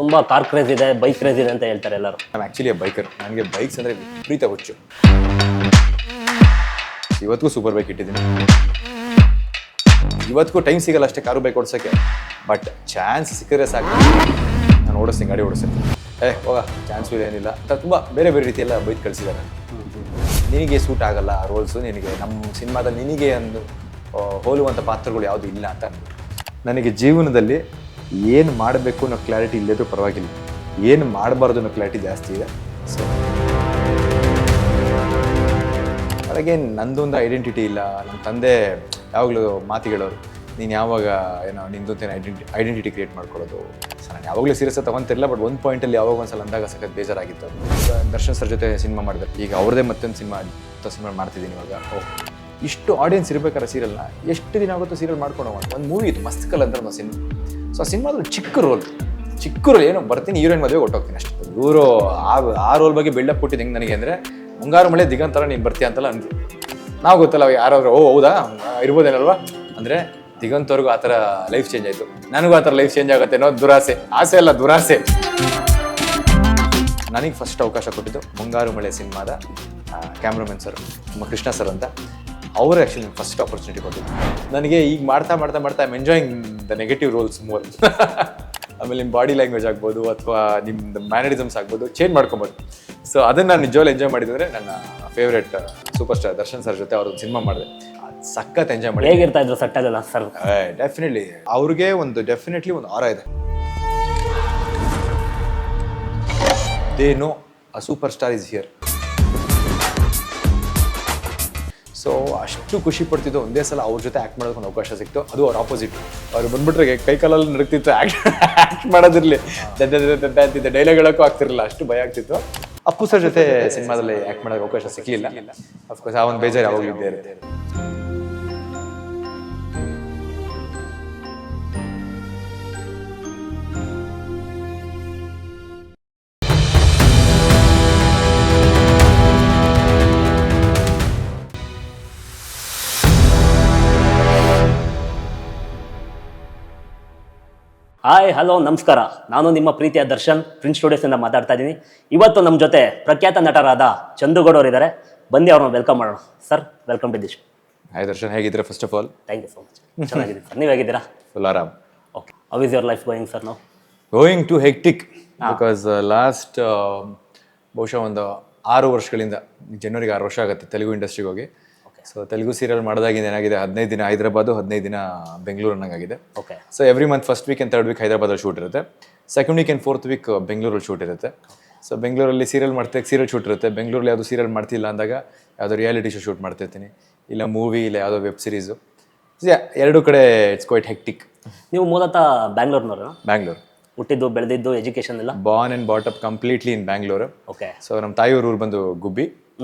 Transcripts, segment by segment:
ತುಂಬಾ car craze ಇದೆ, bike craze ಇದೆ ಅಂತ ಹೇಳ್ತಾರೆ ಎಲ್ಲರೂ. ನಾನು ಆ್ಯಕ್ಚುಲಿ ಬೈಕರ್. ನನಗೆ ಬೈಕ್ಸ್ ಅಂದರೆ ವಿಪರೀತ ಹುಚ್ಚು. ಇವತ್ತಿಗೂ ಸೂಪರ್ ಬೈಕ್ ಇಟ್ಟಿದ್ದೀನಿ. ಇವತ್ತಿಗೂ ಟೈಮ್ ಸಿಗಲ್ಲ ಅಷ್ಟೇ ಕಾರು ಬೈಕ್ ಓಡಿಸೋಕ್ಕೆ. ಬಟ್ ಚಾನ್ಸ್ ಸಿಕ್ಕಿದ್ರೆ ಸಾಕು ನಾನು ಓಡಿಸ್ತೀನಿ, ಗಾಡಿ ಓಡಿಸ್ತೀನಿ. ಹೋಗ ಚಾನ್ಸು ಏನಿಲ್ಲ ಅಂತ ತುಂಬ ಬೇರೆ ಬೇರೆ ರೀತಿಯೆಲ್ಲ ಬೈಕ್ ಕಳಿಸಿದ್ದಾರೆ. ನಿನಗೆ ಸೂಟ್ ಆಗಲ್ಲ ಆ ರೋಲ್ಸು, ನಿನಗೆ ನಮ್ಮ ಸಿನಿಮಾದಲ್ಲಿ ನಿನಗೆ ಒಂದು ಹೋಲುವಂಥ ಪಾತ್ರಗಳು ಯಾವುದೂ ಇಲ್ಲ ಅಂತ ಅಂದ್ಬಿಟ್ಟು. ನನಗೆ ಜೀವನದಲ್ಲಿ ಏನು ಮಾಡಬೇಕು ಅನ್ನೋ ಕ್ಲಾರಿಟಿ ಇಲ್ಲದ್ರೂ ಪರವಾಗಿಲ್ಲ, ಏನು ಮಾಡಬಾರ್ದು ಅನ್ನೋ ಕ್ಲಾರಿಟಿ ಜಾಸ್ತಿ ಇದೆ. ಸೊ ಹಾಗೆ ನಂದೊಂದು ಐಡೆಂಟಿಟಿ ಇಲ್ಲ. ನಮ್ಮ ತಂದೆ ಯಾವಾಗಲೂ ಮಾತುಗಳವರು, ನೀನು ಯಾವಾಗ ಏನೋ ನಿಂದೊಂದೇನು ಐಡೆಂಟಿಟಿ ಕ್ರಿಯೇಟ್ ಮಾಡ್ಕೊಳ್ಳೋದು. ಸೊ ನಾನು ಯಾವಾಗಲೂ ಸೀರಿಯಸ್ ತೊಗೊತಿರಲಿಲ್ಲ. ಬಟ್ ಒಂದು ಪಾಯಿಂಟಲ್ಲಿ ಯಾವಾಗ ಒಂದ್ಸಲ ಅಂದಾಗ ಸಖತ್ ಬೇಜಾರಾಗಿತ್ತು. ದರ್ಶನ್ ಸರ್ ಜೊತೆ ಸಿನಿಮಾ ಮಾಡಿದೆ. ಈಗ ಅವ್ರದ್ದೇ ಮತ್ತೊಂದು ಸಿನಿಮಾ ಮಾಡ್ತಿದ್ದೀನಿ ಇವಾಗ. ಇಷ್ಟು ಆಡಿಯನ್ಸ್ ಇರ್ಬೇಕಾದ್ರೆ ಸೀರಿಯಲ್ನ ಎಷ್ಟು ದಿನ ಆಗುತ್ತೋ ಸೀರಿಯಲ್ ಮಾಡ್ಕೊಂಡು ಒಂದು ಮೂವಿ ಇತ್ತು ಮಸ್ತ್ ಕಲ್ ಅಂತ ಒಂದು ಸಿನಿಮಾ. ಸೊ ಆ ಸಿನಿಮಾದಲ್ಲಿ ಚಿಕ್ಕ ರೋಲ್ ಏನೋ ಬರ್ತೀನಿ, ಹೀರೋಯಿನ್ ಮದುವೆ ಹೊಟ್ಟೋಗ್ತೀನಿ ಅಷ್ಟೇ. ಇವರು ಆ ರೋಲ್ ಬಗ್ಗೆ ಬಿಲ್ಡಪ್ ಕೊಟ್ಟಿದ್ದು ಹೆಂಗೆ ನನಗೆ ಅಂದರೆ, ಮುಂಗಾರು ಮಳೆ ದಿಗಂತರ ನೀನು ಬರ್ತೀಯ ಅಂತೆಲ್ಲ ಅಂದರು. ನಾವು ಗೊತ್ತಲ್ಲ ಯಾರಾದ್ರೂ ಹೌದಾ ಇರ್ಬೋದೇನಲ್ವಾ ಅಂದರೆ, ದಿಗಂತವ್ರಿಗೂ ಆ ಥರ ಲೈಫ್ ಚೇಂಜ್ ಆಯಿತು, ನನಗೂ ಆ ಥರ ಲೈಫ್ ಚೇಂಜ್ ಆಗುತ್ತೆ ಅನ್ನೋ ದುರಾಸೆ. ಆಸೆ ಅಲ್ಲ, ದುರಾಸೆ. ನನಗೆ ಫಸ್ಟ್ ಅವಕಾಶ ಕೊಟ್ಟಿದ್ದು ಮುಂಗಾರು ಮಳೆ ಸಿನಿಮಾದ ಕ್ಯಾಮ್ರಾಮನ್ ಸರ್, ನಮ್ಮ ಕೃಷ್ಣ ಸರ್ ಅಂತ. ಅವರು ಆ್ಯಕ್ಚುಲಿ ಫಸ್ಟ್ ಆಪರ್ಚುನಿಟಿ ಕೊಟ್ಟಿದ್ದು ನನಗೆ. ಈಗ ಮಾಡ್ತಾ I am enjoying the negative roles more. ಆಮೇಲೆ ನಿಮ್ಮ ಬಾಡಿ ಲ್ಯಾಂಗ್ವೇಜ್ ಆಗ್ಬೋದು ಅಥವಾ ನಿಮ್ಮದು ಮ್ಯಾನರಿಸಮ್ಸ್ ಆಗ್ಬೋದು ಚೇಂಜ್ ಮಾಡ್ಕೊಬೋದು. ಸೊ ಅದನ್ನು ನಾನು ನಿಜವಾಗ್ಲೂ ಎಂಜಾಯ್ ಮಾಡಿದ್ರೆ ನನ್ನ favourite super star Darshan sir ಜೊತೆ ಅವ್ರದ್ದು ಸಿನಿಮಾ ಮಾಡಿದೆ. ಸಖತ್ ಎಂಜಾಯ್ ಮಾಡಿ. ಹೇಗಿರ್ತಾ ಇದ್ರು ಸಟ್ಟಲ್ಲ ಸರ್? ಡೆಫಿನೆಟ್ಲಿ ಅವ್ರಿಗೆ ಡೆಫಿನೆಟ್ಲಿ ಒಂದು ಆರ ಇದೆ. They know a super star is here. So ಅಷ್ಟು ಖುಷಿ ಪಡ್ತಿದ್ದು ಒಂದೇ ಸಲ ಅವ್ರ ಜೊತೆ ಆ್ಯಕ್ಟ್ ಮಾಡೋದಕ್ಕೆ ಒಂದು ಅವಕಾಶ ಸಿಕ್ತು. ಅದು ಅವ್ರ ಆಪೋಸಿಟ್. ಅವ್ರು ಬಂದ್ಬಿಟ್ರೆ ಕೈಕಾಲಲ್ಲಿ ನಡುಕ್ತಿತ್ತು, ಆ್ಯಕ್ಟ್ ಮಾಡೋದಿರಲಿ, ಅಂತಿದ್ದೆ, ಡೈಲಾಗ್ ಹೇಳೋಕ್ಕೂ ಆಗ್ತಿರಲಿಲ್ಲ, ಅಷ್ಟು ಭಯ ಆಗ್ತಿತ್ತು. ಅಪ್ಪು ಸರ್ ಜೊತೆ ಸಿನಿಮಾದಲ್ಲಿ ಆ್ಯಕ್ಟ್ ಮಾಡೋಕ್ಕೆ ಅವಕಾಶ ಸಿಕ್ಕಲಿಲ್ಲ. ಅಫ್ಕೋರ್ಸ್ ಆ ಒಂದು ಬೇಜಾರು ಯಾವಾಗಲೂ ಇದ್ದೇ ಇರುತ್ತೆ. ಹಾಯ್, ಹಲೋ, ನಮಸ್ಕಾರ. ನಾನು ನಿಮ್ಮ ಪ್ರೀತಿಯ ದರ್ಶನ್, ಪ್ರಿನ್ಸ್ ಸ್ಟುಡಿಯೋಸಿಂದ ಮಾತಾಡ್ತಾ ಇದ್ದೀನಿ. ಇವತ್ತು ನಮ್ಮ ಜೊತೆ ಪ್ರಖ್ಯಾತ ನಟರಾದ ಚಂದುಗೌಡ ಅವರು ಇದ್ದಾರೆ. ಬನ್ನಿ ಅವ್ರನ್ನ ವೆಲ್ಕಮ್ ಮಾಡೋಣ. Sir, welcome to dish. Hi Darshan, ಹೇಗಿದ್ದೀರಾ? First of all thank you so much. ಚೆನ್ನಾಗಿದ್ದೀನಿ ಸರ್, ನೀವು ಹೇಗಿದ್ದೀರಾ? ಫುಲ್ ಆರಾಮ್. Okay, how is your life going sir? ನಾವು going to hectic because last ಬಹುಶಃ ಒಂದು 6 ವರ್ಷಗಳಿಂದ, ಜನವರಿಗೆ 6 ವರ್ಷ ಆಗುತ್ತೆ ತೆಲುಗು ಇಂಡಸ್ಟ್ರಿಗೆ ಹೋಗಿ. ಸೊ ತೆಲುಗು ಸೀರಿಯಲ್ ಮಾಡಿದಾಗಿಂದ ಏನಾಗಿದೆ, 15 ದಿನ ಹೈದರಾಬಾದು, 15 ದಿನ ಬೆಂಗಳೂರು ಅನ್ನಂಗಾಗಿದೆ. Okay. So every month first week and third week ಹೈದರಾಬಾದಲ್ಲಿ ಶೂಟ್ ಇರುತ್ತೆ. Second week and fourth week ಬೆಂಗಳೂರಲ್ಲಿ ಶೂಟ್ ಇರುತ್ತೆ. ಸೊ ಬೆಂಗಳೂರಲ್ಲಿ ಸೀರಿಯಲ್ ಸೀರಿಯಲ್ ಶೂಟ್ ಇರುತ್ತೆ. ಬೆಂಗಳೂರಲ್ಲಿ ಯಾವುದು ಸೀರಿಯಲ್ ಮಾಡ್ತಿಲ್ಲ ಅಂದಾಗ ಯಾವುದೋ ರಿಯಾಲಿಟಿ ಶೋ ಶೂಟ್ ಮಾಡ್ತಿರ್ತೀನಿ, ಇಲ್ಲ ಮೂವಿ, ಇಲ್ಲ ಯಾವುದೋ ವೆಬ್ ಸೀರೀಸು. ಎರಡೂ ಕಡೆ ಇಟ್ಸ್ ಕ್ವೈಟ್ ಹೆಕ್ಟಿಕ್. ನೀವು ಮೂಲತಃ ಬ್ಯಾಂಗ್ಳೂರ್ನವರು? ಬ್ಯಾಂಗ್ಳೂರು ಹುಟ್ಟಿದ್ದು, ಬೆಳೆದಿದ್ದು, ಎಜುಕೇಷನ್ ಎಲ್ಲ? Born and brought up completely in Bangalore. Okay. So ನಮ್ಮ ತಾಯಿಯವ್ರ ಊರು ಬಂದು ಗುಬ್ಬಿ,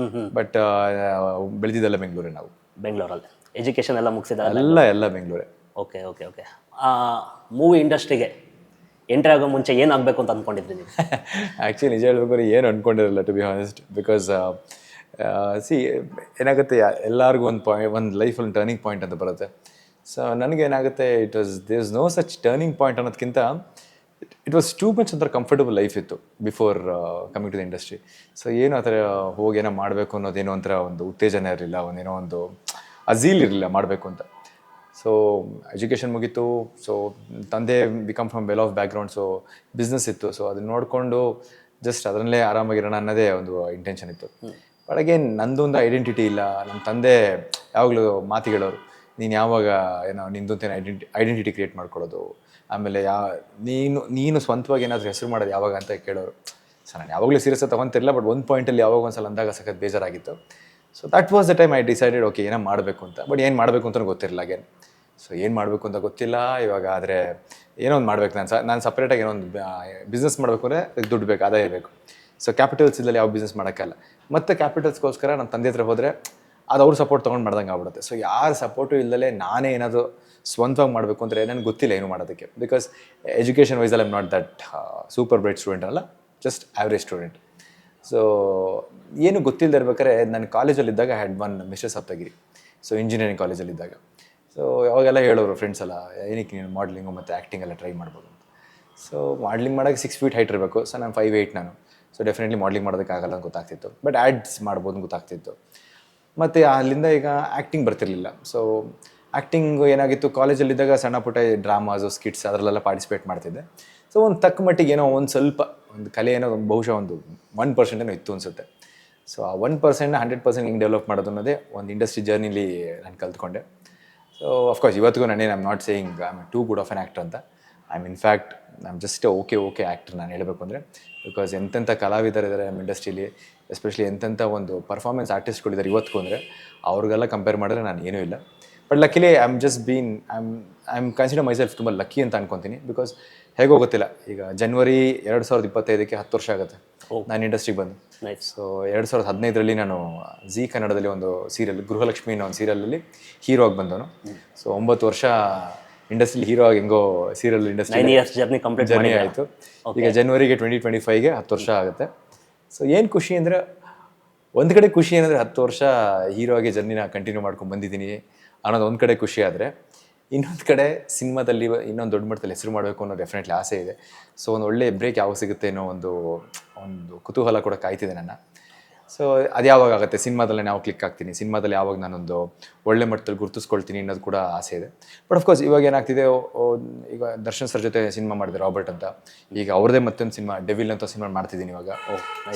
ಬಟ್ ಬೆಳೆದಿದ್ದೆಲ್ಲ ಬೆಂಗಳೂರೇ. ನಾವು ಬೆಂಗಳೂರಲ್ಲಿ ಎಜುಕೇಷನ್ ಎಲ್ಲ ಮುಗಿಸಿದ? ಎಲ್ಲ ಬೆಂಗಳೂರೇ. Okay okay okay. ಮೂವಿ ಇಂಡಸ್ಟ್ರಿಗೆ ಎಂಟ್ರಿ ಆಗೋ ಮುಂಚೆ ಏನಾಗಬೇಕು ಅಂತ ಅಂದ್ಕೊಂಡಿದ್ರಿ ನೀವು? ಆ್ಯಕ್ಚುಲಿ ನಿಜ ಹೇಳ್ಬೇಕಾದ್ರೆ ಏನು ಅಂದ್ಕೊಂಡಿರಲ್ಲ, ಟು ಬಿ ಹಾನೆಸ್ಟ್. ಬಿಕಾಸ್ ಏನಾಗುತ್ತೆ, ಎಲ್ಲರಿಗೂ ಒಂದು ಲೈಫಲ್ಲಿ ಟರ್ನಿಂಗ್ ಪಾಯಿಂಟ್ ಅಂತ ಬರುತ್ತೆ. ಸೊ ನನಗೇನಾಗುತ್ತೆ, there is no such turning point ಅನ್ನೋದಕ್ಕಿಂತ ಇಟ್ ವಾಸ್ ಟೂ ಮಚ್ ಒಂಥರ ಕಂಫರ್ಟಬಲ್ ಲೈಫ್ ಇತ್ತು before coming to the industry. So ಏನು ಆ ಥರ ಹೋಗಿ ಏನೋ ಮಾಡಬೇಕು ಅನ್ನೋದೇನೋ ಒಂಥರ ಒಂದು ಉತ್ತೇಜನ ಇರಲಿಲ್ಲ, ಒಂದೇನೋ ಒಂದು ಅಜೀಲ್ ಇರಲಿಲ್ಲ ಮಾಡಬೇಕು ಅಂತ. ಸೊ ಎಜುಕೇಷನ್ ಮುಗೀತು. ಸೊ ತಂದೆ become from well off background. So business ಇತ್ತು. ಸೊ ಅದನ್ನ ನೋಡಿಕೊಂಡು ಜಸ್ಟ್ ಅದರಲ್ಲೇ ಆರಾಮಾಗಿರೋಣ ಅನ್ನೋದೇ ಒಂದು ಇಂಟೆನ್ಷನ್ ಇತ್ತು. ಬಟ್ ಅಗೇನ್ ನಂದೊಂದು ಐಡೆಂಟಿಟಿ ಇಲ್ಲ. ನಮ್ಮ ತಂದೆ ಯಾವಾಗಲೂ ಮಾತುಗಳವರು, ನೀನು ಯಾವಾಗ ಏನೋ ನಿಂದೊಂದೇನು ಐಡೆಂಟಿಟಿ ಕ್ರಿಯೇಟ್ ಮಾಡ್ಕೊಳ್ಳೋದು, ಆಮೇಲೆ ನೀನು ಸ್ವಂತವಾಗಿ ಏನಾದರೂ ಹೆಸರು ಮಾಡೋದು ಯಾವಾಗ ಅಂತ ಕೇಳೋರು. ಸೊ ನಾನು ಯಾವಾಗಲೂ ಸೀರಿಯಸ್ ತೊಗೊತಿರಲಿಲ್ಲ. ಬಟ್ ಒಂದು ಪಾಯಿಂಟಲ್ಲಿ ಯಾವಾಗ ಒಂದ್ಸಲ ಅಂದಾಗ ಸಖತ್ ಬೇಜಾರಾಗಿತ್ತು. So that was the time I decided, okay ಏನೋ ಮಾಡಬೇಕು ಅಂತ. ಬಟ್ ಏನು ಮಾಡಬೇಕು ಅಂತಲೂ ಗೊತ್ತಿರಲಿಲ್ಲ ಅಗೇನ್. ಸೊ ಏನು ಮಾಡಬೇಕು ಅಂತ ಗೊತ್ತಿಲ್ಲ ಇವಾಗ. ಆದರೆ ಏನೋ ಒಂದು ಮಾಡಬೇಕು. ನಾನು ಸಪ್ರೇಟಾಗಿ ಏನೋ ಒಂದು ಬಿಸ್ನೆಸ್ ಮಾಡಬೇಕು ಅಂದರೆ ದುಡ್ಡು ಬೇಕು, ಆದಾಯ ಬೇಕು. ಸೊ ಕ್ಯಾಪಿಟಲ್ಸ್ ಇಲ್ಲದೆ ಯಾವ ಬಿಸ್ನೆಸ್ ಮಾಡೋಕ್ಕಲ್ಲ. ಮತ್ತು ಕ್ಯಾಪಿಟಲ್ಸ್ಗೋಸ್ಕರ ನಮ್ಮ ತಂದೆ ಹತ್ರ ಹೋದರೆ ಅದು ಅವ್ರ ಸಪೋರ್ಟ್ ತೊಗೊಂಡು ಮಾಡ್ದಂಗೆ ಆಗ್ಬಿಡುತ್ತೆ. ಸೊ ಯಾರ ಸಪೋರ್ಟು ಇಲ್ಲದೆ ನಾನೇ ಏನಾದರೂ ಸ್ವಂತವಾಗಿ ಮಾಡಬೇಕು ಅಂದರೆ ನನಗೆ ಗೊತ್ತಿಲ್ಲ ಏನು ಮಾಡೋದಕ್ಕೆ. ಬಿಕಾಸ್ ಎಜುಕೇಷನ್ ವೈಸಲ್ಲಿ I am not that super bright student ಅಲ್ಲ, ಜಸ್ಟ್ ಆ್ಯಾವ್ರೇಜ್ ಸ್ಟೂಡೆಂಟ್. ಸೊ ಏನು ಗೊತ್ತಿಲ್ಲದೆ ಇರ್ಬೇಕಾದ್ರೆ ನಾನು ಕಾಲೇಜಲ್ಲಿದ್ದಾಗ had one mister Saptagiri. So engineering ಕಾಲೇಜಲ್ಲಿದ್ದಾಗ ಸೊ ಅವಾಗೆಲ್ಲ ಹೇಳೋರು ಫ್ರೆಂಡ್ಸ್ ಎಲ್ಲ, ಏನಕ್ಕೆ ನೀನು ಮಾಡಲಿಂಗು ಮತ್ತು ಆ್ಯಕ್ಟಿಂಗ್ ಎಲ್ಲ ಟ್ರೈ ಮಾಡ್ಬೋದು ಅಂತ. ಸೊ ಮಾಡ್ಲಿಂಗ್ ಮಾಡೋಕ್ಕೆ 6 ಫೀಟ್ ಹೈಟ್ ಇರಬೇಕು. ಸೊ ನಾನು 5'8" ನಾನು. ಸೊ ಡೆಫಿನೆಟ್ಲಿ ಮಾಡ್ಲಿಂಗ್ ಮಾಡೋದಕ್ಕಾಗಲ್ಲ ಅಂತ ಗೊತ್ತಾಗ್ತಿತ್ತು. ಬಟ್ ಆ್ಯಡ್ಸ್ ಮಾಡ್ಬೋದು ಅಂತ ಗೊತ್ತಾಗ್ತಿತ್ತು. ಮತ್ತು ಅಲ್ಲಿಂದ ಈಗ ಆ್ಯಕ್ಟಿಂಗ್ ಬರ್ತಿರ್ಲಿಲ್ಲ. ಸೊ ಆ್ಯಕ್ಟಿಂಗ್ ಏನಾಗಿತ್ತು, ಕಾಲೇಜಲ್ಲಿದ್ದಾಗ ಸಣ್ಣ ಪುಟ್ಟ ಡ್ರಾಮಾಸು, ಸ್ಕಿಟ್ಸ್ ಅದರಲ್ಲೆಲ್ಲ ಪಾರ್ಟಿಸಿಪೇಟ್ ಮಾಡ್ತಿದ್ದೆ. ಸೊ ಒಂದು ತಕ್ಕ ಮಟ್ಟಿಗೆ ಏನೋ ಒಂದು ಸ್ವಲ್ಪ ಒಂದು ಕಲೆ ಏನೋ ಒಂದು ಬಹುಶಃ ಒಂದು 1% ಏನೋ ಇತ್ತು ಅನಿಸುತ್ತೆ. ಸೊ ಆ 1% 100% ಹಿಂಗೆ ಡೆವಲಪ್ ಮಾಡೋದು ಅನ್ನೋದೇ ಒಂದು ಇಂಡಸ್ಟ್ರಿ ಜರ್ನಿಲಿ ನಾನು ಕಲ್ತ್ಕೊಂಡೆ. ಸೊ ಅಫ್ಕೋರ್ಸ್ ಇವತ್ತಿಗೂ I'm not saying I am too good of an actor ಅಂತ. In fact I'm just okay actor ನಾನು ಹೇಳಬೇಕು ಅಂದರೆ. ಬಿಕಾಸ್ ಎಂತೆಂಥ ಕಲಾವಿದರಿದ್ದಾರೆ ನಮ್ಮ ಇಂಡಸ್ಟ್ರೀಲಿ, ಎಸ್ಪೆಷಲಿ ಎಂತೆಂಥ ಒಂದು ಪರ್ಫಾರ್ಮೆನ್ಸ್ ಆರ್ಟಿಸ್ಟ್ಗಳಿದ್ದಾರೆ ಇವತ್ತಿಗೂ ಅಂದರೆ ಅವ್ರಿಗೆಲ್ಲ ಕಂಪೇರ್ ಮಾಡಿದ್ರೆ ನಾನು ಏನೂ ಇಲ್ಲ. But ಲಕ್ಕಿಲಿ I am consider myself ತುಂಬ ಲಕ್ಕಿ ಅಂತ ಅನ್ಕೊತೀನಿ. ಬಿಕಾಸ್ ಹೇಗೋ ಗೊತ್ತಿಲ್ಲ, ಈಗ ಜನವರಿ 2025ಕ್ಕೆ 10 ವರ್ಷ ಆಗುತ್ತೆ ನಾನು ಇಂಡಸ್ಟ್ರಿಗೆ ಬಂದು. ಸೊ 2015ರಲ್ಲಿ ನಾನು ಜಿ ಕನ್ನಡದಲ್ಲಿ ಒಂದು ಸೀರಿಯಲ್ ಗೃಹಲಕ್ಷ್ಮಿ ಅನ್ನೋ ಒಂದು ಸೀರಿಯಲಲ್ಲಿ ಹೀರೋ ಆಗಿ ಬಂದವನು. ಸೊ 9 ವರ್ಷ ಇಂಡಸ್ಟ್ರಿಲಿ ಹೀರೋ ಆಗಿ ಹೆಂಗೋ ಸೀರಿಯಲ್ ಇಂಡಸ್ಟ್ರಿ ಜರ್ನಿ ಆಯಿತು. ಈಗ ಜನವರಿಗೆ 2025ಗೆ 10 ವರ್ಷ ಆಗುತ್ತೆ. ಸೊ ಏನು ಖುಷಿ ಅಂದರೆ, ಒಂದು ಕಡೆ ಖುಷಿ ಏನಂದರೆ 10 ವರ್ಷ ಹೀರೋ ಆಗಿ ಜರ್ನಿನ ಕಂಟಿನ್ಯೂ ಮಾಡ್ಕೊಂಡು ಬಂದಿದ್ದೀನಿ ಅನ್ನೋದು ಒಂದು ಕಡೆ ಖುಷಿ. ಆದರೆ ಇನ್ನೊಂದು ಕಡೆ ಸಿನಿಮಾದಲ್ಲಿ ಇನ್ನೊಂದು ದೊಡ್ಡ ಮಟ್ಟದಲ್ಲಿ ಹೆಸರು ಮಾಡಬೇಕು ಅನ್ನೋ ಡೆಫಿನೆಟ್ಲಿ ಆಸೆ ಇದೆ. ಸೊ ಒಂದು ಒಳ್ಳೆ ಬ್ರೇಕ್ ಯಾವಾಗ ಸಿಗುತ್ತೆ ಅನ್ನೋ ಒಂದು ಕುತೂಹಲ ಕೂಡ ಕಾಯ್ತಿದೆ ನನ್ನ. ಸೊ ಅದು ಯಾವಾಗ ಆಗುತ್ತೆ, ಸಿನಿಮಾದಲ್ಲಿ ಯಾವ ಕ್ಲಿಕ್ ಆಗ್ತೀನಿ, ಸಿನಿಮಾದಲ್ಲಿ ಯಾವಾಗ ನಾನೊಂದು ಒಳ್ಳೆ ಮಟ್ಟದಲ್ಲಿ ಗುರುತಿಸ್ಕೊಳ್ತೀನಿ ಅನ್ನೋದು ಕೂಡ ಆಸೆ ಇದೆ. ಬಟ್ ಅಫ್ಕೋರ್ಸ್ ಇವಾಗ ಏನಾಗ್ತಿದೆ, ಈಗ ದರ್ಶನ್ ಸರ್ ಜೊತೆ ಸಿನಿಮಾ ಮಾಡಿದೆ ರಾಬರ್ಟ್ ಅಂತ. ಈಗ ಅವ್ರದ್ದೇ ಮತ್ತೊಂದು ಸಿನಿಮಾ ಡೆವಿಲ್ ಅಂತ ಸಿನಿಮಾ ಮಾಡ್ತಿದ್ದೀನಿ ಇವಾಗ.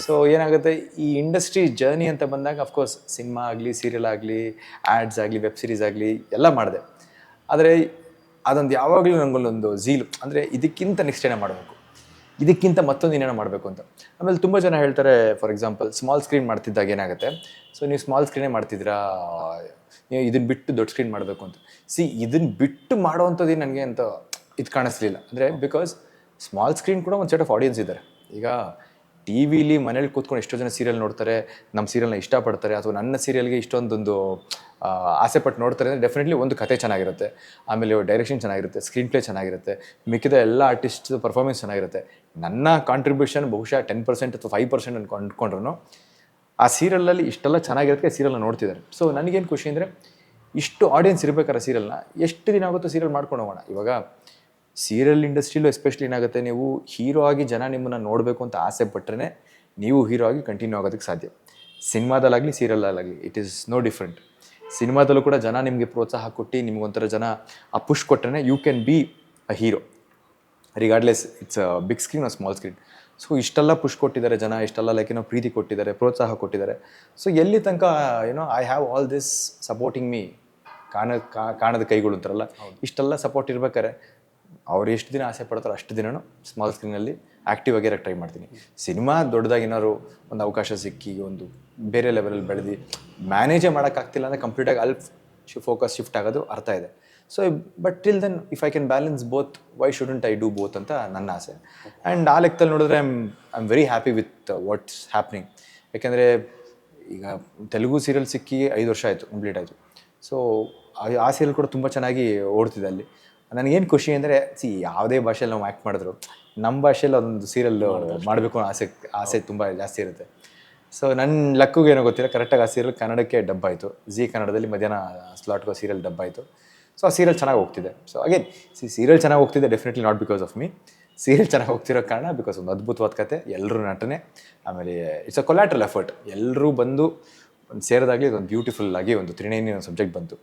ಸೊ ಏನಾಗುತ್ತೆ, ಈ ಇಂಡಸ್ಟ್ರಿ ಜರ್ನಿ ಅಂತ ಬಂದಾಗ ಅಫ್ಕೋರ್ಸ್ ಸಿನಿಮಾ ಆಗಲಿ, ಸೀರಿಯಲ್ ಆಗಲಿ, ಆ್ಯಡ್ಸ್ ಆಗಲಿ, ವೆಬ್ ಸೀರೀಸ್ ಆಗಲಿ ಎಲ್ಲ ಮಾಡಿದೆ. ಆದರೆ ಅದೊಂದು ಯಾವಾಗಲೂ ನನಗೊಂದೊಂದು ಝೀಲು, ಅಂದರೆ ಇದಕ್ಕಿಂತ ನೆಕ್ಸ್ಟ್ ಏನೋ ಮಾಡಬೇಕು, ಇದಕ್ಕಿಂತ ಮತ್ತೊಂದು ಏನೇನೋ ಮಾಡಬೇಕು ಅಂತ. ಆಮೇಲೆ ತುಂಬ ಜನ ಹೇಳ್ತಾರೆ, ಫಾರ್ ಎಕ್ಸಾಂಪಲ್ ಸ್ಮಾಲ್ ಸ್ಕ್ರೀನ್ ಮಾಡ್ತಿದ್ದಾಗ ಏನಾಗುತ್ತೆ, ಸೊ ನೀವು ಸ್ಮಾಲ್ ಸ್ಕ್ರೀನೇ ಮಾಡ್ತಿದ್ದೀರಾ, ನೀವು ಇದನ್ನು ಬಿಟ್ಟು ದೊಡ್ಡ ಸ್ಕ್ರೀನ್ ಮಾಡಬೇಕು ಅಂತ. ಇದನ್ನು ಬಿಟ್ಟು ಮಾಡೋವಂಥದ್ದು ನನಗೆ ಅಂತ ಇದು ಕಾಣಿಸ್ಲಿಲ್ಲ. ಅಂದರೆ ಬಿಕಾಸ್ ಸ್ಮಾಲ್ ಸ್ಕ್ರೀನ್ ಕೂಡ ಒಂದು ಸೆಟ್ ಆಫ್ ಆಡಿಯನ್ಸ್ ಇದ್ದಾರೆ. ಈಗ ಟಿ ವಿಲಿ ಮನೇಲಿ ಕೂತ್ಕೊಂಡು ಎಷ್ಟೋ ಜನ ಸೀರಿಯಲ್ ನೋಡ್ತಾರೆ, ನಮ್ಮ ಸೀರಿಯಲ್ನ ಇಷ್ಟಪಡ್ತಾರೆ, ಅಥವಾ ನನ್ನ ಸೀರಿಯಲ್ಗೆ ಇಷ್ಟೊಂದೊಂದು ಆಸೆ ಪಟ್ಟು ನೋಡ್ತಾರೆ ಅಂದರೆ ಡೆಫಿನೆಟ್ಲಿ ಒಂದು ಕತೆ ಚೆನ್ನಾಗಿರುತ್ತೆ, ಆಮೇಲೆ ಡೈರೆಕ್ಷನ್ ಚೆನ್ನಾಗಿರುತ್ತೆ, ಸ್ಕ್ರೀನ್ ಪ್ಲೇ ಚೆನ್ನಾಗಿರುತ್ತೆ, ಮಿಕ್ಕಿದ ಎಲ್ಲ ಆರ್ಟಿಸ್ಟ್ ಪರ್ಫಾರ್ಮೆನ್ಸ್ ಚೆನ್ನಾಗಿರುತ್ತೆ. ನನ್ನ ಕಾಂಟ್ರಿಬ್ಯೂಷನ್ ಬಹುಶಃ 10% ಅಥವಾ 5% ಅಂದ್ಕೊಂಡ್ರು ಆ ಸೀರಿಯಲಲ್ಲಿ ಇಷ್ಟೆಲ್ಲ ಚೆನ್ನಾಗಿರುತ್ತೆ, ಸೀರಿಯಲ್ನ ನೋಡ್ತಿದ್ದಾರೆ. ಸೊ ನನಗೇನು ಖುಷಿ ಅಂದರೆ, ಇಷ್ಟು ಆಡಿಯನ್ಸ್ ಇರಬೇಕಾರೆ ಸೀರಿಯಲ್ನ ಎಷ್ಟು ದಿನ ಆಗುತ್ತೋ ಸೀರಿಯಲ್ ಮಾಡ್ಕೊಂಡು ಹೋಗೋಣ. ಇವಾಗ ಸೀರಿಯಲ್ ಇಂಡಸ್ಟ್ರಿಲೂ ಎಸ್ಪೆಷಲಿ ಏನಾಗುತ್ತೆ, ನೀವು ಹೀರೋ ಆಗಿ ಜನ ನಿಮ್ಮನ್ನು ನೋಡಬೇಕು ಅಂತ ಆಸೆ ಪಟ್ಟರೆ ನೀವು ಹೀರೋ ಆಗಿ ಕಂಟಿನ್ಯೂ ಆಗೋದಕ್ಕೆ ಸಾಧ್ಯ. ಸಿನಿಮಾದಲ್ಲಾಗಲಿ ಸೀರಿಯಲ್ಲಾಗಲಿ ಇಟ್ ಈಸ್ ನೋ ಡಿಫ್ರೆಂಟ್. ಸಿನಿಮಾದಲ್ಲೂ ಕೂಡ ಜನ ನಿಮಗೆ ಪ್ರೋತ್ಸಾಹ ಕೊಟ್ಟು ನಿಮಗೊಂಥರ ಜನ ಆ ಪುಷ್ ಕೊಟ್ಟರೆ you can be a hero regardless it's a big screen or small screen. So ಇಷ್ಟೆಲ್ಲ ಪುಷ್ ಕೊಟ್ಟಿದ್ದಾರೆ ಜನ, ಇಷ್ಟೆಲ್ಲ ಪ್ರೀತಿ ಕೊಟ್ಟಿದ್ದಾರೆ, ಪ್ರೋತ್ಸಾಹ ಕೊಟ್ಟಿದ್ದಾರೆ. ಸೊ ಎಲ್ಲಿ ತನಕ I have all this supporting me, ಕಾಣದ ಕೈಗಳು ಅಂತಾರಲ್ಲ, ಇಷ್ಟೆಲ್ಲ ಸಪೋರ್ಟ್ ಇರ್ಬೇಕಾರೆ ಅವ್ರು ಎಷ್ಟು ದಿನ ಆಸೆ ಪಡ್ತಾರೋ ಅಷ್ಟು ದಿನವೂ ಸ್ಮಾಲ್ ಸ್ಕ್ರೀನಲ್ಲಿ ಆ್ಯಕ್ಟಿವ್ ಆಗಿರೋಕ್ಕೆ ಟ್ರೈ ಮಾಡ್ತೀನಿ. ಸಿನಿಮಾ ದೊಡ್ಡದಾಗಿ ಏನಾದ್ರು ಒಂದು ಅವಕಾಶ ಸಿಕ್ಕಿ ಒಂದು ಬೇರೆ ಲೆವೆಲಲ್ಲಿ ಬೆಳೆದು ಮ್ಯಾನೇಜೇ ಮಾಡೋಕ್ಕಾಗ್ತಿಲ್ಲ ಅಂದರೆ ಕಂಪ್ಲೀಟಾಗಿ ಫೋಕಸ್ ಶಿಫ್ಟ್ ಆಗೋದು ಅರ್ಥ ಇದೆ. So but till then if I can balance both, why shouldn't I do both ಅಂತ ನನ್ನ ಆಸೆ. ಆ್ಯಂಡ್ ಆ ಲೆಕ್ಕದಲ್ಲಿ ನೋಡಿದ್ರೆ I am very happy with what's happening. ಯಾಕೆಂದರೆ ಈಗ ತೆಲುಗು ಸೀರಿಯಲ್ ಸಿಕ್ಕಿ 5 ವರ್ಷ ಆಯಿತು, ಕಂಪ್ಲೀಟ್ ಆಯಿತು. ಸೊ ಆ ಸೀರಿಯಲ್ ಕೂಡ ತುಂಬ ಚೆನ್ನಾಗಿ ಓಡ್ತಿದೆ. ಅಲ್ಲಿ ನನಗೇನು ಖುಷಿ ಅಂದರೆ, ಯಾವುದೇ ಭಾಷೆಯಲ್ಲಿ ನಾವು ಆ್ಯಕ್ಟ್ ಮಾಡಿದ್ರು ನಮ್ಮ ಭಾಷೆಯಲ್ಲಿ ಅದೊಂದು ಸೀರಿಯಲ್ ಮಾಡಬೇಕು ಅನ್ನೋ ಆಸೆ ತುಂಬ ಜಾಸ್ತಿ ಇರುತ್ತೆ. ಸೊ ನನ್ನ ಲಕ್ಕಿಗೆ ಏನೋ ಗೊತ್ತಿಲ್ಲ, ಕರೆಕ್ಟಾಗಿ ಆ ಸೀರಿಯಲ್ ಕನ್ನಡಕ್ಕೆ ಡಬ್ ಆಯಿತು. ಜಿ ಕನ್ನಡದಲ್ಲಿ ಮಧ್ಯಾಹ್ನ ಸ್ಲಾಟ್ಗೋ ಸೀರಿಯಲ್ ಡಬ್ ಆಯಿತು. ಸೊ ಆ ಸೀರಿಯಲ್ ಚೆನ್ನಾಗಿ ಹೋಗ್ತಿದೆ. ಸೊ ಅಗೇನ್ ಸೀರಿಯಲ್ ಚೆನ್ನಾಗಿ ಹೋಗ್ತಿದೆ definitely not because of me. Serial ಚೆನ್ನಾಗಿ ಹೋಗ್ತಿರೋ ಕಾರಣ ಬಿಕಾಸ್ ಒಂದು ಅದ್ಭುತವಾದ ಕತೆ, ಎಲ್ಲರೂ ನಟನೆ, ಆಮೇಲೆ ಇಟ್ಸ್ ಅ ಕೊಲ್ಯಾಟ್ರಲ್ ಎಫರ್ಟ್. ಎಲ್ಲರೂ ಬಂದು ಒಂದು ಸೇರಿದಾಗಲಿ ಅದೊಂದು ಬ್ಯೂಟಿಫುಲ್ ಆಗಿ ಒಂದು ತ್ರಿನೇನಿ ಸಬ್ಜೆಕ್ಟ್ ಬಂತು.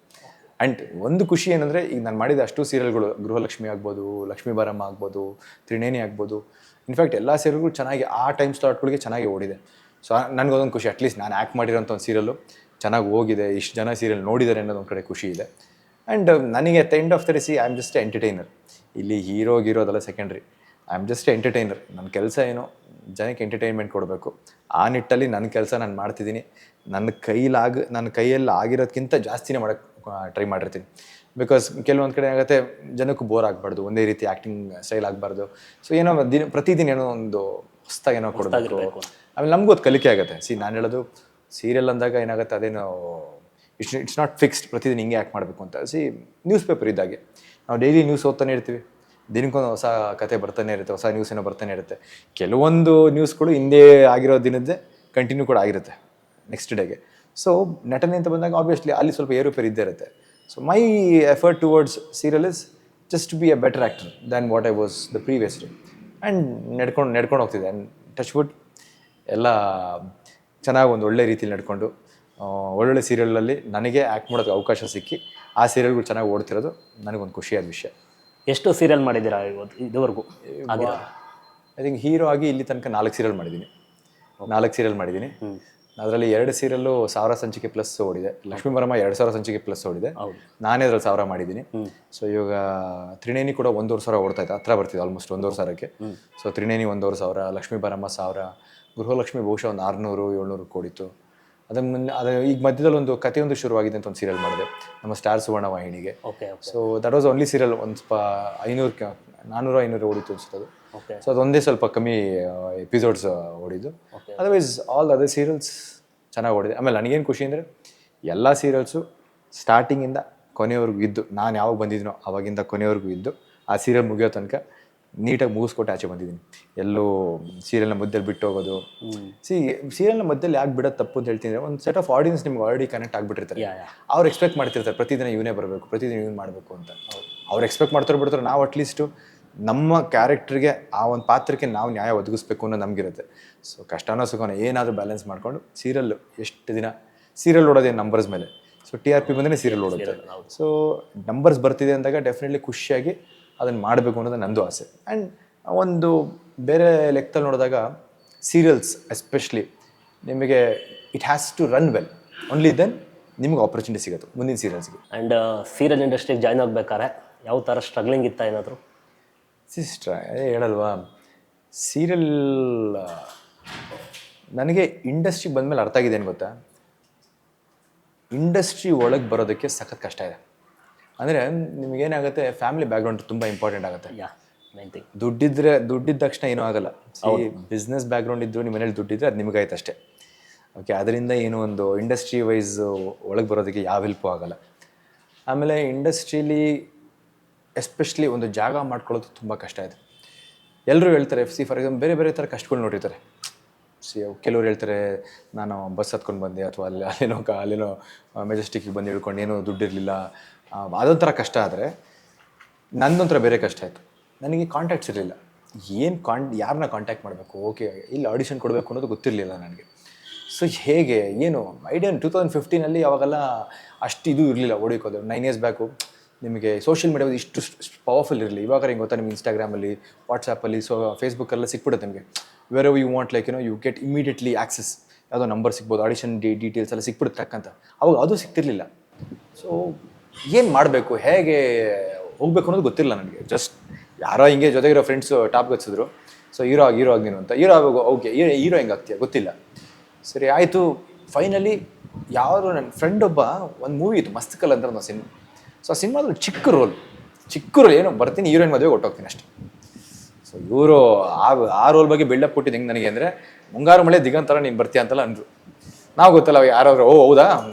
ಆ್ಯಂಡ್ ಒಂದು ಖುಷಿ ಏನಂದರೆ, ಈಗ ನಾನು ಮಾಡಿದ ಅಷ್ಟು ಸೀರಿಯಲ್ಗಳು, ಗೃಹಲಕ್ಷ್ಮಿ ಆಗ್ಬೋದು, ಲಕ್ಷ್ಮೀ ಬಾರಮ್ಮ ಆಗ್ಬೋದು, ತ್ರಿನೇನಿ ಆಗ್ಬೋದು, ಇನ್ಫ್ಯಾಕ್ಟ್ ಎಲ್ಲ ಸೀರಿಯಲ್ಗಳು ಚೆನ್ನಾಗಿ ಆ ಟೈಮ್ ಸ್ಲಾಟ್ಗಳಿಗೆ ಚೆನ್ನಾಗಿ ಓಡಿದೆ. ಸೊ ನನಗೊಂದೊಂದು ಖುಷಿ, ಅಟ್ಲೀಸ್ಟ್ ನಾನು ಆ್ಯಕ್ಟ್ ಮಾಡಿರೋಂಥ ಒಂದು ಸೀರಿಯಲ್ಲು ಚೆನ್ನಾಗಿ ಹೋಗಿದೆ, ಇಷ್ಟು ಜನ ಸೀರಿಯಲ್ ನೋಡಿದ್ದಾರೆ ಅನ್ನೋದೊಂದು ಕಡೆ ಖುಷಿ ಇದೆ. ಆ್ಯಂಡ್ ನನಗೆ at the end of the I am just entertainer. ಇಲ್ಲಿ ಹೀರೋಗಿರೋದೆಲ್ಲ secondary. I am just entertainer. ನನ್ನ ಕೆಲಸ ಏನೋ ಜನಕ್ಕೆ ಎಂಟರ್ಟೈನ್ಮೆಂಟ್ ಕೊಡಬೇಕು. ಆ ನಿಟ್ಟಲ್ಲಿ ನನ್ನ ಕೆಲಸ ನಾನು ಮಾಡ್ತಿದ್ದೀನಿ. ನನ್ನ ಕೈಯಲ್ಲಿ ಆಗಿರೋದಕ್ಕಿಂತ ಜಾಸ್ತಿನೇ ಮಾಡೋಕ್ಕೆ ಟ್ರೈ ಮಾಡಿರ್ತೀನಿ. ಬಿಕಾಸ್ ಕೆಲವೊಂದು ಕಡೆ ಆಗುತ್ತೆ, ಜನಕ್ಕೂ ಬೋರ್ ಆಗಬಾರ್ದು, ಒಂದೇ ರೀತಿ ಆ್ಯಕ್ಟಿಂಗ್ ಸ್ಟೈಲ್ ಆಗಬಾರ್ದು. ಸೊ ಏನೋ ಪ್ರತಿದಿನ ಏನೋ ಒಂದು ಹೊಸ್ದಾಗಿ ಏನೋ ಕೊಡಬೇಕು. ಆಮೇಲೆ ನಮಗೂ ಅದು ಕಲಿಕೆ ಆಗುತ್ತೆ. ನಾನು ಹೇಳೋದು ಸೀರಿಯಲ್ ಅಂದಾಗ ಏನಾಗುತ್ತೆ, ಅದೇನೋ ಇಟ್ಸ್ ನಾಟ್ ಫಿಕ್ಸ್ಡ್ ಪ್ರತಿದಿನ ಹಿಂಗೆ ಆ್ಯಕ್ಟ್ ಮಾಡಬೇಕು ಅಂತ. ನ್ಯೂಸ್ ಪೇಪರ್ ಇದ್ದಾಗೆ ನಾವು ಡೈಲಿ ನ್ಯೂಸ್ ಓದ್ತಾನೆ ಇರ್ತೀವಿ, ದಿನಕ್ಕೊಂದು ಹೊಸ ಕತೆ ಬರ್ತಾನೆ ಇರುತ್ತೆ, ಹೊಸ ನ್ಯೂಸ್ ಏನೋ ಬರ್ತಾನೆ ಇರುತ್ತೆ. ಕೆಲವೊಂದು ನ್ಯೂಸ್ಗಳು ಹಿಂದೆ ಆಗಿರೋ ದಿನದ್ದೇ ಕಂಟಿನ್ಯೂ ಕೂಡ ಆಗಿರುತ್ತೆ ನೆಕ್ಸ್ಟ್ ಡೇಗೆ. ಸೊ ನಟನೆ ಅಂತ ಬಂದಾಗ ಆಬ್ವಿಯಸ್ಲಿ ಅಲ್ಲಿ ಸ್ವಲ್ಪ ಏರುಪೇರು ಇದ್ದೇ ಇರುತ್ತೆ. So my effort towards serial is just to be a better actor than what I was the previous day. And ನಡ್ಕೊಂಡು ಹೋಗ್ತಿದೆ. ಆ್ಯಂಡ್ ಟಚ್ ವುಡ್ ಎಲ್ಲ ಚೆನ್ನಾಗಿ ಒಂದು ಒಳ್ಳೆ ರೀತಿಲಿ ನಡ್ಕೊಂಡು ಒಳ್ಳೊಳ್ಳೆ ಸೀರಿಯಲಲ್ಲಿ ನನಗೆ ಆ್ಯಕ್ಟ್ ಮಾಡೋದಕ್ಕೆ ಅವಕಾಶ ಸಿಕ್ಕಿ ಆ ಸೀರಿಯಲ್ಗಳು ಚೆನ್ನಾಗಿ ಓಡ್ತಿರೋದು ನನಗೊಂದು ಖುಷಿಯಾದ ವಿಷಯ. ಎಷ್ಟು ಸೀರಿಯಲ್ ಮಾಡಿದ್ದೀರಾ ಇದುವರೆಗೂ? ಐ ಥಿಂಕ್ ಹೀರೋ ಆಗಿ ಇಲ್ಲಿ ತನಕ 4 ಸೀರಿಯಲ್ ಮಾಡಿದ್ದೀನಿ. ಅದರಲ್ಲಿ 2 ಸೀರಿಯಲ್ಲು 1000 ಸಂಚಿಕೆ ಪ್ಲಸ್ ಓಡಿದೆ. ಲಕ್ಷ್ಮೀ ಬರಮ್ಮ 2000 ಸಂಚಿಕೆ ಪ್ಲಸ್ ಓಡಿದೆ. ನಾನೇ ಅದ್ರಲ್ಲಿ 1000 ಮಾಡಿದ್ದೀನಿ. ಸೊ ಇವಾಗ ತ್ರಿನೇನಿ ಕೂಡ 1,500 ಓಡ್ತಾ ಇತ್ತು, ಹತ್ರ ಬರ್ತಿದೆ ಆಲ್ಮೋಸ್ಟ್ 1,500ಕ್ಕೆ. ಸೊ ತ್ರಿನೇನಿ 1,500, ಲಕ್ಷ್ಮೀ ಬರಮ್ಮ 1000, ಗೃಹಲಕ್ಷ್ಮಿ ಬಹುಶಃ ಒಂದು 600-700 ಓಡಿತ್ತು. ಅದು ಈಗ ಮಧ್ಯದಲ್ಲಿ ಒಂದು ಕಥೆಯೊಂದು ಶುರುವಾಗಿದೆ ಅಂತ ಒಂದು ಸೀರಿಯಲ್ ಮಾಡಿದೆ ನಮ್ಮ ಸ್ಟಾರ್ ಸುವರ್ಣ ವಾಹಿನಿಗೆ. So that was only serial ಒಂದು ಸ್ವಲ್ಪ 400-500 ಓಡಿತ್ತು ಅನ್ಸುತ್ತೆ. ಸೊ ಅದೊಂದೇ ಸ್ವಲ್ಪ ಕಮ್ಮಿ ಎಪಿಸೋಡ್ಸ್ ಓಡಿದ್ದು. ಅದರ್ವೈಸ್ ಆಲ್ ಅದರ್ ಸೀರಿಯಲ್ಸ್ ಚೆನ್ನಾಗಿ ಓಡಿದೆ. ಆಮೇಲೆ ನನಗೇನು ಖುಷಿ ಅಂದರೆ ಎಲ್ಲ ಸೀರಿಯಲ್ಸು ಸ್ಟಾರ್ಟಿಂಗಿಂದ ಕೊನೆಯವರೆಗೂ ಇದ್ದು, ನಾನು ಯಾವಾಗ ಬಂದಿದ್ದೀನೋ ಆವಾಗಿಂದ ಕೊನೆಯವರೆಗೂ ಇದ್ದು ಆ ಸೀರಿಯಲ್ ಮುಗಿಯೋ ತನಕ ನೀಟಾಗಿ ಮುಗಿಸ್ಕೊಟ್ಟು ಆಚೆ ಬಂದಿದ್ದೀನಿ. ಎಲ್ಲೂ ಸೀರಿಯಲ್ನ ಮಧ್ಯದಲ್ಲಿ ಬಿಟ್ಟು ಹೋಗೋದು. ಸೀರಿಯಲ್ನ ಮಧ್ಯದಲ್ಲಿ ಯಾಕೆ ಬಿಡೋದು ತಪ್ಪು ಅಂತ ಹೇಳ್ತೀನಿ. ಒಂದು ಸೆಟ್ ಆಫ್ ಆಡಿಯನ್ಸ್ ನಿಮ್ಗೆ ಆಲ್ರೆಡಿ ಕನೆಕ್ಟ್ ಆಗಿಬಿಟ್ಟಿರ್ತಾರೆ. ಅವ್ರು ಎಕ್ಸ್ಪೆಕ್ಟ್ ಮಾಡ್ತಿರ್ತಾರೆ ಪ್ರತಿದಿನ ಇವನೇ ಬರಬೇಕು, ಪ್ರತಿದಿನ ಇವನು ಮಾಡಬೇಕು ಅಂತ. ಅವ್ರು ಎಕ್ಸ್ಪೆಕ್ಟ್ ಬಿಡ್ತಾರೆ. ನಾವು ಅಟ್ಲೀಸ್ಟು ನಮ್ಮ ಕ್ಯಾರೆಕ್ಟ್ರಿಗೆ ಆ ಒಂದು ಪಾತ್ರಕ್ಕೆ ನಾವು ನ್ಯಾಯ ಒದಗಿಸ್ಬೇಕು ಅನ್ನೋ ನಮಗಿರುತ್ತೆ. ಸೊ ಕಷ್ಟನೋ ಸುಖನೋ ಏನಾದರೂ ಬ್ಯಾಲೆನ್ಸ್ ಮಾಡಿಕೊಂಡು ಸೀರಿಯಲ್ಲು ಎಷ್ಟು ದಿನ ಸೀರಿಯಲ್ ಓಡೋದೇನು ನಂಬರ್ಸ್ ಮೇಲೆ. ಸೊ TRP ಬಂದರೆ ಸೀರಿಯಲ್ ಓಡುತ್ತೆ. ಸೊ ನಂಬರ್ಸ್ ಬರ್ತಿದೆ ಅಂದಾಗ ಡೆಫಿನೆಟ್ಲಿ ಖುಷಿಯಾಗಿ ಅದನ್ನು ಮಾಡಬೇಕು ಅನ್ನೋದು ನಂದು ಆಸೆ. ಆ್ಯಂಡ್ ಒಂದು ಬೇರೆ ಲೆಕ್ಕದಲ್ಲಿ ನೋಡಿದಾಗ ಸೀರಿಯಲ್ಸ್ ಎಸ್ಪೆಷಲಿ ನಿಮಗೆ it has to run well, only then ನಿಮ್ಗೆ ಆಪರ್ಚುನಿಟಿ ಸಿಗುತ್ತೆ ಮುಂದಿನ ಸೀರಿಯಲ್ಸ್ಗೆ. ಆ್ಯಂಡ್ ಸೀರಿಯಲ್ ಇಂಡಸ್ಟ್ರಿಗೆ ಜಾಯ್ನ್ ಆಗಬೇಕಾದ್ರೆ ಯಾವ ಥರ ಸ್ಟ್ರಗ್ಲಿಂಗ್ ಇತ್ತಾ ಏನಾದರೂ? ಹೇಳಲ್ವಾ, ಸೀರಿಯಲ್ ನನಗೆ ಇಂಡಸ್ಟ್ರಿ ಬಂದಮೇಲೆ ಅರ್ಥ ಆಗಿದೆ ಏನು ಗೊತ್ತಾ, ಇಂಡಸ್ಟ್ರಿ ಒಳಗೆ ಬರೋದಕ್ಕೆ ಸಖತ್ ಕಷ್ಟ ಇದೆ. ಅಂದರೆ ನಿಮಗೇನಾಗುತ್ತೆ, ಫ್ಯಾಮಿಲಿ ಬ್ಯಾಕ್ಗ್ರೌಂಡ್ ತುಂಬ ಇಂಪಾರ್ಟೆಂಟ್ ಆಗುತ್ತೆ. ದುಡ್ಡಿದ್ದ ತಕ್ಷಣ ಏನೂ ಆಗಲ್ಲ. ಬಿಸ್ನೆಸ್ ಬ್ಯಾಕ್ಗ್ರೌಂಡ್ ಇದ್ದರೂ ನಿಮ್ಮ ಮನೇಲಿ ದುಡ್ಡಿದ್ರೆ ಅದು ನಿಮಗಾಯ್ತು ಅಷ್ಟೇ. ಓಕೆ, ಅದರಿಂದ ಏನು ಒಂದು ಇಂಡಸ್ಟ್ರಿ ವೈಸ್ ಒಳಗೆ ಬರೋದಕ್ಕೆ ಯಾವ ಹೆಲ್ಪು ಆಗಲ್ಲ. ಆಮೇಲೆ ಇಂಡಸ್ಟ್ರೀಲಿ ಎಸ್ಪೆಷಲಿ ಒಂದು ಜಾಗ ಮಾಡ್ಕೊಳ್ಳೋದು ತುಂಬ ಕಷ್ಟ ಇದೆ. ಎಲ್ಲರೂ ಹೇಳ್ತಾರೆ ಫಾರ್ ಎಕ್ಸಾಂಪಲ್ ಬೇರೆ ಬೇರೆ ಥರ ಕಷ್ಟಗಳು ನೋಡಿರ್ತಾರೆ. ಕೆಲವ್ರು ಹೇಳ್ತಾರೆ ನಾನು ಬಸ್ ಹತ್ಕೊಂಡು ಬಂದೆ, ಅಥವಾ ಅಲ್ಲೇನೋ ಮೆಜೆಸ್ಟಿಕ್ಗೆ ಬಂದು ಹಿಡ್ಕೊಂಡು ಏನೋ ದುಡ್ಡಿರಲಿಲ್ಲ, ಅದೊಂಥರ ಕಷ್ಟ. ಆದರೆ ನನ್ನೊಂಥರ ಬೇರೆ ಕಷ್ಟ ಆಯಿತು. ನನಗೆ ಕಾಂಟ್ಯಾಕ್ಟ್ಸ್ ಇರಲಿಲ್ಲ. ಯಾರನ್ನ ಕಾಂಟ್ಯಾಕ್ಟ್ ಮಾಡಬೇಕು, ಓಕೆ ಇಲ್ಲಿ ಆಡಿಷನ್ ಕೊಡಬೇಕು ಅನ್ನೋದು ಗೊತ್ತಿರಲಿಲ್ಲ ನನಗೆ. ಸೊ ಹೇಗೆ ಏನು ಐಡಿಯಾ 2015 ಅವಾಗೆಲ್ಲ ಅಷ್ಟು ಇದು ಇರಲಿಲ್ಲ ಓಡಿಕೋದು. 9 years ಬ್ಯಾಕು ನಿಮಗೆ ಸೋಷಿಯಲ್ ಮೀಡಿಯಾ ಇಷ್ಟು ಪವರ್ಫುಲ್ ಇರಲಿ. ಇವಾಗ ಹೆಂಗೆ ಗೊತ್ತಾ, ನಿಮ್ಗೆ ಇನ್ಸ್ಟಾಗ್ರಾಮಲ್ಲಿ, ವಾಟ್ಸಪ್ಪಲ್ಲಿ, ಫೇಸ್ಬುಕ್ಕಲ್ಲ ಸಿಕ್ಬಿಡುತ್ತೆ ನಿಮಗೆ. Where you want like you get immediately access. ಯಾವುದೋ ನಂಬರ್ ಸಿಗ್ಬೋದು, ಆಡಿಷನ್ ಡೀಟೇಲ್ಸ್ ಎಲ್ಲ ಸಿಕ್ಬಿಡುತ್ತೆ ಟಕ್ಕಂತ. ಅವಾಗ ಅದು ಸಿಗ್ತಿರ್ಲಿಲ್ಲ. ಸೊ ಏನು ಮಾಡಬೇಕು, ಹೇಗೆ ಹೋಗ್ಬೇಕು ಅನ್ನೋದು ಗೊತ್ತಿಲ್ಲ ನನಗೆ. ಜಸ್ಟ್ ಯಾರೋ ಹಿಂಗೆ ಜೊತೆಗಿರೋ ಫ್ರೆಂಡ್ಸು ಟಾಪ್ ಹಚ್ಚಿದ್ರು. ಸೊ ಹೀರೋ ಆಗಿ ನೀನು ಅಂತ. ಹೀರೋ ಆಗೋದು ಓಕೆ, ಹೀರೋ ಹೆಂಗೆ ಆಗ್ತೀಯ ಗೊತ್ತಿಲ್ಲ. ಸರಿ ಆಯಿತು. ಫೈನಲಿ ಯಾರು ನನ್ನ ಫ್ರೆಂಡ್ ಒಬ್ಬ ಒಂದು ಮೂವಿ ಇತ್ತು ಮಸ್ತ್ ಅಂತ ಒಂದು ಸಿನಿಮಾ. ಸೊ ಆ ಸಿನಿಮಾದಲ್ಲಿ ಚಿಕ್ಕ ರೋಲ್ ಏನೋ ಬರ್ತೀನಿ, ಹೀರೋಯಿನ್ ಮದುವೆ ಹೊಟ್ಟೋಗ್ತೀನಿ ಅಷ್ಟೇ. ಸೊ ಇವರು ಆ ರೋಲ್ ಬಗ್ಗೆ ಬಿಲ್ಡಪ್ ಕೊಟ್ಟಿದ್ದು ಹೆಂಗೆ ನನಗೆ ಅಂದರೆ, ಮುಂಗಾರು ಮಳೆ ದಿಗಂತರ ನೀನು ಬರ್ತೀಯ ಅಂತೆಲ್ಲ ಅಂದರು. ನಾವು ಗೊತ್ತಲ್ಲ ಯಾರಾದರೂ ಹೌದಾ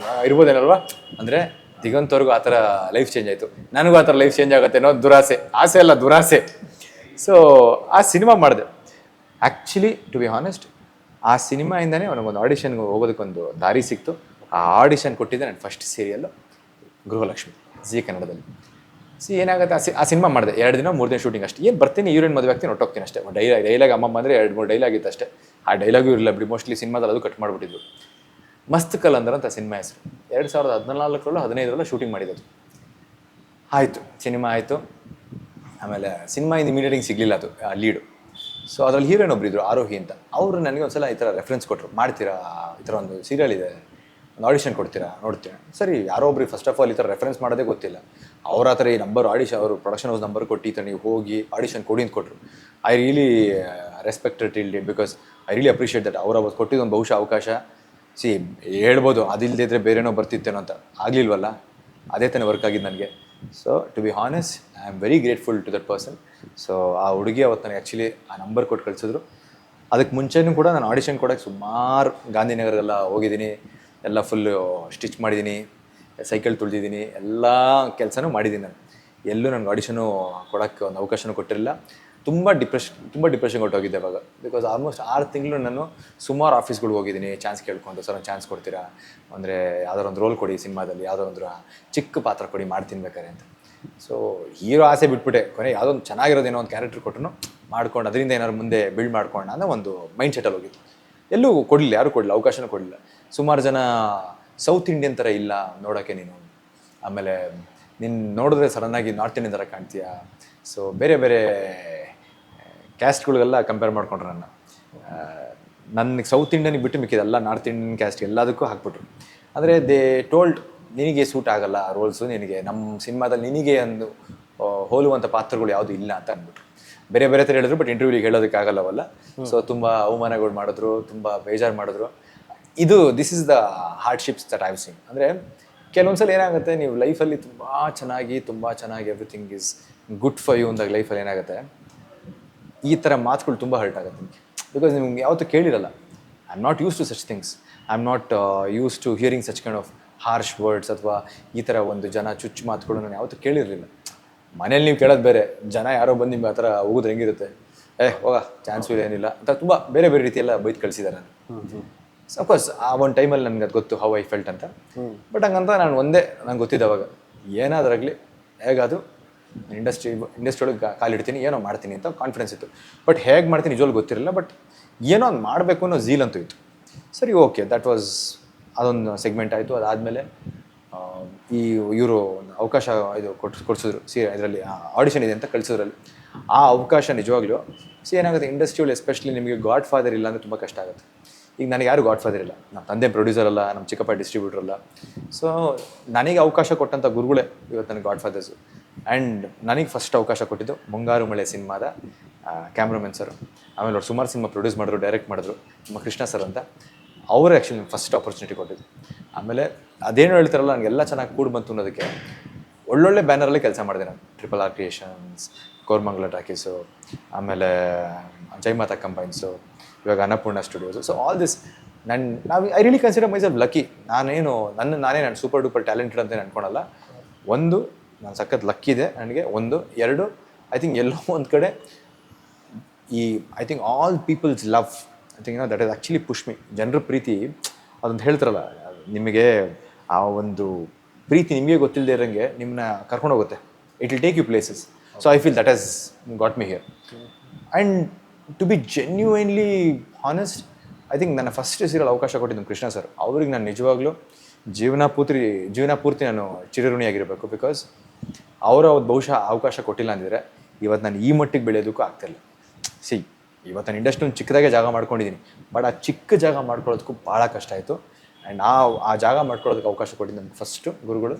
ಇರ್ಬೋದೇನಲ್ವಾ ಅಂದರೆ, ದಿಗಂತವ್ರಿಗೂ ಆ ಥರ ಲೈಫ್ ಚೇಂಜ್ ಆಯಿತು, ನನಗೂ ಆ ಥರ ಲೈಫ್ ಚೇಂಜ್ ಆಗುತ್ತೆ ಅನ್ನೋ ಆಸೆ ಅಲ್ಲ ದುರಾಸೆ. ಸೊ ಆ ಸಿನಿಮಾ ಮಾಡಿದೆ. ಆ್ಯಕ್ಚುಲಿ ಟು ಬಿ ಹಾನೆಸ್ಟ್, ಆ ಸಿನಿಮಾಯಿಂದನೇ ನನಗೊಂದು ಆಡಿಷನ್ಗೆ ಹೋಗೋದಕ್ಕೊಂದು ದಾರಿ ಸಿಕ್ತು. ಆ ಆಡಿಷನ್ ಕೊಟ್ಟಿದ್ದೆ ನನ್ನ ಫಸ್ಟ್ ಸೀರಿಯಲ್ಲು ಗೃಹಲಕ್ಷ್ಮಿ ಜಿ ಕನ್ನಡದಲ್ಲಿ. ಏನಾಗುತ್ತೆ, ಆ ಸಿನಿಮಾ ಮಾಡಿದೆ 2 ದಿನ 3 ದಿನ ಶೂಟಿಂಗ್ ಅಷ್ಟೇ. ಏನು ಬರ್ತೀನಿ ಹೀರೋಯಿನ್ ಮದುವೆ ಆಗ್ತೀನಿ ಹೊಟ್ಟೋಗ್ತೀನಿ ಅಷ್ಟೇ. ಡೈಲಾಗ್ ಅಮ್ಮ ಬಂದರೆ 2-3 ಡೈಲಾಗ್ ಇತ್ತು ಅಷ್ಟೇ. ಆ ಡೈಲಾಗು ಇರಲಿಲ್ಲ ಬಿಡಿ, ಮೋಸ್ಟ್ಲಿ ಸಿನಿಮಾದಲ್ಲಿ ಅದು ಕಟ್ ಮಾಡಿಬಿಟ್ಟಿದ್ರು. ಮಸ್ತ್ ಕಲಂದರ್ ಅಂತ ಸಿನಿಮಾ ಹೆಸರು. 2014-15 ಶೂಟಿಂಗ್ ಮಾಡಿದ್ದು. ಆಯಿತು, ಸಿನಿಮಾ ಆಯಿತು. ಆಮೇಲೆ ಸಿನಿಮಾಯಿಂದ ಇಮಿಡಿಯೇಟಿಂಗ್ ಸಿಗಲಿಲ್ಲ ಅದು ಲೀಡು. ಸೊ ಅದರಲ್ಲಿ ಹೀರೋಯಿನ್ ಒಬ್ಬರಿದ್ರು ಆರೋಹಿ ಅಂತ. ಅವರು ನನಗೆ ಒಂದು ಸಲ ಈ ಥರ ರೆಫರೆನ್ಸ್ ಕೊಟ್ಟರು, ಮಾಡ್ತೀರಾ ಈ ಥರ ಒಂದು ಸೀರಿಯಲ್ ಇದೆ, ಒಂದು ಆಡಿಷನ್ ಕೊಡ್ತೀರಾ ನೋಡ್ತೀನಿ. ಸರಿ, ಯಾರೋ ಒಬ್ರಿಗೆ ಫಸ್ಟ್ ಆಫ್ ಆಲ್ ಈ ಥರ ರೆಫರೆನ್ಸ್ ಮಾಡೋದೇ ಗೊತ್ತಿಲ್ಲ. ಅವ್ರ ಹತ್ರ ಈ ನಂಬರ್ ಅವರು ಪ್ರೊಡಕ್ಷನ್ ಹೌಸ್ ನಂಬರ್ ಕೊಟ್ಟು ಈ ಥರ ನೀವು ಹೋಗಿ ಆಡಿಷನ್ ಕೊಡಿ ಅಂತ ಕೊಟ್ಟರು. I really respected till date, because I really appreciate that. ಅವ್ರು ಅವತ್ತು ಕೊಟ್ಟಿದ್ದೊಂದು ಬಹುಶಃ ಅವಕಾಶ. ಹೇಳ್ಬೋದು ಅದಿಲ್ಲದೆ ಇದ್ದರೆ ಬೇರೆನೋ ಬರ್ತಿತ್ತೇನೋ ಅಂತ, ಆಗಲಿಲ್ವಲ್ಲ, ಅದೇ ತಾನೇ ವರ್ಕ್ ಆಗಿದ್ದು ನನಗೆ. So to be honest, I am very grateful to that person. So ಆ ಹುಡುಗಿ ಅವತ್ತು ನನಗೆ ಆ್ಯಕ್ಚುಲಿ ಆ ನಂಬರ್ ಕೊಟ್ಟು ಕಳಿಸಿದ್ರು. ಅದಕ್ಕೆ ಮುಂಚೆನೂ ಕೂಡ ನಾನು ಆಡಿಷನ್ ಕೊಡೋಕ್ಕೆ ಸುಮಾರು ಗಾಂಧಿನಗರದೆಲ್ಲ ಹೋಗಿದ್ದೀನಿ. ಎಲ್ಲ ಫುಲ್ಲು ಸ್ಟಿಚ್ ಮಾಡಿದ್ದೀನಿ, ಸೈಕಲ್ ತುಳಿದಿದ್ದೀನಿ, ಎಲ್ಲ ಕೆಲಸನೂ ಮಾಡಿದ್ದೀನಿ ನಾನು. ಎಲ್ಲೂ ನನಗೆ ಆಡಿಷನು ಕೊಡೋಕ್ಕೆ ಒಂದು ಅವಕಾಶನೂ ಕೊಟ್ಟಿರಲಿಲ್ಲ. ತುಂಬ ಡಿಪ್ರೆಷನ್ ಕೊಟ್ಟೋಗಿದ್ದೆ ಅವಾಗ. ಬಿಕಾಸ್ ಆಲ್ಮೋಸ್ಟ್ 6 ತಿಂಗಳು ನಾನು ಸುಮಾರು ಆಫೀಸ್ಗಳಿಗೆ ಹೋಗಿದ್ದೀನಿ ಚಾನ್ಸ್ ಕೇಳ್ಕೊಂಡು. ಸರ್ ಒಂದು ಚಾನ್ಸ್ ಕೊಡ್ತೀರಾ ಅಂದರೆ, ಯಾವ್ದಾರು ಒಂದು ರೋಲ್ ಕೊಡಿ ಸಿನಿಮಾದಲ್ಲಿ, ಯಾವುದೋ ಒಂದು ಚಿಕ್ಕ ಪಾತ್ರ ಕೊಡಿ ಮಾಡ್ತೀನಿ ಬೇಕಾರೆ ಅಂತ. ಸೊ ಹೀರೋ ಆಸೆ ಬಿಟ್ಬಿಟ್ಟೆ. ಕೊನೆ ಯಾವುದೋ ಒಂದು ಚೆನ್ನಾಗಿರೋದೇನೋ ಒಂದು ಕ್ಯಾರೆಕ್ಟರ್ ಕೊಟ್ಟರು ಮಾಡ್ಕೊಂಡು ಅದರಿಂದ ಏನಾದ್ರು ಮುಂದೆ ಬಿಲ್ಡ್ ಮಾಡ್ಕೊಳ್ಳೋಣ ಅನ್ನೋ ಒಂದು ಮೈಂಡ್ ಸೆಟಲ್ಲಿ ಹೋಗಿತ್ತು. ಎಲ್ಲೂ ಕೊಡಲಿಲ್ಲ, ಯಾರು ಕೊಡಲಿಲ್ಲ, ಅವಕಾಶನೂ ಕೊಡಲಿಲ್ಲ. ಸುಮಾರು ಜನ ಸೌತ್ ಇಂಡಿಯನ್ ಥರ ಇಲ್ಲ ನೋಡೋಕ್ಕೆ ನೀನು, ಆಮೇಲೆ ನೀನು ನೋಡಿದ್ರೆ ಸಡನ್ನಾಗಿ ನಾರ್ತ್ ಇಂಡಿಯನ್ ಥರ ಕಾಣ್ತೀಯ. ಸೊ ಬೇರೆ ಬೇರೆ ಕ್ಯಾಸ್ಟ್ಗಳಿಗೆಲ್ಲ ಕಂಪೇರ್ ಮಾಡ್ಕೊಂಡ್ರು ನನಗೆ ಸೌತ್ ಇಂಡಿಯನ್ಗೆ ಬಿಟ್ಟು ಮಿಕ್ಕಿದೆಲ್ಲ ನಾರ್ತ್ ಇಂಡಿಯನ್ ಕ್ಯಾಸ್ಟ್ ಎಲ್ಲದಕ್ಕೂ ಹಾಕ್ಬಿಟ್ರು. ಅಂದರೆ ದೇ ಟೋಲ್ಡ್ ನಿನಗೆ ಸೂಟ್ ಆಗಲ್ಲ ಆ ರೋಲ್ಸು, ನಿನಗೆ ನಮ್ಮ ಸಿನಿಮಾದಲ್ಲಿ ನಿನಗೆ ಒಂದು ಹೋಲುವಂಥ ಪಾತ್ರಗಳು ಯಾವುದು ಇಲ್ಲ ಅಂತ ಅಂದ್ಬಿಟ್ರು. ಬೇರೆ ಬೇರೆ ಥರ ಹೇಳಿದ್ರು, ಬಟ್ ಇಂಟರ್ವ್ಯೂಲಿಗೆ ಹೇಳೋದಕ್ಕಾಗಲ್ಲವಲ್ಲ. ಸೊ ತುಂಬ ಅವಮಾನಗಳು ಮಾಡಿದ್ರು, ತುಂಬ ಬೇಜಾರು ಮಾಡಿದ್ರು. This is the hardships that I've seen. ಅಂದರೆ ಕೆಲವೊಂದ್ಸಲ ಏನಾಗುತ್ತೆ, ನೀವು ಲೈಫಲ್ಲಿ ತುಂಬ ಚೆನ್ನಾಗಿ everything is good for you ಅಂದಾಗ ಲೈಫಲ್ಲಿ ಏನಾಗುತ್ತೆ, ಈ ಥರ ಮಾತುಗಳು ತುಂಬ ಹರ್ಟ್ ಆಗುತ್ತೆ ನಿಮಗೆ. ಬಿಕಾಸ್ ನಿಮ್ಗೆ ಯಾವತ್ತೂ ಕೇಳಿರಲ್ಲ. I am not use to such things. I am not use to hearing such kind of harsh words ಅಥವಾ ಈ ಥರ ಒಂದು ಜನ ಚುಚ್ಚು ಮಾತುಗಳು ನಾನು ಯಾವತ್ತೂ ಕೇಳಿರಲಿಲ್ಲ. ಮನೇಲಿ ನೀವು ಕೇಳೋದು ಬೇರೆ, ಜನ ಯಾರೋ ಬಂದು ನಿಮ್ಗೆ ಆ ಥರ ಹೋಗೋದು ಹೆಂಗಿರುತ್ತೆ, ಹೋಗ ಚಾನ್ಸು ಏನಿಲ್ಲ ಅಂತ ತುಂಬ ಬೇರೆ ಬೇರೆ ರೀತಿಯೆಲ್ಲ ಬೈದು ಕಳಿಸಿದ್ದಾರೆ ನಾನು. ಅಫ್ಕೋರ್ಸ್ ಆ ಒಂದು ಟೈಮಲ್ಲಿ ನನಗೆ ಅದು ಗೊತ್ತು ಹೌ ಐ ಫೆಲ್ಟ್ ಅಂತ. ಬಟ್ ಹಂಗಂತ ನಾನು ನಂಗೆ ಗೊತ್ತಿದ್ದೆ ಅವಾಗ, ಏನಾದ್ರಾಗಲಿ ಹೇಗಾದರೂ ಇಂಡಸ್ಟ್ರಿ ಒಳಗೆ ಕಾಲಿಡ್ತೀನಿ, ಏನೋ ಮಾಡ್ತೀನಿ ಅಂತ ಕಾನ್ಫಿಡೆನ್ಸ್ ಇತ್ತು. ಬಟ್ ಹೇಗೆ ಮಾಡ್ತೀನಿ ನಿಜವಾಗ್ಲೂ ಗೊತ್ತಿರಲಿಲ್ಲ. ಬಟ್ ಏನೋ ಒಂದು ಮಾಡಬೇಕು ಅನ್ನೋ ಝೀಲ್ ಅಂತೂ ಇತ್ತು. ಸರಿ, ಓಕೆ, ದಟ್ ವಾಸ್ ಅದೊಂದು ಸೆಗ್ಮೆಂಟ್ ಆಯಿತು. ಅದಾದಮೇಲೆ ಇವರು ಒಂದು ಅವಕಾಶ ಕೊಡಿಸಿದ್ರು. ಇದರಲ್ಲಿ ಆಡಿಷನ್ ಇದೆ ಅಂತ ಕಳಿಸೋದ್ರಲ್ಲಿ ಆ ಅವಕಾಶ ನಿಜವಾಗ್ಲೂ ಏನಾಗುತ್ತೆ, ಇಂಡಸ್ಟ್ರಿಯಲ್ಲಿ ಎಸ್ಪೆಷಲಿ ನಿಮಗೆ ಗಾಡ್ ಫಾದರ್ ಇಲ್ಲ ಅಂದರೆ ತುಂಬ ಕಷ್ಟ ಆಗುತ್ತೆ. ಈಗ ನನಗೆ ಯಾರು ಗಾಡ್ ಫಾದರ್ ಇಲ್ಲ, ನಮ್ಮ ತಂದೆ ಪ್ರೊಡ್ಯೂಸರ್ ಅಲ್ಲ, ನಮ್ಮ ಚಿಕ್ಕಪ್ಪ ಡಿಸ್ಟ್ರಿಬ್ಯೂಟರ್ ಅಲ್ಲ. ಸೊ ನನಗೆ ಅವಕಾಶ ಕೊಟ್ಟಂಥ ಗುರುಗಳೇ ಇವತ್ತು ನನಗೆ ಗಾಡ್ ಫಾದರ್ಸು. ಆ್ಯಂಡ್ ನನಗೆ ಫಸ್ಟ್ ಅವಕಾಶ ಕೊಟ್ಟಿದ್ದು ಮುಂಗಾರು ಮಳೆ ಸಿನಿಮಾದ ಕ್ಯಾಮ್ರಾಮನ್ ಸರ್. ಆಮೇಲೆ ಅವ್ರು ಸುಮಾರು ಸಿನಿಮಾ ಪ್ರೊಡ್ಯೂಸ್ ಮಾಡಿದ್ರು, ಡೈರೆಕ್ಟ್ ಮಾಡಿದ್ರು, ನಮ್ಮ ಕೃಷ್ಣ ಸರ್ ಅಂತ. ಅವರೇ ಆ್ಯಕ್ಚುಲಿ ಫಸ್ಟ್ ಆಪರ್ಚುನಿಟಿ ಕೊಟ್ಟಿದ್ದು. ಆಮೇಲೆ ಅದೇನು ಹೇಳ್ತಾರಲ್ಲ, ನನಗೆಲ್ಲ ಚೆನ್ನಾಗಿ ಕೂಡಿ ಬಂತು ಅನ್ನೋದಕ್ಕೆ ಒಳ್ಳೊಳ್ಳೆ ಬ್ಯಾನರಲ್ಲಿ ಕೆಲಸ ಮಾಡಿದೆ ನಾನು. RRR ಕ್ರಿಯೇಷನ್ಸ್, ಕೋರ್ಮಂಗಲ ಟಾಕೀಸು, ಆಮೇಲೆ ಜೈಮಾತಾ ಕಂಬೈನ್ಸು, ಇವಾಗ Annapurna studios. So all this I really consider myself lucky. ನಾನು ಸೂಪರ್ ಡೂಪರ್ ಟ್ಯಾಲೆಂಟೆಡ್ ಅಂತ ಅನ್ಕೊಳಲ್ಲ. ಒಂದು, ನಾನು ಸಖತ್ ಲಕ್ಕಿ ಇದೆ ನನಗೆ. ಎರಡು, ಐ ಥಿಂಕ್ ಎಲ್ಲೋ ಒಂದು ಕಡೆ I think all peoples love, I think that is actually push me. ಜನರ ಪ್ರೀತಿ ಅದೊಂದು ಹೇಳ್ತಾರಲ್ಲ, ನಿಮಗೆ ಆ ಒಂದು ಪ್ರೀತಿ ನಿಮಗೆ ಗೊತ್ತಿಲ್ಲದೆ ಇರೋಂಗೆ ನಿಮ್ಮನ್ನ ಕರ್ಕೊಂಡು ಹೋಗುತ್ತೆ. It will take you places. So I feel that has got me here. And to be genuinely honest, I think ನನ್ನ ಫಸ್ಟ್ ಸೀರಿಯಲ್ ಅವಕಾಶ ಕೊಟ್ಟಿದ್ದು ಕೃಷ್ಣ ಸರ್. ಅವ್ರಿಗೆ ನಾನು ನಿಜವಾಗ್ಲೂ ಜೀವನ ಪೂರ್ತಿ ನಾನು ಚಿರಋಣಿಯಾಗಿರಬೇಕು. ಬಿಕಾಸ್ ಅವರ ಬಹುಶಃ ಅವಕಾಶ ಕೊಟ್ಟಿಲ್ಲ ಅಂದಿದ್ರೆ ಇವತ್ತು ನಾನು ಈ ಮಟ್ಟಿಗೆ ಬೆಳೆಯೋದಕ್ಕೂ ಆಗ್ತಿಲ್ಲ. ಇವತ್ತು ನಾನು ಇಂಡಸ್ಟ್ರಿ ಒಂದು ಚಿಕ್ಕದಾಗೆ ಜಾಗ ಮಾಡ್ಕೊಂಡಿದ್ದೀನಿ. ಬಟ್ ಆ ಚಿಕ್ಕ ಜಾಗ ಮಾಡ್ಕೊಳ್ಳೋದಕ್ಕೂ ಭಾಳ ಕಷ್ಟ ಆಯಿತು. ಆ್ಯಂಡ್ ಆ ಜಾಗ ಮಾಡ್ಕೊಳ್ಳೋದಕ್ಕೆ ಅವಕಾಶ ಕೊಟ್ಟಿದ್ದು ನಮ್ಗೆ ಫಸ್ಟು ಗುರುಗಳು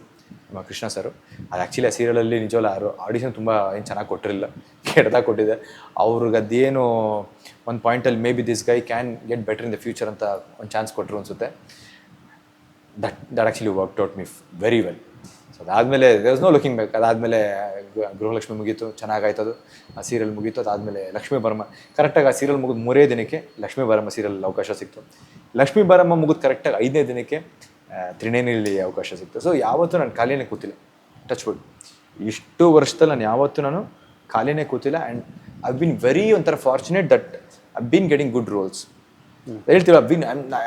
ನಮ್ಮ ಕೃಷ್ಣ ಸರು. ಅದು ಆ್ಯಕ್ಚುಲಿ ಆ ಸೀರಿಯಲಲ್ಲಿ ನಿಜವಲ್ಲ ಆಡಿಷನ್ ತುಂಬ ಏನು ಚೆನ್ನಾಗಿ ಕೊಟ್ಟಿರಲಿಲ್ಲ, ಕೆಟ್ಟದಾಗಿ ಕೊಟ್ಟಿದೆ. ಅವ್ರಿಗೆ ಅದೇನು ಒಂದು ಪಾಯಿಂಟಲ್ಲಿ may be this guy can get better in the future ಅಂತ ಒಂದು ಚಾನ್ಸ್ ಕೊಟ್ಟರು ಅನಿಸುತ್ತೆ. That actually work out me very well. So ಅದಾದಮೇಲೆ there was no looking back. ಅದಾದಮೇಲೆ ಗೃಹಲಕ್ಷ್ಮಿ ಮುಗೀತು, ಚೆನ್ನಾಗಾಯ್ತದು. ಆ ಸೀರಿಯಲ್ ಮುಗೀತು. ಅದಾದಮೇಲೆ ಲಕ್ಷ್ಮೀ ಬಾರಮ್ಮ. ಕರೆಕ್ಟಾಗಿ ಆ ಸೀರಿಯಲ್ ಮುಗಿದು 3 ದಿನಕ್ಕೆ ಲಕ್ಷ್ಮೀ ಬಾರಮ್ಮ ಸೀರಿಯಲ್ ಅವಕಾಶ ಸಿಕ್ತು. ಲಕ್ಷ್ಮೀ ಬಾರಮ್ಮ ಮುಗಿದು ಕರೆಕ್ಟಾಗಿ 5ನೇ ದಿನಕ್ಕೆ ತ್ರಿನೇನಿಯಲ್ಲಿ ಅವಕಾಶ ಸಿಕ್ತು. ಸೊ ಯಾವತ್ತೂ ನಾನು ಖಾಲಿನೇ ಕೂತಿಲ್ಲ, ಟಚ್ ವುಡ್. ಇಷ್ಟು ವರ್ಷದಲ್ಲಿ ನಾನು ಖಾಲಿನೇ ಕೂತಿಲ್ಲ. ಆ್ಯಂಡ್ ಐ ಬಿನ್ ವೆರಿ ಒಂಥರ fortunate that I been getting good roles. ಹೇಳ್ತೀವಿ,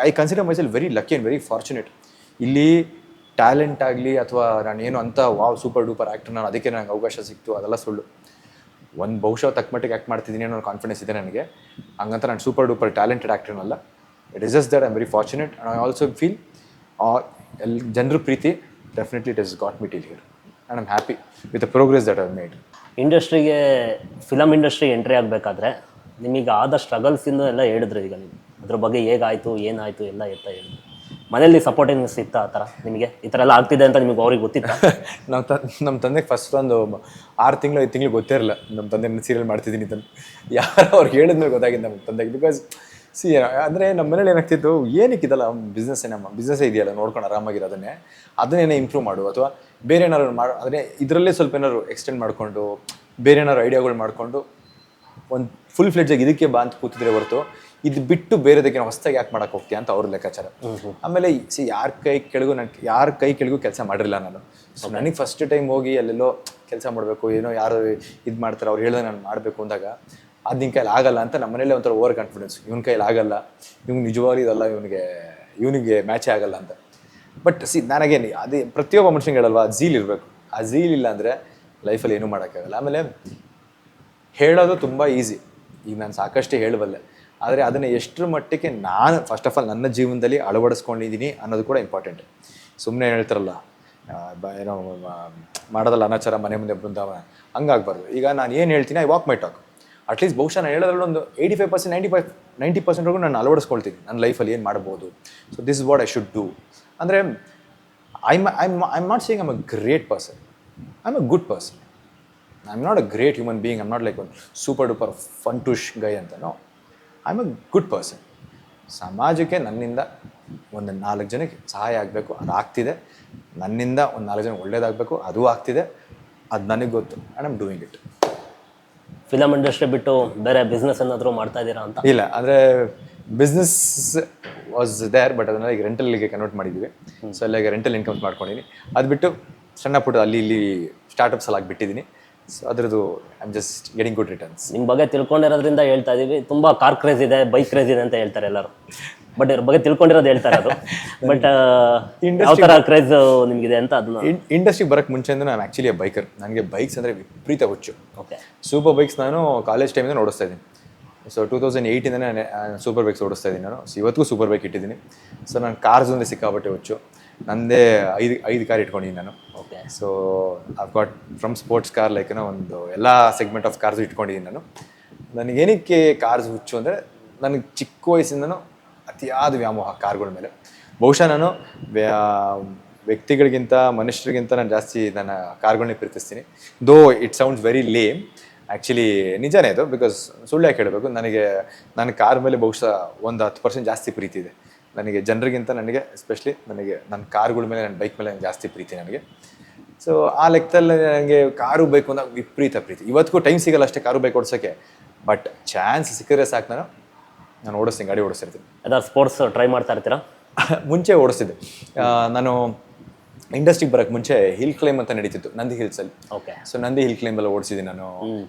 I consider myself very lucky and very fortunate. ಇಲ್ಲಿ ಟ್ಯಾಲೆಂಟ್ ಆಗಲಿ ಅಥವಾ ನಾನು ಏನು ಅಂತ ಸೂಪರ್ ಡೂಪರ್ ಆ್ಯಕ್ಟರ್, ನಾನು ಅದಕ್ಕೆ ನನಗೆ ಅವಕಾಶ ಸಿಕ್ತು, ಅದೆಲ್ಲ ಸುಳ್ಳು. ಬಹುಶಃ ತಕ್ಕ ಮಟ್ಟಿಗೆ ಆ್ಯಕ್ಟ್ ಮಾಡ್ತಿದ್ದೀನಿ ಅನ್ನೋ ಕಾನ್ಫಿಡೆನ್ಸ್ ಇದೆ ನನಗೆ. ಹಂಗಂತ ನಾನು ಸೂಪರ್ ಡೂಪರ್ ಟ್ಯಾಲೆಂಟೆಡ್ ಆ್ಯಕ್ಟರ್ನಲ್ಲ. It is just that I am very fortunate. And I also feel ಜನರ ಪ್ರೀತಿ definitely it is got me till here. And I'm happy with the progress that I made. ಇಂಡಸ್ಟ್ರಿಗೆ, film ಇಂಡಸ್ಟ್ರಿಗೆ entry ಆಗಬೇಕಾದ್ರೆ ನಿಮಗೆ ಆದ ಸ್ಟ್ರಗಲ್ಸಿಂದ ಎಲ್ಲ ಹೇಳಿದ್ರು. ಈಗ ನೀವು ಅದ್ರ ಬಗ್ಗೆ ಹೇಗಾಯಿತು, ಏನಾಯಿತು ಎಲ್ಲ ಹೇಳಿದ್ರು. ಮನೇಲಿ ಸಪೋರ್ಟಿಂಗ್ ಇತ್ತ ಆ ಥರ ನಿಮಗೆ? ಈ ಥರ ಎಲ್ಲ ಆಗ್ತಿದೆ ಅಂತ ನಿಮಗೆ ಅವ್ರಿಗೆ ಗೊತ್ತಿತ್ತ? ನಮ್ಮ ತಂದೆಗೆ ಫಸ್ಟ್ ಒಂದು 6 ತಿಂಗಳು 5 ತಿಂಗಳು ಗೊತ್ತೇ ಇರಲಿಲ್ಲ ನಮ್ಮ ತಂದೆ ಸೀರಿಯಲ್ ಮಾಡ್ತಿದ್ದೀನಿ ಅಂತ. ಯಾರು ಅವ್ರಿಗೆ ಹೇಳಿದ್ಮೇಲೆ ಗೊತ್ತಾಗಿದ್ದು ನಮ್ಮ ತಂದೆಗೆ. ಬಿಕಾಸ್ ಅಂದರೆ ನಮ್ಮ ಮನೇಲಿ ಏನಾಗ್ತಿತ್ತು, ಏನಕ್ಕಿದಲ್ಲ ನಮ್ಮ ಬಿಸ್ನೆಸ್ಸೇ ಇದೆಯಲ್ಲ, ನೋಡ್ಕೊಂಡು ಆರಾಮಾಗಿರೋ ಅದನ್ನೇನೇ ಇಂಪ್ರೂವ್ ಮಾಡು, ಅಥವಾ ಬೇರೆ ಏನಾದ್ರು ಆದರೆ ಇದರಲ್ಲೇ ಸ್ವಲ್ಪ ಏನಾದ್ರು ಎಕ್ಸ್ಟೆಂಡ್ ಮಾಡಿಕೊಂಡು ಬೇರೆ ಏನಾದ್ರು ಐಡಿಯಾಗಳು ಮಾಡಿಕೊಂಡು ಒಂದು ಫುಲ್ ಫ್ಲೆಡ್ಜಾಗಿ ಇದಕ್ಕೆ ಬಾ ಅಂತ ಕೂತಿದ್ರೆ ಹೊರತು ಇದು ಬಿಟ್ಟು ಬೇರೆದಕ್ಕೆ ನಾವು ಹೊಸದಾಗಿ ಯಾಕೆ ಮಾಡೋಕೆ ಹೋಗ್ತೀಯ ಅಂತ ಅವ್ರ ಲೆಕ್ಕಾಚಾರ. ಆಮೇಲೆ ಯಾರ ಕೈ ಕೆಳಗೂ ಕೆಲಸ ಮಾಡಿರಲಿಲ್ಲ ನಾನು. ಸೊ ನನಗೆ ಫಸ್ಟ್ ಟೈಮ್ ಹೋಗಿ ಅಲ್ಲೆಲ್ಲೋ ಕೆಲಸ ಮಾಡಬೇಕು, ಏನೋ ಯಾರು ಇದು ಮಾಡ್ತಾರೆ ಅವ್ರು ಹೇಳಿದ್ರೆ ನಾನು ಮಾಡಬೇಕು ಅಂದಾಗ ಅದು ನಿನ್ನ ಕೈಲಿ ಆಗಲ್ಲ ಅಂತ ನಮ್ಮ ಮನೇಲಿ ಒಂಥರ ಓವರ್ ಕಾನ್ಫಿಡೆನ್ಸ್. ಇವ್ನ ಕೈಲಿ ಆಗಲ್ಲ, ಇವ್ನು ನಿಜವಾಗ್ಲೂ ಇದಲ್ಲ, ಇವನಿಗೆ ಮ್ಯಾಚೇ ಆಗಲ್ಲ ಅಂತ. ಬಟ್ ನನಗೇನು ಅದೇ ಪ್ರತಿಯೊಬ್ಬ ಮನುಷ್ಯನಿಗೆ ಹೇಳಲ್ವಾ, ಝೀಲ್ ಇರಬೇಕು. ಆ ಝೀಲ್ ಇಲ್ಲ ಅಂದರೆ ಲೈಫಲ್ಲಿ ಏನೂ ಮಾಡೋಕ್ಕಾಗಲ್ಲ. ಆಮೇಲೆ ಹೇಳೋದು ತುಂಬ ಈಸಿ, ಈಗ ನಾನು ಸಾಕಷ್ಟು ಹೇಳಬಲ್ಲೆ, ಆದರೆ ಅದನ್ನು ಎಷ್ಟರ ಮಟ್ಟಿಗೆ ನಾನು ಫಸ್ಟ್ ಆಫ್ ಆಲ್ ನನ್ನ ಜೀವನದಲ್ಲಿ ಅಳವಡಿಸ್ಕೊಂಡಿದ್ದೀನಿ ಅನ್ನೋದು ಕೂಡ ಇಂಪಾರ್ಟೆಂಟ್. ಸುಮ್ಮನೆ ಹೇಳ್ತಾರಲ್ಲ ಏನೋ ಮಾಡೋದಲ್ಲ ಅನಾಚಾರ ಮನೆ ಮುಂದೆ ಬೃಂದಾವನ, ಹಂಗಾಗಬಾರ್ದು. ಈಗ ನಾನು ಏನು ಹೇಳ್ತೀನಿ I walk my talk. At least ಬಹುಶಃ ನಾನು ಹೇಳೋದ್ರಲ್ಲಿ ಒಂದು 85% 90%ವರೆಗೂ ನಾನು ಅಳವಡಿಸ್ಕೊಳ್ತೀನಿ ನನ್ನ ಲೈಫಲ್ಲಿ ಏನು ಮಾಡ್ಬೋದು. So this is what I should do. ಅಂದರೆ I'm not saying I'm a great person, I'm a good person. I'm not a great human being, I'm not like one super duper ಫಂಟುಷ್ ಗೈ ಅಂತ. No, I'm a good person. ಸಮಾಜಕ್ಕೆ ನನ್ನಿಂದ ಒಂದು 4 ಜನಕ್ಕೆ ಸಹಾಯ ಆಗಬೇಕು, ಅದು ಆಗ್ತಿದೆ. ನನ್ನಿಂದ ಒಂದು 4 ಜನ ಒಳ್ಳೇದಾಗಬೇಕು, ಅದು ಆಗ್ತಿದೆ. ಅದು ನನಗೆ ಗೊತ್ತು, and I'm doing it. Film industry ಬಿಟ್ಟು ಬೇರೆ ಬಿಸ್ನೆಸ್ ಏನಾದರೂ ಮಾಡ್ತಾ ಇದ್ದೀರಾ ಅಂತ? ಇಲ್ಲ, ಅಂದರೆ ಬಿಸ್ನೆಸ್ ವಾಸ್ ದೇರ್, ಬಟ್ ಅದನ್ನ ಈಗ ರೆಂಟಲ್ಗೆ ಕನ್ವರ್ಟ್ ಮಾಡಿದ್ದೀವಿ. ಸೊ ಎಲ್ಲ ಈಗ ರೆಂಟಲ್ ಇನ್ಕಮ್ಸ್ ಮಾಡ್ಕೊಂಡಿದ್ದೀನಿ. ಅದು ಬಿಟ್ಟು ಸಣ್ಣ ಪುಟ್ಟ ಅಲ್ಲಿ ಇಲ್ಲಿ ಸ್ಟಾರ್ಟಪ್ಸ್ ಎಲ್ಲ ಆಗಿಬಿಟ್ಟಿದ್ದೀನಿ. ಸೊ ಅದರದ್ದು I am just getting good returns. ನಿಮ್ಮ ಬಗ್ಗೆ ತಿಳ್ಕೊಂಡಿರೋದ್ರಿಂದ ಹೇಳ್ತಾ ಇದ್ದೀವಿ. ತುಂಬ ಕಾರ್ ಕ್ರೇಜ್ ಇದೆ, ಬೈಕ್ ಕ್ರೇಜ್ ಇದೆ ಅಂತ ಹೇಳ್ತಾರೆ ಎಲ್ಲರೂ, ಬಟ್ ಇದ್ರ ಬಗ್ಗೆ ತಿಳ್ಕೊಂಡಿರೋದು ಹೇಳ್ತಾರೆ ಅದು. ಬಟ್ ಯಾವ ಥರ ಕ್ರೇಜ್ ನಿಮಗಿದೆ ಅಂತ ಅದನ್ನ. ಇಂಡಸ್ಟ್ರಿಗೆ ಬರೋಕ್ಕೆ ಮುಂಚೆಯಿಂದ ನಾನು ಆ್ಯಕ್ಚುಲಿ ಬೈಕರ್. ನನಗೆ ಬೈಕ್ಸ್ ಅಂದರೆ ವಿಪರೀತ ಹುಚ್ಚು. ಓಕೆ. ಸೂಪರ್ ಬೈಕ್ಸ್ ನಾನು ಕಾಲೇಜ್ ಟೈಮಿಂದ ಓಡಿಸ್ತಾ ಇದ್ದೀನಿ. ಸೊ 2008ಇಂದನೇ ಸೂಪರ್ ಬೈಕ್ಸ್ ಓಡಿಸ್ತಾ ಇದ್ದೀನಿ ನಾನು. ಸೊ ಇವತ್ತಿಗೂ ಸೂಪರ್ ಬೈಕ್ ಇಟ್ಟಿದ್ದೀನಿ. ಸೊ ನಾನು ಕಾರ್ಸ್ ಒಂದೇ ಸಿಕ್ಕಾಪಟ್ಟೆ ಹುಚ್ಚು. ನಂದೇ ಐದು ಕಾರ್ ಇಟ್ಕೊಂಡಿದ್ದೀನಿ ನಾನು. Okay. So I've got from sports car like ಒಂದು ಎಲ್ಲ ಸೆಗ್ಮೆಂಟ್ ಆಫ್ ಕಾರ್ಸ್ ಇಟ್ಕೊಂಡಿದ್ದೀನಿ ನಾನು. ನನಗೇನಕ್ಕೆ ಕಾರ್ಸ್ ಹುಚ್ಚು ಅಂದರೆ, ನನಗೆ ಚಿಕ್ಕ ವಯಸ್ಸಿಂದನೂ ಅತಿಯಾದ ವ್ಯಾಮೋಹ ಕಾರ್ಗಳ ಮೇಲೆ. ಬಹುಶಃ ನಾನು ವ್ಯಕ್ತಿಗಳಿಗಿಂತ ಮನುಷ್ಯರಿಗಿಂತ ನಾನು ಜಾಸ್ತಿ ನನ್ನ ಕಾರ್ಗಳನ್ನೇ ಪ್ರೀತಿಸ್ತೀನಿ. Though it sounds very lame, actually ನಿಜನೇ ಅದು. ಬಿಕಾಸ್ ಸುಳ್ಳು ಯಾಕೆ ಹೇಳಬೇಕು, ನನಗೆ ನನ್ನ ಕಾರ್ ಮೇಲೆ ಬಹುಶಃ ಒಂದು 10% ಜಾಸ್ತಿ ಪ್ರೀತಿ ಇದೆ ನನಗೆ, ಜನರಿಗಿಂತ ನನಗೆ ಎಸ್ಪೆಷಲಿ ನನಗೆ ನನ್ನ ಕಾರ್ಗಳ ಮೇಲೆ, ನನ್ನ ಬೈಕ್ ಮೇಲೆ ಜಾಸ್ತಿ ಪ್ರೀತಿ ನನಗೆ. ಸೊ ಆ ಲೆಕ್ಕದಲ್ಲಿ ನನಗೆ ಕಾರು ಬೇಕು ಅನ್ನೋ ವಿಪರೀತ ಪ್ರೀತಿ. ಇವತ್ತಿಗೂ ಟೈಮ್ ಸಿಗಲ್ಲ ಅಷ್ಟೇ ಕಾರು ಬೈಕ್ ಓಡಿಸೋಕ್ಕೆ, ಬಟ್ ಚಾನ್ಸ್ ಸಿಕ್ಕಿದ್ರೆ ಸಾಕು ನಾನು ಓಡಿಸ್ತೀನಿ, ಗಾಡಿ ಓಡಿಸ್ತಿರ್ತೀನಿ. ಯಾವ್ದಾದ್ರು ಸ್ಪೋರ್ಟ್ಸ್ ಟ್ರೈ ಮಾಡ್ತಾ ಇರ್ತೀರಾ? ಮುಂಚೆ ಓಡಿಸ್ತಿದ್ದೆ ನಾನು. ಇಂಡಸ್ಟ್ರಿಗೆ ಬರೋಕ್ಕೆ ಮುಂಚೆ ಹಿಲ್ ಕ್ಲೈಮ್ ಅಂತ ನಡೀತಿತ್ತು ನಂದಿ ಹಿಲ್ಸಲ್ಲಿ. Okay. So Nandi hill climb ಎಲ್ಲ ಓಡಿಸಿದ್ದೀನಿ ನಾನು.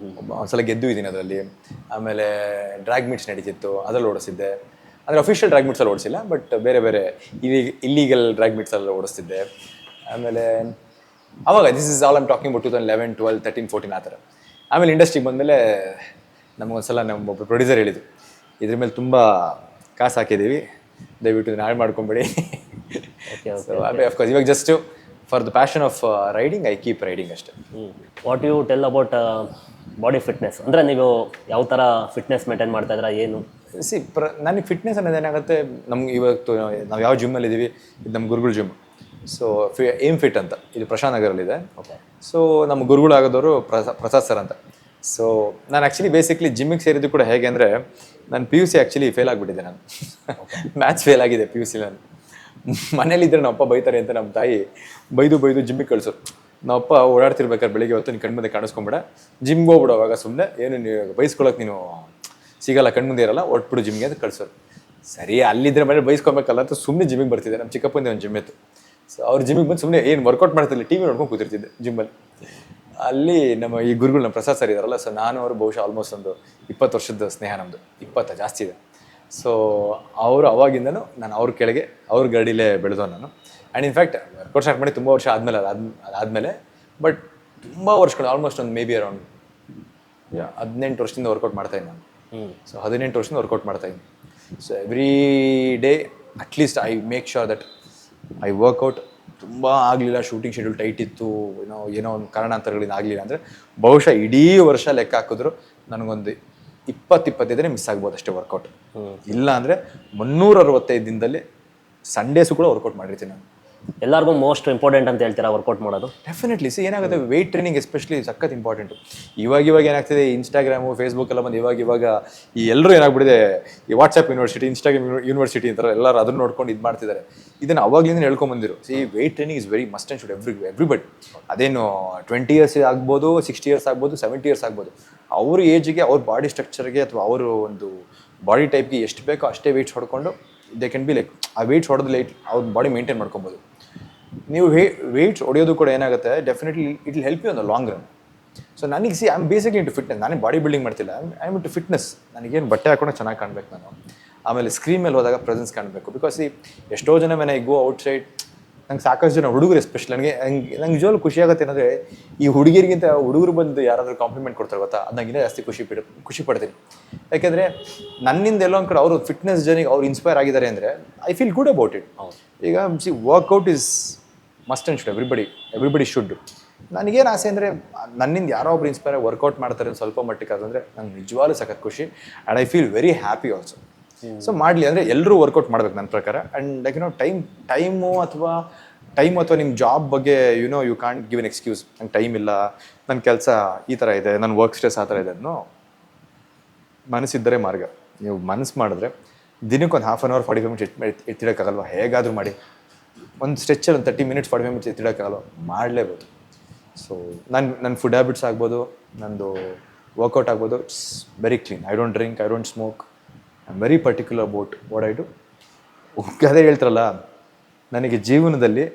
ಒಂದ್ಸಲ ಗೆದ್ದು ಇದ್ದೀನಿ ಅದರಲ್ಲಿ. ಆಮೇಲೆ ಡ್ರ್ಯಾಗ್ ಮೀಟ್ಸ್ ನಡೀತಿತ್ತು, ಅದರಲ್ಲಿ ಓಡಿಸಿದ್ದೆ. ಅಂದರೆ ಅಫಿಷಿಯಲ್ ಡ್ರ್ಯಾಗ್ ಮೀಟ್ಸಲ್ಲಿ ಓಡಿಸಿಲ್ಲ, ಬಟ್ ಬೇರೆ ಬೇರೆ ಇಲ್ಲೀಗಲ್ ಡ್ರ್ಯಾಗ್ ಮೀಟ್ಸಲ್ಲಿ ಓಡಿಸ್ತಿದ್ದೆ. ಆಮೇಲೆ ಅವಾಗ this is all I'm talking about 2011, 12, 13, 14 ಆ ಥರ. ಆಮೇಲೆ ಇಂಡಸ್ಟ್ರಿಗೆ ಬಂದಮೇಲೆ ನಮಗೊಂದ್ಸಲ ಒಬ್ಬ ಪ್ರೊಡ್ಯೂಸರ್ ಹೇಳಿದ್ರು, ಇದ್ರ ಮೇಲೆ ತುಂಬ ಕಾಸು ಹಾಕಿದ್ದೀವಿ, ದಯವಿಟ್ಟು ಇದನ್ನ ಹಾಳು ಮಾಡ್ಕೊಂಬೇಡಿ. ಸೊ ಅಫ್ಕೋರ್ಸ್ ಇವಾಗ just for the passion of riding I keep riding ಅಷ್ಟೇ. What you tell about body fitness? ಅಂದರೆ ನೀವು ಯಾವ ಥರ ಫಿಟ್ನೆಸ್ ಮೇಂಟೈನ್ ಮಾಡ್ತಾ ಇದ್ದೀರಾ, ಏನು? ನನಗೆ ಫಿಟ್ನೆಸ್ ಅನ್ನೋದು ಏನಾಗುತ್ತೆ, ನಮ್ಗೆ ಇವತ್ತು ನಾವು ಯಾವ ಜಿಮ್ಮಲ್ಲಿ ಇದ್ದೀವಿ, ಇದು ನಮ್ಮ ಗುರುಗಳ ಜಿಮ್. ಸೊ ಏಮ್ ಫಿಟ್ ಅಂತ, ಇದು ಪ್ರಶಾಂತ್ ನಗರಲ್ಲಿದೆ. ಓಕೆ. ಸೊ ನಮ್ಮ ಗುರುಗಳಾಗೋದವರು ಪ್ರಸಾದ್ ಸರ್ ಅಂತ. ಸೊ ನಾನು ಆ್ಯಕ್ಚುಲಿ ಬೇಸಿಕ್ಲಿ ಜಿಮ್ಮಿಗೆ ಸೇರಿದ್ದು ಕೂಡ ಹೇಗೆ ಅಂದರೆ, ನಾನು PUC ಆ್ಯಕ್ಚುಲಿ ಫೇಲ್ ಆಗಿಬಿಟ್ಟಿದ್ದೆ. ನಾನು ಮ್ಯಾಥ್ಸ್ ಫೇಲ್ ಆಗಿದೆ PUC. ನಾನು ಮನೇಲಿದ್ದರೆ ನಮ್ಮ ಅಪ್ಪ ಬೈತಾರೆ ಅಂತ ನಮ್ಮ ತಾಯಿ ಬೈದು ಜಿಮ್ಮಿಗೆ ಕಳಿಸೋರು. ನಾವಪ್ಪ ಓಡಾಡ್ತಿರ್ಬೇಕಾದ್ರೆ ಬೆಳಿಗ್ಗೆ ಹೊತ್ತು ನೀನು ಕಣ್ಮುಂದೆ ಕಾಣಿಸ್ಕೊಂಬೇಡ, ಜಿಮ್ಗೆ ಹೋಗ್ಬಿಡು, ಅವಾಗ ಸುಮ್ಮನೆ ಏನು ನೀವು ಬೈಸ್ಕೊಳಕ್ಕೆ ನೀನು ಸಿಗಲ್ಲ, ಕಣ್ಮುಂದೆ ಇರಲ್ಲ, ಒಟ್ಬಿಡು ಜಿಮ್ಗೆ ಅಂತ ಕಳಿಸೋರು. ಸರಿ, ಅಲ್ಲಿದ್ದರೆ ಮನೆ ಬೈಸ್ಕೊಬೇಕಲ್ಲ ಅಂತ ಸುಮ್ಮನೆ ಜಿಮ್ಮಿಗೆ ಬರ್ತಿದ್ದೆ. ನಮ್ಮ ಚಿಕ್ಕಪ್ಪಂದೇ ಒಂದು ಜಿಮ್ ಇತ್ತು. ಸೊ ಅವ್ರ ಜಿಮ್ಮಿಗೆ ಬಂದು ಸುಮ್ಮನೆ ಏನು ವರ್ಕೌಟ್ ಮಾಡ್ತಿಲ್ಲ, TV ನೋಡ್ಕೊಂಡು ಕೂತಿರ್ತಿದ್ದೆ ಜಿಮ್ಮಲ್ಲಿ. ಅಲ್ಲಿ ನಮ್ಮ ಈ ಗುರುಗಳು ನಮ್ಮ ಪ್ರಸಾದ್ ಸರ್ ಇದ್ದಾರಲ್ಲ, ಸೊ ನಾನು ಅವರು ಬಹುಶಃ ಆಲ್ಮೋಸ್ಟ್ ಒಂದು 20 ವರ್ಷದ ಸ್ನೇಹ ನಮ್ಮದು, 20 ಜಾಸ್ತಿ ಇದೆ. ಸೊ ಅವರು ಅವಾಗಿಂದನೂ ನಾನು ಅವ್ರ ಕೆಳಗೆ ಅವ್ರ ಗಾಡಿಲೇ ಬೆಳೆದೋ ನಾನು. ಆ್ಯಂಡ್ ಇನ್ಫ್ಯಾಕ್ಟ್ ವರ್ಕೌಟ್ ಸ್ಟಾರ್ಟ್ ಮಾಡಿ ತುಂಬ ವರ್ಷ ಆದಮೇಲೆ ಅದಾದಮೇಲೆ ಬಟ್ ತುಂಬ ವರ್ಷಗಳು ಆಲ್ಮೋಸ್ಟ್ ಒಂದು ಮೇ ಬಿ ಅರೌಂಡ್ 18 ವರ್ಷದಿಂದ ವರ್ಕೌಟ್ ಮಾಡ್ತಾಯಿದ್ದೀನಿ ನಾನು. ಸೊ 18 ವರ್ಷದಿಂದ ವರ್ಕೌಟ್ ಮಾಡ್ತಾಯಿದ್ದೀನಿ. So every day at least I make sure that I work out. ತುಂಬ ಆಗಲಿಲ್ಲ, ಶೂಟಿಂಗ್ ಶೆಡ್ಯೂಲ್ ಟೈಟ್ ಇತ್ತು, ಏನೋ ಒಂದು ಕಾರಣಾಂತರಗಳಿಂದ ಆಗಲಿಲ್ಲ ಅಂದರೆ ಬಹುಶಃ ಇಡೀ ವರ್ಷ ಲೆಕ್ಕ ಹಾಕಿದ್ರು ನನಗೊಂದು 20-25 ಮಿಸ್ ಆಗ್ಬೋದು ಅಷ್ಟೇ ವರ್ಕೌಟ್. ಇಲ್ಲ ಅಂದರೆ 365 ದಿನದಲ್ಲಿ ಸಂಡೇಸು ಕೂಡ ವರ್ಕೌಟ್ ಮಾಡಿರ್ತೀನಿ ನಾನು. ಎಲ್ಲರಿಗೂ ಮೋಸ್ಟ್ ಇಂಪಾರ್ಟೆಂಟ್ ಅಂತ ಹೇಳ್ತೀರಾ ವರ್ಕೌಟ್ ಮಾಡೋದು? ಡೆಫಿನೆಟ್ಲಿ. ಏನಾಗುತ್ತೆ, ವೆಯ್ಟ್ ಟ್ರೈನಿಂಗ್ ಎಸ್ಪೆಷಲಿ ಸಖತ್ ಇಂಪಾರ್ಟೆಂಟು. ಇವಾಗ ಏನಾಗ್ತಿದೆ, ಇನ್ಸ್ಟಾಗ್ರಾಮು, ಫೇಸ್ಬುಕ್ ಎಲ್ಲ ಬಂದು ಇವಾಗ ಈ ಎಲ್ಲರೂ ಏನಾಗ್ಬಿಟ್ಟಿದೆ, ಈ ವಾಟ್ಸಪ್ ಯೂನಿವರ್ಸಿಟಿ, ಇನ್ಸ್ಟಾಗ್ರಾಮ್ ಯೂನಿವರ್ಸಿಟಿ ಅಂತಾರೆ, ಎಲ್ಲರೂ ಅದನ್ನು ನೋಡ್ಕೊಂಡು ಇದು ಮಾಡ್ತಿದ್ದಾರೆ. ಇದನ್ನು ಅವಾಗಲಿಂದ ಹೇಳ್ಕೊಂಬಂದಿರು. Weight training is very must and should everybody. ಅದೇನು 20 ಇಯರ್ಸ್ ಆಗ್ಬೋದು, 60 ಇಯರ್ಸ್ ಆಗ್ಬೋದು, 70 ಇಯರ್ಸ್ ಆಗ್ಬೋದು. ಅವ್ರ ಏಜಿಗೆ, ಅವ್ರ ಬಾಡಿ ಸ್ಟ್ರಕ್ಚರ್ಗೆ ಅಥವಾ ಅವರು ಒಂದು ಬಾಡಿ ಟೈಪ್ಗೆ ಎಷ್ಟು ಬೇಕೋ ಅಷ್ಟೇ ವೆಯ್ಟ್ಸ್ ಹೊಡ್ಕೊಂಡು they can be like a weights ಹೊಡೆದು ಲೈಟ್ ಅವ್ರ ಬಾಡಿ ಮೇಂಟೈನ್ ಮಾಡ್ಕೊಬೋದು. ನೀವು ವೆಯ್ಟ್ಸ್ ಹೊಡೆಯೋದು ಕೂಡ ಏನಾಗುತ್ತೆ, definitely it will help you on the long run. So ನನಗೆ I am basically into fitness. ನಾನೇ ಬಾಡಿ ಬಿಲ್ಡಿಂಗ್ ಮಾಡ್ತಿಲ್ಲ, ಐ ಆಮ್ ಇಂಟು ಫಿಟ್ನೆಸ್. ನನಗೇನು ಬಟ್ಟೆ ಹಾಕೊಂಡು ಚೆನ್ನಾಗಿ ಕಾಣಬೇಕು ನಾನು. ಆಮೇಲೆ ಸ್ಕ್ರೀನ್ ಮೇಲೆ ಹೋದಾಗ ಪ್ರೆಸೆನ್ಸ್ ಕಾಣಬೇಕು. ಬಿಕಾಸ್ ಎಷ್ಟೋ ಜನ ಮನೆ ಗೋ ಔಟ್ಸೈಡ್ ನಂಗೆ ಸಾಕಷ್ಟು ಜನ ಹುಡುಗರು ಎಸ್ಪೆಷಲಿ ನಂಗೆ ನಿಜವಾಗ್ಲೂ ಖುಷಿ ಆಗುತ್ತೆ ಏನಂದರೆ ಈ ಹುಡುಗಿರಿಗಿಂತ ಹುಡುಗರು ಬಂದು ಯಾರಾದರೂ ಕಾಂಪ್ಲಿಮೆಂಟ್ ಕೊಡ್ತಾರೆ ಗೊತ್ತಾ, ಅದು ನಂಗೆ ಇನ್ನೂ ಜಾಸ್ತಿ ಖುಷಿ ಪಡ್ತೀನಿ. ಯಾಕೆಂದರೆ ನನ್ನಿಂದ ಎಲ್ಲೋ ಒಂದು ಕಡೆ ಅವರು ಫಿಟ್ನೆಸ್ ಜರ್ನಿಗೆ ಅವ್ರು ಇನ್ಸ್ಪೈರ್ ಆಗಿದ್ದಾರೆ ಅಂದರೆ I feel good about it. ಈಗ workout is must and should, everybody should. ನನಗೇನು ಆಸೆ ಅಂದರೆ ನನ್ನಿಂದ ಯಾರೋ ಒಬ್ರು ಇನ್ಸ್ಪೈರ್ ಆಗಿ ವರ್ಕೌಟ್ ಮಾಡ್ತಾರೆ ಸ್ವಲ್ಪ ಮಟ್ಟಿಗೆ ಅದಂದರೆ ನಂಗೆ ನಿಜವಾಗ್ಲೂ ಸಖತ್ ಖುಷಿ. And I feel very happy also. So ಮಾಡಲಿ ಅಂದರೆ ಎಲ್ಲರೂ ವರ್ಕೌಟ್ ಮಾಡ್ಬೇಕು ನನ್ನ ಪ್ರಕಾರ. ಆ್ಯಂಡ್ ಲೈಕ್ ಟೈಮು ಅಥವಾ ನಿಮ್ಮ ಜಾಬ್ ಬಗ್ಗೆ you can't give an excuse. ನಂಗೆ ಟೈಮ್ ಇಲ್ಲ, ನನ್ನ ಕೆಲಸ ಈ ಥರ ಇದೆ, ನನ್ನ ವರ್ಕ್ ಸ್ಟ್ರೆಸ್ ಆ ಥರ ಇದೆ ಅನ್ನೋ ಮನಸ್ಸಿದ್ದರೆ ಮಾರ್ಗ. ನೀವು ಮನಸ್ಸು ಮಾಡಿದ್ರೆ ದಿನಕ್ಕೊಂದು 1/2 hour 45 minutes ಎತ್ತಿಡೋಕ್ಕಾಗಲ್ವ? ಹೇಗಾದರೂ ಮಾಡಿ ಒಂದು ಸ್ಟ್ರೆಚ್ಚಲ್ಲಿ ಒಂದು 30 minutes 45 minutes ಎತ್ತಿಡೋಕ್ಕಾಗಲ್ವ? ಮಾಡಲೇಬೋದು. ಸೊ ನನ್ನ ಫುಡ್ ಹ್ಯಾಬಿಟ್ಸ್ ಆಗ್ಬೋದು, ನಂದು ವರ್ಕೌಟ್ ಆಗ್ಬೋದು, it's very clean. I don't drink, I don't smoke. I am very particular about what I do. ಅದೇ ಹೇಳ್ತಾರಲ್ಲ, ನನಗೆ ಜೀವನದಲ್ಲಿ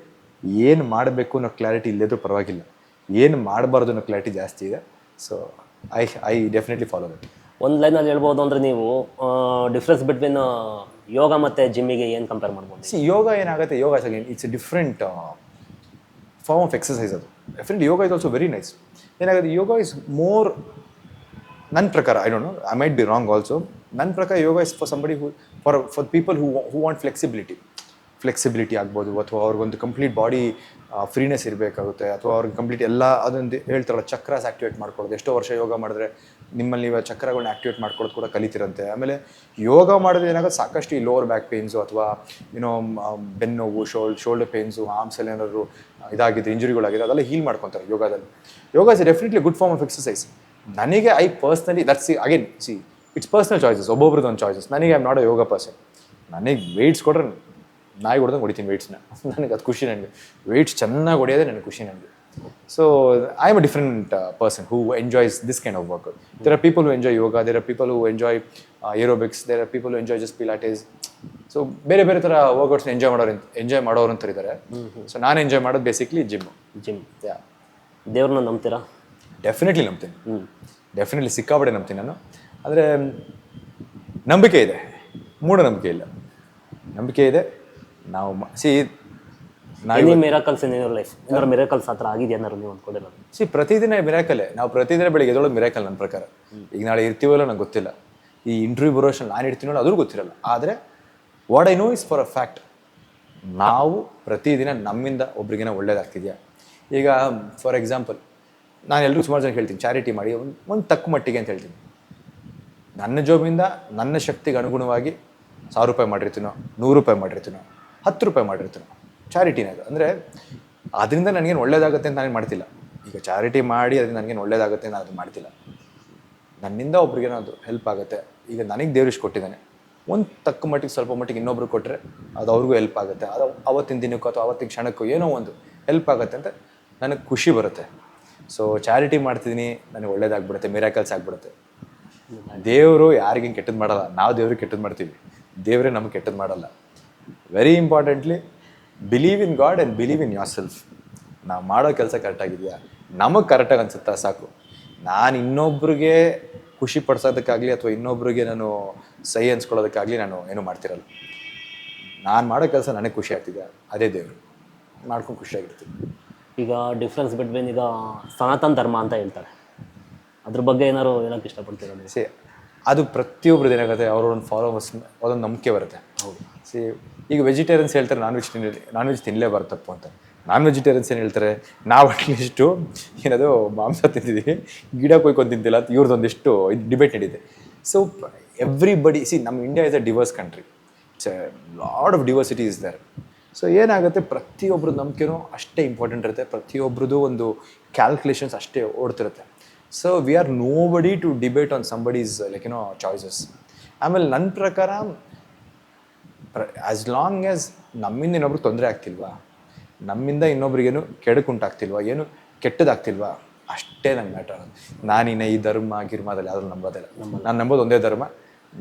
ಏನು ಮಾಡಬೇಕು ಅನ್ನೋ ಕ್ಲಾರಿಟಿ ಇಲ್ಲದ್ರೂ ಪರವಾಗಿಲ್ಲ, ಏನು ಮಾಡಬಾರ್ದು ಅನ್ನೋ ಕ್ಲಾರಿಟಿ ಜಾಸ್ತಿ ಇದೆ. So I definitely follow that. ಒಂದು ಲೈನಲ್ಲಿ ಹೇಳ್ಬೋದು ಅಂದರೆ ನೀವು ಡಿಫ್ರೆನ್ಸ್ ಬಿಟ್ವೀನ್ ಯೋಗ ಮತ್ತು ಜಿಮ್ಮಿಗೆ ಏನು ಕಂಪೇರ್ ಮಾಡ್ಬೋದು? ಯೋಗ ಏನಾಗುತ್ತೆ, yoga it's a different form of exercise. ಅದು definitely yoga is also very nice. ಏನಾಗುತ್ತೆ, ಯೋಗ ಇಸ್ ಮೋರ್, ನನ್ನ ಪ್ರಕಾರ, I don't know, I might be wrong also, ನನ್ನ ಪ್ರಕಾರ yoga is for somebody for people who want flexibility ಆಗ್ಬೋದು, ಅಥವಾ ಅವ್ರಿಗೊಂದು ಕಂಪ್ಲೀಟ್ ಬಾಡಿ ಫ್ರೀನೆಸ್ ಇರಬೇಕಾಗುತ್ತೆ, ಅಥವಾ ಅವ್ರಿಗೆ ಕಂಪ್ಲೀಟ್ ಎಲ್ಲ ಅದೊಂದು ಹೇಳ್ತಾರಲ್ಲ ಚಕ್ರಾಸ್ ಆ್ಯಕ್ಟಿವೇಟ್ ಮಾಡ್ಕೊಳ್ಳೋದು. ಎಷ್ಟೋ ವರ್ಷ ಯೋಗ ಮಾಡಿದ್ರೆ ನಿಮ್ಮಲ್ಲಿ ನೀವು ಚಕ್ರಗಳನ್ನ ಆ್ಯಕ್ಟಿವೇಟ್ ಮಾಡ್ಕೊಳ್ಳೋದು ಕೂಡ ಕಲಿತಿರಂತೆ. ಆಮೇಲೆ ಯೋಗ ಮಾಡಿದ್ರೆ ಏನಾಗುತ್ತೆ, ಸಾಕಷ್ಟು ಈ ಲೋವರ್ ಬ್ಯಾಕ್ ಪೇನ್ಸು ಅಥವಾ ಬೆನ್ನು ನೋವು, ಶೋಲ್ಡರ್ ಪೇನ್ಸು, ಆರ್ಮ್ಸಲ್ಲಿ ಏನಾದ್ರು ಇದಾಗಿದೆ, ಇಂಜುರಿಗಳಾಗಿದೆ, ಅದೆಲ್ಲ ಹೀಲ್ ಮಾಡ್ಕೊತಾರೆ ಯೋಗದಲ್ಲಿ. Yoga is definitely good form of exercise. ನನಗೆ I personally it's personal choices, ಒಬ್ಬೊಬ್ರದ್ದು ಒಂದು ಚಾಯ್ಸಸ್. ನನಗೆ I am not a yoga person. ನನಗೆ ವೆಯ್ಟ್ಸ್ ಕೊಡ್ರೆ ನಾಯಿ ಹೊಡೆದಂಗೆ ಹೊಡಿತೀನಿ ವೆಯ್ಟ್ಸ್ನ. ನನಗೆ ಅದು ಖುಷಿ. ನನಗೆ ವೆಯ್ಟ್ಸ್ ಚೆನ್ನಾಗಿ ಹೊಡೆಯೋದೇ ನನಗೆ ಖುಷಿ. ನನಗೆ so I am a different person who enjoys this kind of work. There are people who enjoy yoga, there are people who enjoy aerobics, there are people who enjoy just pilates. So ಬೇರೆ ಬೇರೆ ಥರ ವರ್ಕೌಟ್ಸ್ನ enjoy ಮಾಡೋರು ಅಂತ ಇದ್ದಾರೆ. So ನಾನು enjoy ಮಾಡೋದು basically gym. ಯಾ. ದೇವ್ರನ್ನ ನಂಬ್ತೀರಾ? Definitely ನಂಬ್ತೀನಿ. Definitely ಸಿಕ್ಕಾಪಟ್ಟೆ ನಂಬ್ತೀನಿ ನಾನು. ಆದರೆ ನಂಬಿಕೆ ಇದೆ, ಮೂಢನಂಬಿಕೆ ಇಲ್ಲ. ನಂಬಿಕೆ ಇದೆ. ನಾವು ಮಿರಾಕಲ್ಸ್ ಇನ್ ಯುವರ್ ಲೈಫ್, ಏನಾದ್ರು ಮಿರಾಕಲ್ಸ್ ಆ ಥರ ಆಗಿದೆ ಏನಾದ್ರು ನೀವು ಅಂದ್ಕೊಂಡಿರೋದು? ಪ್ರತಿದಿನ ಮಿರಾಕಲ್ಲೇ. ನಾವು ಪ್ರತಿದಿನ ಬೆಳಿಗ್ಗೆ ಎದೊಳಗೆ ಮಿರಾಕಲ್ ನನ್ನ ಪ್ರಕಾರ. ಈಗ ನಾಳೆ ಇರ್ತೀವಲ್ಲ ನಂಗೆ ಗೊತ್ತಿಲ್ಲ, ಈ ಇಂಟರ್ವ್ಯೂ ಬರೋ ಅಷ್ಟು ನಾನು ಇರ್ತೀನೋ ಅದ್ರೂ ಗೊತ್ತಿರಲ್ಲ. ಆದರೆ what I know is for a fact, ನಾವು ಪ್ರತಿದಿನ ನಮ್ಮಿಂದ ಒಬ್ರಿಗೇನೋ ಒಳ್ಳೇದಾಗ್ತಿದೆಯಾ. ಈಗ ಫಾರ್ ಎಕ್ಸಾಂಪಲ್, ನಾನು ಎಲ್ಲರೂ ಸುಮಾರು ಜನ ಹೇಳ್ತೀನಿ ಚಾರಿಟಿ ಮಾಡಿ, ಒಂದು ತಕ್ಕ ಮಟ್ಟಿಗೆ ಅಂತ ಹೇಳ್ತೀನಿ. ನನ್ನ ಜಾಬಿಂದ ನನ್ನ ಶಕ್ತಿಗೆ ಅನುಗುಣವಾಗಿ 1000 ರೂಪಾಯಿ ಮಾಡಿರ್ತೀನೋ, 100 ರೂಪಾಯಿ ಮಾಡಿರ್ತೀನೋ, 10 ರೂಪಾಯಿ ಮಾಡಿರ್ತೀನೋ, ಚಾರಿಟಿನೇ ಅದು. ಅಂದರೆ ಅದರಿಂದ ನನಗೇನು ಒಳ್ಳೇದಾಗುತ್ತೆ ಅಂತ ನಾನು ಮಾಡ್ತಿಲ್ಲ. ಈಗ ಚಾರಿಟಿ ಮಾಡಿ ಅದರಿಂದ ನನಗೇನು ಒಳ್ಳೇದಾಗುತ್ತೆ ನಾನು ಅದು ಮಾಡ್ತಿಲ್ಲ. ನನ್ನಿಂದ ಒಬ್ರಿಗೇನೋ ಅದು ಹೆಲ್ಪ್ ಆಗುತ್ತೆ. ಈಗ ನನಗೆ ದೇವ್ರು ಇಷ್ಟು ಕೊಟ್ಟಿದ್ದಾನೆ, ಒಂದು ತಕ್ಕ ಮಟ್ಟಿಗೆ ಸ್ವಲ್ಪ ಮಟ್ಟಿಗೆ ಇನ್ನೊಬ್ರು ಕೊಟ್ಟರೆ ಅದು ಅವ್ರಿಗೂ ಹೆಲ್ಪ್ ಆಗುತ್ತೆ. ಅದು ಅವತ್ತಿನ ದಿನಕ್ಕೂ ಅಥವಾ ಅವತ್ತಿನ ಕ್ಷಣಕ್ಕೂ ಏನೋ ಒಂದು ಹೆಲ್ಪ್ ಆಗುತ್ತೆ ಅಂತ ನನಗೆ ಖುಷಿ ಬರುತ್ತೆ. ಸೊ ಚಾರಿಟಿ ಮಾಡ್ತಿದ್ದೀನಿ, ನನಗೆ ಒಳ್ಳೇದಾಗ್ಬಿಡುತ್ತೆ, ಮಿರಾಕಲ್ಸ್ ಆಗಿಬಿಡುತ್ತೆ. ದೇವರು ಯಾರಿಗೇನು ಕೆಟ್ಟದ್ದು ಮಾಡಲ್ಲ, ನಾವು ದೇವ್ರಿಗೆ ಕೆಟ್ಟದ್ದು ಮಾಡ್ತೀವಿ, ದೇವರೇ ನಮಗೆ ಕೆಟ್ಟದ್ದು ಮಾಡಲ್ಲ. Very importantly believe in god and believe in your self. ನಾವು ಮಾಡೋ ಕೆಲಸ ಕರೆಕ್ಟಾಗಿದೆಯಾ, ನಮಗೆ ಕರೆಕ್ಟಾಗಿ ಅನ್ಸುತ್ತಾ ಸಾಕು. ನಾನು ಇನ್ನೊಬ್ರಿಗೆ ಖುಷಿ ಪಡಿಸೋದಕ್ಕಾಗಲಿ ಅಥವಾ ಇನ್ನೊಬ್ರಿಗೆ ನಾನು ಸಹಿ ಅನ್ಸ್ಕೊಳ್ಳೋದಕ್ಕಾಗಲಿ ನಾನು ಏನೂ ಮಾಡ್ತಿರಲ್ಲ. ನಾನು ಮಾಡೋ ಕೆಲಸ ನನಗೆ ಖುಷಿ ಆಗ್ತಿದೆ, ಅದೇ ದೇವರು, ಮಾಡ್ಕೊಂಡು ಖುಷಿಯಾಗಿರ್ತೀನಿ. ಈಗ ಡಿಫ್ರೆನ್ಸ್ ಬಿಟ್ವೀನ್ ಈಗ ಸನಾತನ ಧರ್ಮ ಅಂತ ಹೇಳ್ತಾರೆ, ಅದ್ರ ಬಗ್ಗೆ ಏನಾದ್ರು ಹೇಳೋಕ್ಕೆ ಇಷ್ಟಪಡ್ತೀರಾ? ಅದು ಪ್ರತಿಯೊಬ್ಬರದ್ದು ಏನಾಗುತ್ತೆ, ಅವ್ರೊಂದು ಫಾಲೋವರ್ಸ್ ಅದೊಂದು ನಂಬಿಕೆ ಬರುತ್ತೆ. ಹೌದು. ಈಗ ವೆಜಿಟೇರಿಯನ್ಸ್ ಹೇಳ್ತಾರೆ ನಾನ್ ವೆಜ್ ತಿನ್ನಲೇಬಾರ್ದು ತಪ್ಪು ಅಂತ. ನಾನ್ ವೆಜಿಟೇರಿಯನ್ಸ್ ಏನು ಹೇಳ್ತಾರೆ, ನಾವು ಅಟ್ಲೀಸ್ಟು ಏನದು ಮಾಂಸ ತಿಂತಿದ್ದೀವಿ, ಗಿಡ ಕೊಯ್ಕೊಂಡು ತಿಂತಿಲ್ಲ ಅಂತ ಇವ್ರದ್ದೊಂದಿಷ್ಟು ಡಿಬೇಟ್ ನಡೀತೆ. ಸೊ ಎವ್ರಿಬಡಿ ನಮ್ಮ India is a diverse country. It's a lot of diversity is there. So ಏನಾಗುತ್ತೆ, ಪ್ರತಿಯೊಬ್ಬರದ್ದು ನಂಬಿಕೆನೂ ಅಷ್ಟೇ ಇಂಪಾರ್ಟೆಂಟ್ ಇರುತ್ತೆ, ಪ್ರತಿಯೊಬ್ಬರದ್ದು ಒಂದು ಕ್ಯಾಲ್ಕುಲೇಷನ್ಸ್ ಅಷ್ಟೇ ಓಡ್ತಿರುತ್ತೆ. So we are nobody to debate on somebody's like choices. ಆಮೇಲೆ ನನ್ನ ಪ್ರಕಾರ ಆ್ಯಸ್ ಲಾಂಗ್ ಆ್ಯಸ್ ನಮ್ಮಿಂದ ಇನ್ನೊಬ್ರಿಗೆ ತೊಂದರೆ ಆಗ್ತಿಲ್ವಾ, ನಮ್ಮಿಂದ ಇನ್ನೊಬ್ರಿಗೇನು ಕೆಡಕುಂಟಾಗ್ತಿಲ್ವಾ, ಏನು ಕೆಟ್ಟದಾಗ್ತಿಲ್ವಾ, ಅಷ್ಟೇ ನಂಗೆ ಮ್ಯಾಟರ್ ಆಗೋದು. ನಾನಿನ್ನ ಈ ಧರ್ಮ ಗಿರ್ಮದಲ್ಲಿ ಯಾವ್ದು ನಂಬೋದಿಲ್ಲ. ನಾನು ನಂಬೋದು ಒಂದೇ ಧರ್ಮ,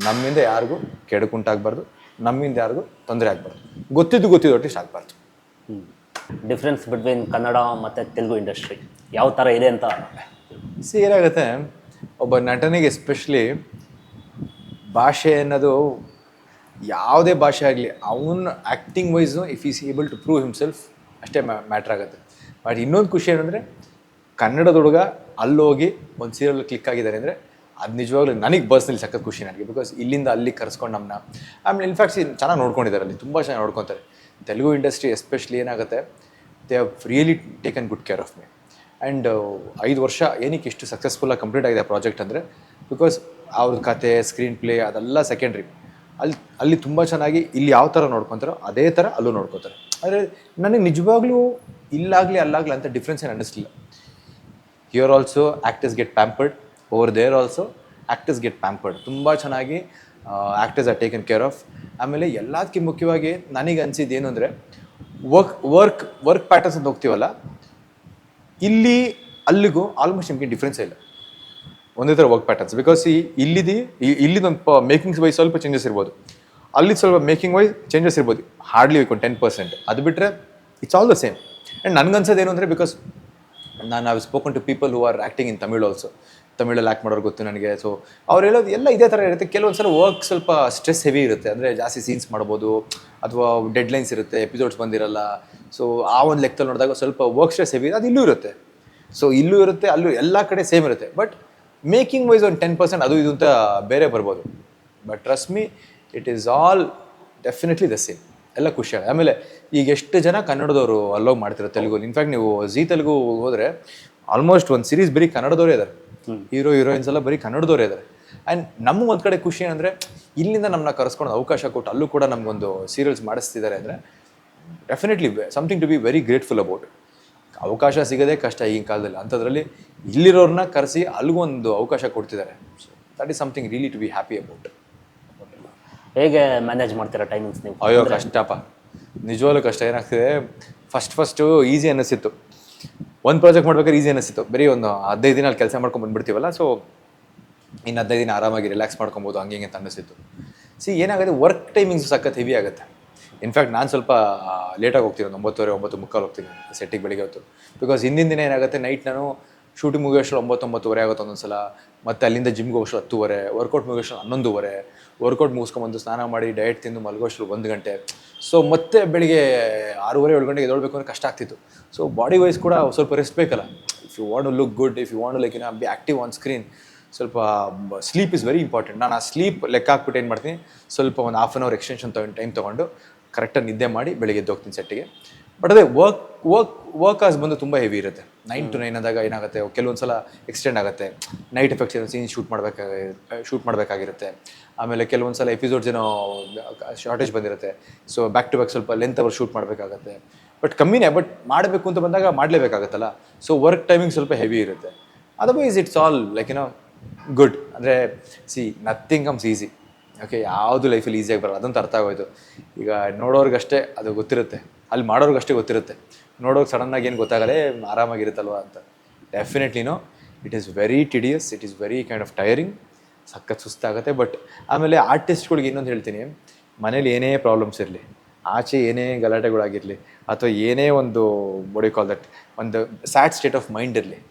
ನಮ್ಮಿಂದ ಯಾರಿಗೂ ಕೆಡಕುಂಟಾಗಬಾರ್ದು, ನಮ್ಮಿಂದ ಯಾರಿಗೂ ತೊಂದರೆ ಆಗಬಾರ್ದು, ಗೊತ್ತಿದ್ದು ಒಟ್ಟಿಗೆ ಆಗಬಾರ್ದು. ಡಿಫ್ರೆನ್ಸ್ ಬಿಟ್ವೀನ್ ಕನ್ನಡ ಮತ್ತು ತೆಲುಗು ಇಂಡಸ್ಟ್ರಿ ಯಾವ ಥರ ಇದೆ ಅಂತ? ಏನಾಗುತ್ತೆ, ಒಬ್ಬ ನಟನಿಗೆ ಎಸ್ಪೆಷಲಿ ಭಾಷೆ ಅನ್ನೋದು ಯಾವುದೇ ಭಾಷೆ ಆಗಲಿ, ಅವನ acting wise if is able to prove himself ಅಷ್ಟೇ ಮ್ಯಾಟ್ರ್ ಆಗುತ್ತೆ. ಬಟ್ ಇನ್ನೊಂದು ಖುಷಿ ಏನಂದರೆ ಕನ್ನಡದ ಹುಡುಗ ಅಲ್ಲೋಗಿ ಒಂದು ಸೀರಿಯಲ್ ಕ್ಲಿಕ್ ಆಗಿದ್ದಾರೆ ಅಂದರೆ ಅದು ನಿಜವಾಗ್ಲೂ ನನಗೆ ಪರ್ಸ್ನಲಿ ಸಖತ್ ಖುಷಿ ನನಗೆ. ಬಿಕಾಸ್ ಇಲ್ಲಿಂದ ಅಲ್ಲಿ ಕರೆಸ್ಕೊಂಡು ನಮ್ಮನ್ನ ಆಮೇಲೆ ಇನ್ಫ್ಯಾಕ್ಟ್ ಚೆನ್ನಾಗಿ ನೋಡ್ಕೊಂಡಿದ್ದಾರೆ ಅಲ್ಲಿ, ತುಂಬ ಚೆನ್ನಾಗಿ ನೋಡ್ಕೊತಾರೆ. ತೆಲುಗು ಇಂಡಸ್ಟ್ರಿ ಎಸ್ಪೆಷಲಿ ಏನಾಗುತ್ತೆ, they have really taken good care of me. And 5 ವರ್ಷ ಏನಕ್ಕೆ ಇಷ್ಟು ಸಕ್ಸಸ್ಫುಲ್ಲಾಗಿ ಕಂಪ್ಲೀಟ್ ಆಗಿದೆ ಆ ಪ್ರಾಜೆಕ್ಟ್ ಅಂದರೆ ಬಿಕಾಸ್ ಅವ್ರ ಕತೆ, ಸ್ಕ್ರೀನ್ ಪ್ಲೇ ಅದೆಲ್ಲ ಸೆಕೆಂಡ್ರಿ. ಅಲ್ಲಿ ತುಂಬ ಚೆನ್ನಾಗಿ ಇಲ್ಲಿ ಯಾವ ಥರ ನೋಡ್ಕೊತಾರೋ ಅದೇ ಥರ ಅಲ್ಲೂ ನೋಡ್ಕೊತಾರೆ. ಆದರೆ ನನಗೆ ನಿಜವಾಗ್ಲೂ ಇಲ್ಲಾಗಲಿ ಅಲ್ಲಾಗಲಿ ಅಂತ ಡಿಫ್ರೆನ್ಸ್ ಏನು ಅನ್ನಿಸ್ಲಿಲ್ಲ. Here also actors get pampered, over there also actors get pampered. ತುಂಬ ಚೆನ್ನಾಗಿ actors are taken care of. ಆಮೇಲೆ ಎಲ್ಲದಕ್ಕಿಂತ ಮುಖ್ಯವಾಗಿ ನನಗೆ ಅನಿಸಿದ್ದು ಏನು ಅಂದರೆ ವರ್ಕ್ ಪ್ಯಾಟರ್ನ್ಸ್ ಅಂತ ಹೋಗ್ತೀವಲ್ಲ, ಇಲ್ಲಿ ಅಲ್ಲಿಗೂ ಆಲ್ಮೋಸ್ಟ್ ನಿಮಗೆ ಡಿಫ್ರೆನ್ಸೇ ಇಲ್ಲ, ಒಂದೇ ಥರ ವರ್ಕ್ ಪ್ಯಾಟರ್ನ್ಸ್. ಬಿಕಾಸ್ ಇಲ್ಲಿದೊಂದು ಮೇಕಿಂಗ್ಸ್ ವೈಸ್ ಸ್ವಲ್ಪ ಚೇಂಜಸ್ ಇರ್ಬೋದು, ಅಲ್ಲಿ ಸ್ವಲ್ಪ ಮೇಕಿಂಗ್ ವೈಸ್ ಚೇಂಜಸ್ ಇರ್ಬೋದು, ಹಾರ್ಡ್ಲಿ ಒಂದು 10%. ಅದು ಬಿಟ್ಟರೆ it's all the same. And ನನಗನ್ಸೋದು ಏನು ಅಂದರೆ ಬಿಕಾಸ್ ನಾನು have spoken to people who are acting in Tamil also, ತಮಿಳಲ್ಲಿ ಆ್ಯಕ್ಟ್ ಮಾಡೋರು ಗೊತ್ತು ನನಗೆ. ಸೊ ಅವ್ರು ಹೇಳೋದು ಎಲ್ಲ ಇದೇ ಥರ ಇರುತ್ತೆ. ಕೆಲವೊಂದು ಸಲ ವರ್ಕ್ ಸ್ವಲ್ಪ ಸ್ಟ್ರೆಸ್ ಹೆವಿ ಇರುತ್ತೆ, ಅಂದರೆ ಜಾಸ್ತಿ ಸೀನ್ಸ್ ಮಾಡ್ಬೋದು ಅಥವಾ ಡೆಡ್ಲೈನ್ಸ್ ಇರುತ್ತೆ, ಎಪಿಸೋಡ್ಸ್ ಬಂದಿರಲ್ಲ. ಸೊ ಆ ಒಂದು ಲೆಕ್ಕದಲ್ಲಿ ನೋಡಿದಾಗ ಸ್ವಲ್ಪ ವರ್ಕ್ ಸ್ಟ್ರೆಸ್ ಹೆವಿ ಅದು ಇಲ್ಲೂ ಇರುತ್ತೆ. ಸೊ ಇಲ್ಲೂ ಇರುತ್ತೆ, ಅಲ್ಲೂ ಎಲ್ಲ ಕಡೆ ಸೇಮ್ ಇರುತ್ತೆ. ಬಟ್ ಮೇಕಿಂಗ್ ವೈಸ್ ಒಂದು 10% ಅದು ಇದು ಅಂತ ಬೇರೆ ಬರ್ಬೋದು. But trust me, it is all definitely the same. ಎಲ್ಲ ಖುಷಿಯಾಗಿ. ಆಮೇಲೆ ಈಗ ಎಷ್ಟು ಜನ ಕನ್ನಡದವರು ಅಲ್ಲೋಗಿ ಮಾಡ್ತಿರೋ ತೆಲುಗು. ಇನ್ಫ್ಯಾಕ್ಟ್ ನೀವು ಜೀ ತೆಲುಗು ಹೋದರೆ ಆಲ್ಮೋಸ್ಟ್ ಒಂದು ಸೀರೀಸ್ ಬರೀ ಕನ್ನಡದವರೇ ಇದ್ದಾರೆ, ಹೀರೋಯಿನ್ಸ್ ಎಲ್ಲ ಬರೀ ಕನ್ನಡದವರೇ ಇದ್ದಾರೆ. ಆ್ಯಂಡ್ ನಮ್ಗೆ ಒಂದು ಕಡೆ ಖುಷಿ ಅಂದರೆ ಇಲ್ಲಿಂದ ನಮ್ಮನ್ನ ಕರೆಸ್ಕೊಂಡು ಅವಕಾಶ ಕೊಟ್ಟು ಅಲ್ಲೂ ಕೂಡ ನಮಗೊಂದು ಸೀರಿಯಲ್ಸ್ ಮಾಡಿಸ್ತಿದ್ದಾರೆ ಅಂದರೆ definitely something to be very grateful about. ಅವಕಾಶ ಸಿಗೋದೇ ಕಷ್ಟ ಈಗಿನ ಕಾಲದಲ್ಲಿ, ಅಂಥದ್ರಲ್ಲಿ ಇಲ್ಲಿರೋರನ್ನ ಕರೆಸಿ ಅಲ್ಲಿಗೊಂದು ಅವಕಾಶ ಕೊಡ್ತಿದ್ದಾರೆ. So that is something really to be happy about. ಹೇಗೆ ಮ್ಯಾನೇಜ್ ಮಾಡ್ತೀರಾ ಟೈಮಿಂಗ್ಸ್ ನೀವು? ಅಯ್ಯೋ ಕಷ್ಟಪ್ಪ, ನಿಜವಾಗ್ಲೂ ಕಷ್ಟ. ಏನಾಗ್ತಿದೆ, ಫಸ್ಟು ಈಸಿ ಅನ್ನಿಸ್ತಿತ್ತು, ಒಂದು ಪ್ರಾಜೆಕ್ಟ್ ಮಾಡ್ಬೇಕಾದ್ರೆ ಈಸಿ ಅನ್ನಿಸ್ತಿತ್ತು. ಬರೀ ಒಂದು 15 ದಿನ ಅಲ್ಲಿ ಕೆಲಸ ಮಾಡ್ಕೊಂಡು ಬಂದುಬಿಡ್ತೀವಲ್ಲ, ಸೊ ಇನ್ನು 15 ದಿನ ಆರಾಮಾಗಿ ರಿಲ್ಯಾಕ್ಸ್ ಮಾಡ್ಕೊಬೋದು ಹಂಗೆ ಅಂತ ಅನ್ನಿಸ್ತಿತ್ತು. ಏನಾಗುತ್ತೆ, ವರ್ಕ್ ಟೈಮಿಂಗ್ಸ್ ಸಖತ್ ಹೆವಿ ಆಗುತ್ತೆ. ಇನ್ಫ್ಯಾಕ್ಟ್ ನಾನು ಸ್ವಲ್ಪ ಲೇಟಾಗಿ ಹೋಗ್ತೀನಿ, ಒಂದು 9:30, 9:45 ಹೋಗ್ತೀನಿ ಸೆಟ್ಟಿಗೆ ಬೆಳಿಗ್ಗೆ ಹೊತ್ತು. ಬಿಕಾಸ್ ಹಿಂದಿನ ದಿನ ಏನಾಗುತ್ತೆ, ನೈಟ್ ನಾನು ಶೂಟಿಂಗ್ ಮುಗಿಯೋಷ್ಟು 9-9:30 ಆಗುತ್ತೆ ಒಂದೊಂದು ಸಲ. ಮತ್ತು ಅಲ್ಲಿಂದ ಜಿಮ್ಗೆ ಹೋಗೋಷ್ಟು 10:30, ವರ್ಕೌಟ್ ಮುಗಿಯೋಷ್ಟು 11:30, ವರ್ಕೌಟ್ ಮುಗಿಸ್ಕೊಂಬಂದು ಸ್ನಾನ ಮಾಡಿ ಡಯಟ್ ತಿಂದು ಮಲಗೋಷ್ಟು 1 ಗಂಟೆ. ಸೊ ಮತ್ತೆ ಬೆಳಿಗ್ಗೆ 6:30-7 ಗಂಟೆಗೆ ಎದ್ದೇಳಬೇಕು ಅಂದರೆ ಕಷ್ಟ ಆಗ್ತಿತ್ತು. ಸೊ ಬಾಡಿ ವೈಸ್ ಕೂಡ ಸ್ವಲ್ಪ ರೆಸ್ಟ್ ಬೇಕಲ್ಲ. If you want to look good, if you want to like be active on screen, ಸ್ವಲ್ಪ ಸ್ಲೀಪ್ ಇಸ್ ವೆರಿ ಇಂಪಾರ್ಟೆಂಟ್. ನಾನು ಆ ಸ್ಲೀಪ್ ಲೆಕ್ಕ ಹಾಕ್ಬಿಟ್ಟು ಏನು ಮಾಡ್ತೀನಿ, ಸ್ವಲ್ಪ ಒಂದು 1/2 hour ಎಕ್ಸ್ಟೆನ್ಷನ್ ಟೈಮ್ ತೊಗೊಂಡು ಕರೆಕ್ಟಾಗಿ ನಿದ್ದೆ ಮಾಡಿ ಬೆಳಿಗ್ಗೆ ಎದ್ದು ಹೋಗ್ತೀನಿ ಸೆಟ್ಟಿಗೆ. ಬಟ್ ಅದೇ ವರ್ಕ್ ಆಸ್ ಬಂದು ತುಂಬ ಹೆವಿ ಇರುತ್ತೆ. 9 to 9 ಆದಾಗ ಏನಾಗುತ್ತೆ, ಕೆಲವೊಂದು ಸಲ ಎಕ್ಸ್ಟೆಂಡ್ ಆಗುತ್ತೆ, ನೈಟ್ ಎಫೆಕ್ಟ್ಸ್ ಏನೋ ಸೀನ್ ಶೂಟ್ ಮಾಡಬೇಕಾಗಿರುತ್ತೆ. ಆಮೇಲೆ ಕೆಲವೊಂದು ಸಲ ಎಪಿಸೋಡ್ಸ್ ಏನೋ ಶಾರ್ಟೇಜ್ ಬಂದಿರುತ್ತೆ, ಸೊ ಬ್ಯಾಕ್ ಟು ಬ್ಯಾಕ್ ಸ್ವಲ್ಪ ಲೆಂತ್ ಅವರ್ ಶೂಟ್ ಮಾಡಬೇಕಾಗತ್ತೆ. ಬಟ್ ಕಮ್ಮಿನೇ, ಬಟ್ ಮಾಡಬೇಕು ಅಂತ ಬಂದಾಗ ಮಾಡಲೇಬೇಕಾಗತ್ತಲ್ಲ. ಸೊ ವರ್ಕ್ ಟೈಮಿಂಗ್ ಸ್ವಲ್ಪ ಹೆವಿ ಇರುತ್ತೆ. Otherwise it's all like good. ಅಂದರೆ ನಥಿಂಗ್ ಕಮ್ಸ್ ಈಸಿ. ಓಕೆ, ಯಾವುದು ಲೈಫಲ್ಲಿ ಈಸಿಯಾಗಿ ಬರಲ್ಲ, ಅದಂತ ಅರ್ಥ ಆಗೋಯ್ತು. ಈಗ ನೋಡೋರ್ಗಷ್ಟೇ ಅದು ಗೊತ್ತಿರುತ್ತೆ, ಅಲ್ಲಿ ಮಾಡೋರ್ಗಷ್ಟೇ ಗೊತ್ತಿರುತ್ತೆ. ನೋಡೋಕೆ ಸಡನ್ನಾಗಿ ಏನು ಗೊತ್ತಾಗಲ್ಲ, ಆರಾಮಾಗಿರುತ್ತಲ್ವ ಅಂತ. ಡೆಫಿನೆಟ್ಲಿನೋ it is very tedious, it is very kind of tiring, ಸಖತ್ ಸುಸ್ತಾಗುತ್ತೆ. ಬಟ್ ಆಮೇಲೆ ಆರ್ಟಿಸ್ಟ್ಗಳಿಗೆ ಇನ್ನೊಂದು ಹೇಳ್ತೀನಿ, ಮನೇಲಿ ಏನೇ ಪ್ರಾಬ್ಲಮ್ಸ್ ಇರಲಿ, ಆಚೆ ಏನೇ ಗಲಾಟೆಗಳಾಗಿರಲಿ, ಅಥವಾ ಏನೇ ಒಂದು ಬಾಡಿ ಕಾಲ್ ದಟ್ ಒಂದು ಸ್ಯಾಡ್ ಸ್ಟೇಟ್ ಆಫ್ ಮೈಂಡ್ ಇರಲಿ,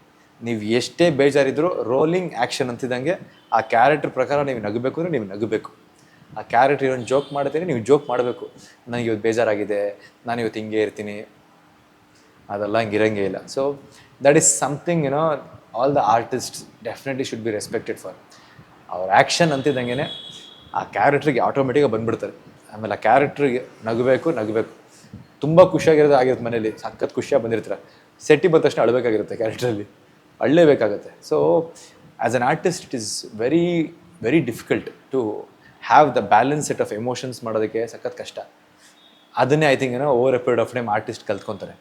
ನೀವು ಎಷ್ಟೇ ಬೇಜಾರಿದ್ರು ರೋಲಿಂಗ್ ಆ್ಯಕ್ಷನ್ ಅಂತಿದ್ದಂಗೆ ಆ ಕ್ಯಾರೆಕ್ಟರ್ ಪ್ರಕಾರ ನೀವು ನಗಬೇಕು ಅಂದರೆ ನೀವು ನಗಬೇಕು. ಆ ಕ್ಯಾರೆಕ್ಟರ್ ಇವನು ಜೋಕ್ ಮಾಡ್ತೀನಿ, ನೀವು ಜೋಕ್ ಮಾಡಬೇಕು. ನನಗೆ ಇವತ್ತು ಬೇಜಾರಾಗಿದೆ, ನಾನು ಇವತ್ತು ಹಿಂಗೆ ಇರ್ತೀನಿ, ಅದೆಲ್ಲ ಹಿಂಗೆ ಇರೋಂಗೇ ಇಲ್ಲ. So that is something all the artists definitely should be respected for. ಅವ್ರ ಆ್ಯಕ್ಷನ್ ಅಂತಿದ್ದಂಗೆ ಆ ಕ್ಯಾರೆಕ್ಟ್ರಿಗೆ ಆಟೋಮೆಟಿಕಾಗಿ ಬಂದುಬಿಡ್ತಾರೆ. ಆಮೇಲೆ ಆ ಕ್ಯಾರೆಕ್ಟ್ರಿಗೆ ನಗಬೇಕು. ತುಂಬ ಖುಷಿಯಾಗಿರೋದು ಆಗಿರುತ್ತೆ, ಮನೇಲಿ ಸಖತ್ ಖುಷಿಯಾಗಿ ಬಂದಿರ್ತಾರೆ, ಸೆಟ್ಟಿಗೆ ಬಂದ ತಕ್ಷಣ ಅಳಬೇಕಾಗಿರುತ್ತೆ, ಕ್ಯಾರೆಕ್ಟ್ರಲ್ಲಿ ಅಳ್ಳೇಬೇಕಾಗುತ್ತೆ. So as an artist it is very very difficult to have the balance set of emotions ಮಾಡೋದಕ್ಕೆ ಸಖತ್ ಕಷ್ಟ. ಅದನ್ನೇ I think over a period of time artist ಕಲ್ತ್ಕೊತಾರೆ.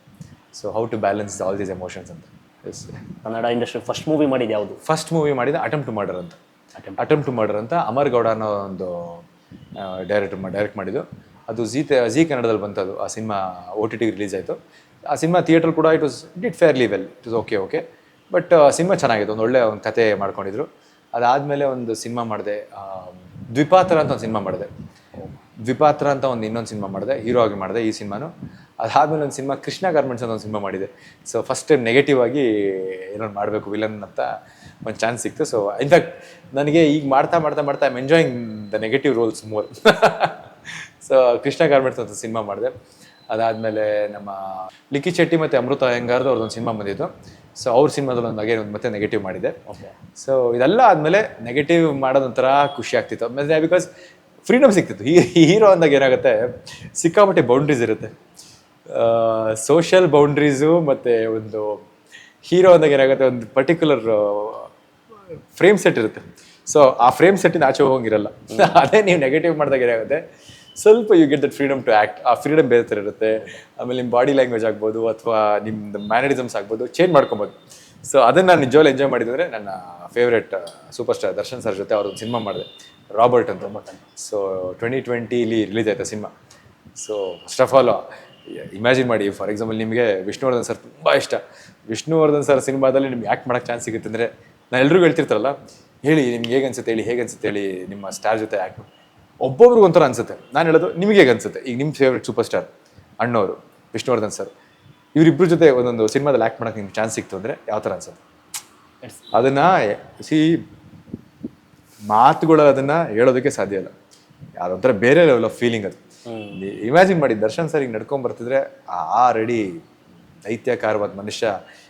So how to balance all these emotions ಅಂತ. Yes, Kannada industry first movie ಮಾಡಿದ್ದು ಯಾವುದು? First movie ಮಾಡಿದ attempt to murder ಅಂತ ಅಮರ್ ಗೌಡ ಅನ್ನೋ ಒಂದು ಡೈರೆಕ್ಟ್ ಮಾಡಿದ್ದು. ಅದು ಜೀ ಕನ್ನಡದಲ್ಲಿ ಬಂತದು. ಆ ಸಿನಿಮಾ OTT ರಿಲೀಸ್ ಆಯಿತು. ಆ ಸಿನಿಮಾ ಥಿಯೇಟರ್ ಕೂಡ it did fairly well, it was okay. But cinema ಚೆನ್ನಾಗಿದೆ, ಒಂದು ಕತೆ ಮಾಡ್ಕೊಂಡಿದ್ರು. ಅದಾದಮೇಲೆ ಒಂದು ಸಿನಿಮಾ ಮಾಡಿದೆ, ದ್ವಿಪಾತ್ರ ಅಂತ ಒಂದು ಸಿನಿಮಾ ಮಾಡಿದೆ. ದ್ವಿಪಾತ್ರ ಅಂತ ಇನ್ನೊಂದು ಸಿನಿಮಾ ಮಾಡಿದೆ, ಹೀರೋ ಆಗಿ ಮಾಡಿದೆ ಈ ಸಿನಿಮಾನು. ಅದಾದಮೇಲೆ ಒಂದು ಸಿನಿಮಾ ಕೃಷ್ಣ ಗಾರ್ಮೆಂಟ್ಸ್ ಅಂತ ಒಂದು ಸಿನಿಮಾ ಮಾಡಿದೆ. ಸೊ ಫಸ್ಟ್ ಟೈಮ್ ನೆಗೆಟಿವ್ ಆಗಿ ಏನೋ ಮಾಡಬೇಕು ವಿಲನ್ ಅಂತ ಒಂದು ಚಾನ್ಸ್ ಸಿಕ್ತು. ಸೊ ಇನ್ಫ್ಯಾಕ್ಟ್ ನನಗೆ ಈಗ ಮಾಡ್ತಾ I am enjoying the negative roles more. So Krishna garments ಅಂತ ಸಿನಿಮಾ ಮಾಡಿದೆ. ಅದಾದಮೇಲೆ ನಮ್ಮ ಲಿಕ್ಕಿ ಚೆಟ್ಟಿ ಮತ್ತು ಅಮೃತ ಅಯ್ಯಂಗಾರ್ದು ಅವ್ರದ್ದೊಂದು ಸಿನಿಮಾ ಬಂದಿತ್ತು. ಸೊ ಅವ್ರ ಸಿನಿಮಾದಲ್ಲಿ ಒಂದು ಮತ್ತೆ ನೆಗೆಟಿವ್ ಮಾಡಿದೆ. ಸೊ ಇದೆಲ್ಲ ಆದಮೇಲೆ ನೆಗೆಟಿವ್ ಮಾಡೋದೊಂಥರ ಖುಷಿ ಆಗ್ತಿತ್ತು. ಆಮೇಲೆ ಬಿಕಾಸ್ ಫ್ರೀಡಮ್ ಸಿಗ್ತಿತ್ತು. ಹೀರೋ ಅಂದಾಗ ಏನಾಗುತ್ತೆ, ಸಿಕ್ಕಾಪಟ್ಟೆ ಬೌಂಡ್ರೀಸ್ ಇರುತ್ತೆ, ಸೋಷಿಯಲ್ ಬೌಂಡ್ರೀಸು, ಮತ್ತು ಒಂದು ಹೀರೋ ಅಂದಾಗ ಏನಾಗುತ್ತೆ, ಒಂದು ಪರ್ಟಿಕ್ಯುಲರ್ ಫ್ರೇಮ್ ಸೆಟ್ ಇರುತ್ತೆ. ಸೊ ಆ ಫ್ರೇಮ್ ಸೆಟ್ಟಿಂದ ಆಚೆ ಹೋಗಂಗಿರಲ್ಲ. ಅದೇ ನೀವು ನೆಗೆಟಿವ್ ಮಾಡಿದಾಗ ಏನಾಗುತ್ತೆ, ಸ್ವಲ್ಪ you get that freedom to act. ಆ ಫ್ರೀಡಮ್ ಬೇರೆ ಥರ ಇರುತ್ತೆ. ಆಮೇಲೆ ನಿಮ್ಮ ಬಾಡಿ ಲ್ಯಾಂಗ್ವೇಜ್ ಆಗ್ಬೋದು ಅಥವಾ ನಿಮ್ಮದು ಮ್ಯಾನರಿಸಮ್ಸ್ ಆಗ್ಬೋದು, ಚೇಂಜ್ ಮಾಡ್ಕೊಬೋದು. ಸೊ ಅದನ್ನು ನಾನು ನಿಜವಾಗ್ಲೂ ಎಂಜಾಯ್ ಮಾಡಿದ್ರೆ ನನ್ನ favourite super star Darshan sir ಜೊತೆ ಅವ್ರೊಂದು ಸಿನಿಮಾ ಮಾಡಿದೆ, ರಾಬರ್ಟ್ ಅಂತ. ಸೊ 2020 ರಿಲೀಸ್ ಆಯ್ತು cinema. So first of all imagine ಮಾಡಿ, ಫಾರ್ ಎಕ್ಸಾಂಪಲ್ ನಿಮಗೆ ವಿಷ್ಣುವರ್ಧನ್ ಸರ್ ತುಂಬ ಇಷ್ಟ. ವಿಷ್ಣುವರ್ಧನ್ ಸರ್ ಸಿನಿಮಾದಲ್ಲಿ ನಿಮ್ಗೆ ಆ್ಯಕ್ಟ್ ಮಾಡೋಕ್ಕೆ ಚಾನ್ಸ್ ಸಿಗುತ್ತೆ ಅಂದರೆ, ನಾನು ಎಲ್ರಿಗೂ ಹೇಳ್ತಿರ್ತಾರಲ್ಲ, ಹೇಳಿ ನಿಮ್ಗೆ ಹೇಗೆ ಅನ್ಸುತ್ತೆ ಹೇಳಿ, ಹೇಗೆ ಅನ್ಸುತ್ತೆ ಹೇಳಿ ನಿಮ್ಮ ಸ್ಟಾರ್ ಜೊತೆ ಆ್ಯಕ್ಟ್. ಒಬ್ಬೊಬ್ರಿಗೆ ಒಂಥರ ಅನ್ಸುತ್ತೆ. ನಾನು ಹೇಳೋದು ನಿಮಗೆ ಹೇಗೆ ಅನ್ಸುತ್ತೆ. ಈಗ ನಿಮ್ಮ ಫೇವ್ರೆಟ್ ಸೂಪರ್ ಸ್ಟಾರ್ ಅಣ್ಣವರು ವಿಷ್ಣುವರ್ಧನ್ ಸರ್, ಇವರಿಬ್ಬರ ಜೊತೆ ಒಂದೊಂದು ಸಿನಿಮಾದಲ್ಲಿ ಆ್ಯಕ್ಟ್ ಮಾಡೋಕ್ಕೆ ನಿಮ್ಗೆ ಚಾನ್ಸ್ ಸಿಕ್ತು ಅಂದರೆ ಯಾವ ಥರ ಅನ್ಸುತ್ತೆ? ಅದನ್ನು ಮಾತುಗಳು ಅದನ್ನು ಹೇಳೋದಕ್ಕೆ ಸಾಧ್ಯ ಇಲ್ಲ. ಅದೊಂಥರ ಬೇರೆ ಲೆವೆಲ್ ಆಫ್ ಫೀಲಿಂಗ್ ಅದು. ಇಮ್ಯಾಜಿನ್ ಮಾಡಿ, ದರ್ಶನ್ ಸರ್ ಹಿಂಗೆ ನಡ್ಕೊಂಡ್ ಬರ್ತಿದ್ರೆ, ಆ ರೆಡಿ ದೈತ್ಯಕಾರವಾದ ಮನುಷ್ಯ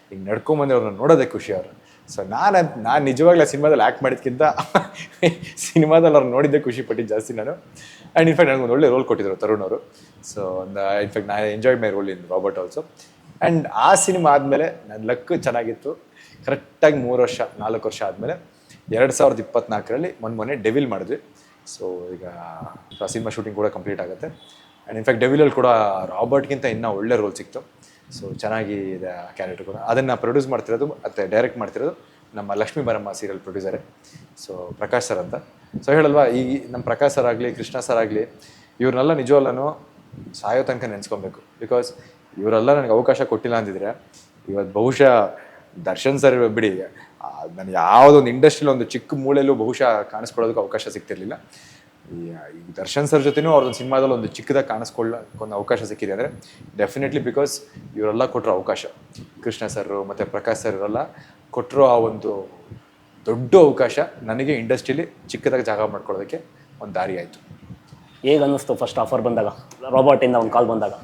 ಹಿಂಗೆ ನಡ್ಕೊಂಬಂದ್ರೆ ಅವ್ರನ್ನ ನೋಡೋದೇ ಖುಷಿ ಅವರು. ಸೊ ನಾನು ನಿಜವಾಗ್ಲೂ ಆ ಸಿನಿಮಾದಲ್ಲಿ ಆ್ಯಕ್ಟ್ ಮಾಡಿದ್ಕಿಂತ ಸಿನಿಮಾದಲ್ಲಿ ಅವ್ರು ನೋಡಿದ್ದೆ ಖುಷಿ ಪಟ್ಟಿದ್ದು ಜಾಸ್ತಿ ನಾನು. ಆ್ಯಂಡ್ ಇನ್ಫ್ಯಾಕ್ಟ್ ನನಗೊಂದು ಒಳ್ಳೆ ರೋಲ್ ಕೊಟ್ಟಿದ್ರು ತರುಣ್ ಅವರು. ಸೊ ಇನ್ಫ್ಯಾಕ್ಟ್ ನಾನು enjoyed my role in Robert also. And ಆ ಸಿನಿಮಾ ಆದಮೇಲೆ ನನ್ನ ಲಕ್ ಚೆನ್ನಾಗಿತ್ತು. ಕರೆಕ್ಟಾಗಿ 4 ವರ್ಷ ಆದಮೇಲೆ 2024 ಮೊನ್ನೆ ಡೆವಿಲ್ ಮಾಡಿದ್ವಿ. ಸೊ ಈಗ ಆ ಸಿನಿಮಾ ಶೂಟಿಂಗ್ ಕೂಡ ಕಂಪ್ಲೀಟ್ ಆಗುತ್ತೆ. ಆ್ಯಂಡ್ ಇನ್ಫ್ಯಾಕ್ಟ್ ಡೆವಿಲಲ್ಲಿ ಕೂಡ ರಾಬರ್ಟ್ಗಿಂತ ಇನ್ನೂ ಒಳ್ಳೆ ರೋಲ್ ಸಿಕ್ತು. ಸೊ ಚೆನ್ನಾಗಿ ಇದೆ ಆ ಕ್ಯಾರೆಕ್ಟರ್ ಕೂಡ. ಅದನ್ನು ಪ್ರೊಡ್ಯೂಸ್ ಮಾಡ್ತಿರೋದು ಮತ್ತು ಡೈರೆಕ್ಟ್ ಮಾಡ್ತಿರೋದು ನಮ್ಮ ಲಕ್ಷ್ಮೀ ಬರಮ್ಮ ಸೀರಿಯಲ್ ಪ್ರೊಡ್ಯೂಸರೇ, ಸೊ ಪ್ರಕಾಶ್ ಸರ್ ಅಂತ. ಸೊ ಹೇಳಲ್ವಾ, ಈ ನಮ್ಮ ಪ್ರಕಾಶ್ ಸರ್ ಆಗಲಿ, ಕೃಷ್ಣ ಸರ್ ಆಗಲಿ, ಇವ್ರನ್ನೆಲ್ಲ ನಿಜವಲ್ಲೂ ಸಾಯೋ ತನಕ ನೆನೆಸ್ಕೊಬೇಕು. ಬಿಕಾಸ್ ಇವರೆಲ್ಲ ನನಗೆ ಅವಕಾಶ ಕೊಟ್ಟಿಲ್ಲ ಅಂತಿದ್ರೆ ಇವತ್ತು ಬಹುಶಃ ದರ್ಶನ್ ಸರ್ ಬಿಡಿ, ನನಗೆ ಯಾವುದೊಂದು ಇಂಡಸ್ಟ್ರಿಯಲ್ಲಿ ಒಂದು ಚಿಕ್ಕ ಮೂಲೆಯಲ್ಲೂ ಬಹುಶಃ ಕಾಣಿಸ್ಕೊಳ್ಳೋದಕ್ಕೆ ಅವಕಾಶ ಸಿಗ್ತಿರ್ಲಿಲ್ಲ. ಈ ದರ್ಶನ್ ಸರ್ ಜೊತೆನೂ ಅವ್ರದ್ದು ಸಿನಿಮಾದಲ್ಲಿ ಒಂದು ಚಿಕ್ಕದಾಗಿ ಕಾಣಿಸ್ಕೊಳ್ಳೋಕ್ಕೊಂದು ಅವಕಾಶ ಸಿಕ್ಕಿದೆ ಅಂದರೆ ಡೆಫಿನೆಟ್ಲಿ ಬಿಕಾಸ್ ಇವರೆಲ್ಲ ಕೊಟ್ಟರು ಅವಕಾಶ. ಕೃಷ್ಣ ಸರ್ ಮತ್ತು ಪ್ರಕಾಶ್ ಸರ್ ಇವರೆಲ್ಲ ಕೊಟ್ಟರು ಆ ಒಂದು ದೊಡ್ಡ ಅವಕಾಶ ನನಗೆ ಇಂಡಸ್ಟ್ರಿಯಲ್ಲಿ ಚಿಕ್ಕದಾಗಿ ಜಾಗ ಮಾಡ್ಕೊಳ್ಳೋದಕ್ಕೆ ಒಂದು ದಾರಿ ಆಯಿತು. ಹೇಗೆ ಅನ್ನಿಸ್ತು ಫಸ್ಟ್ ಆಫರ್ ಬಂದಾಗ, ರಾಬರ್ಟಿಂದ ಒಂದು ಕಾಲ್ ಬಂದಾಗ?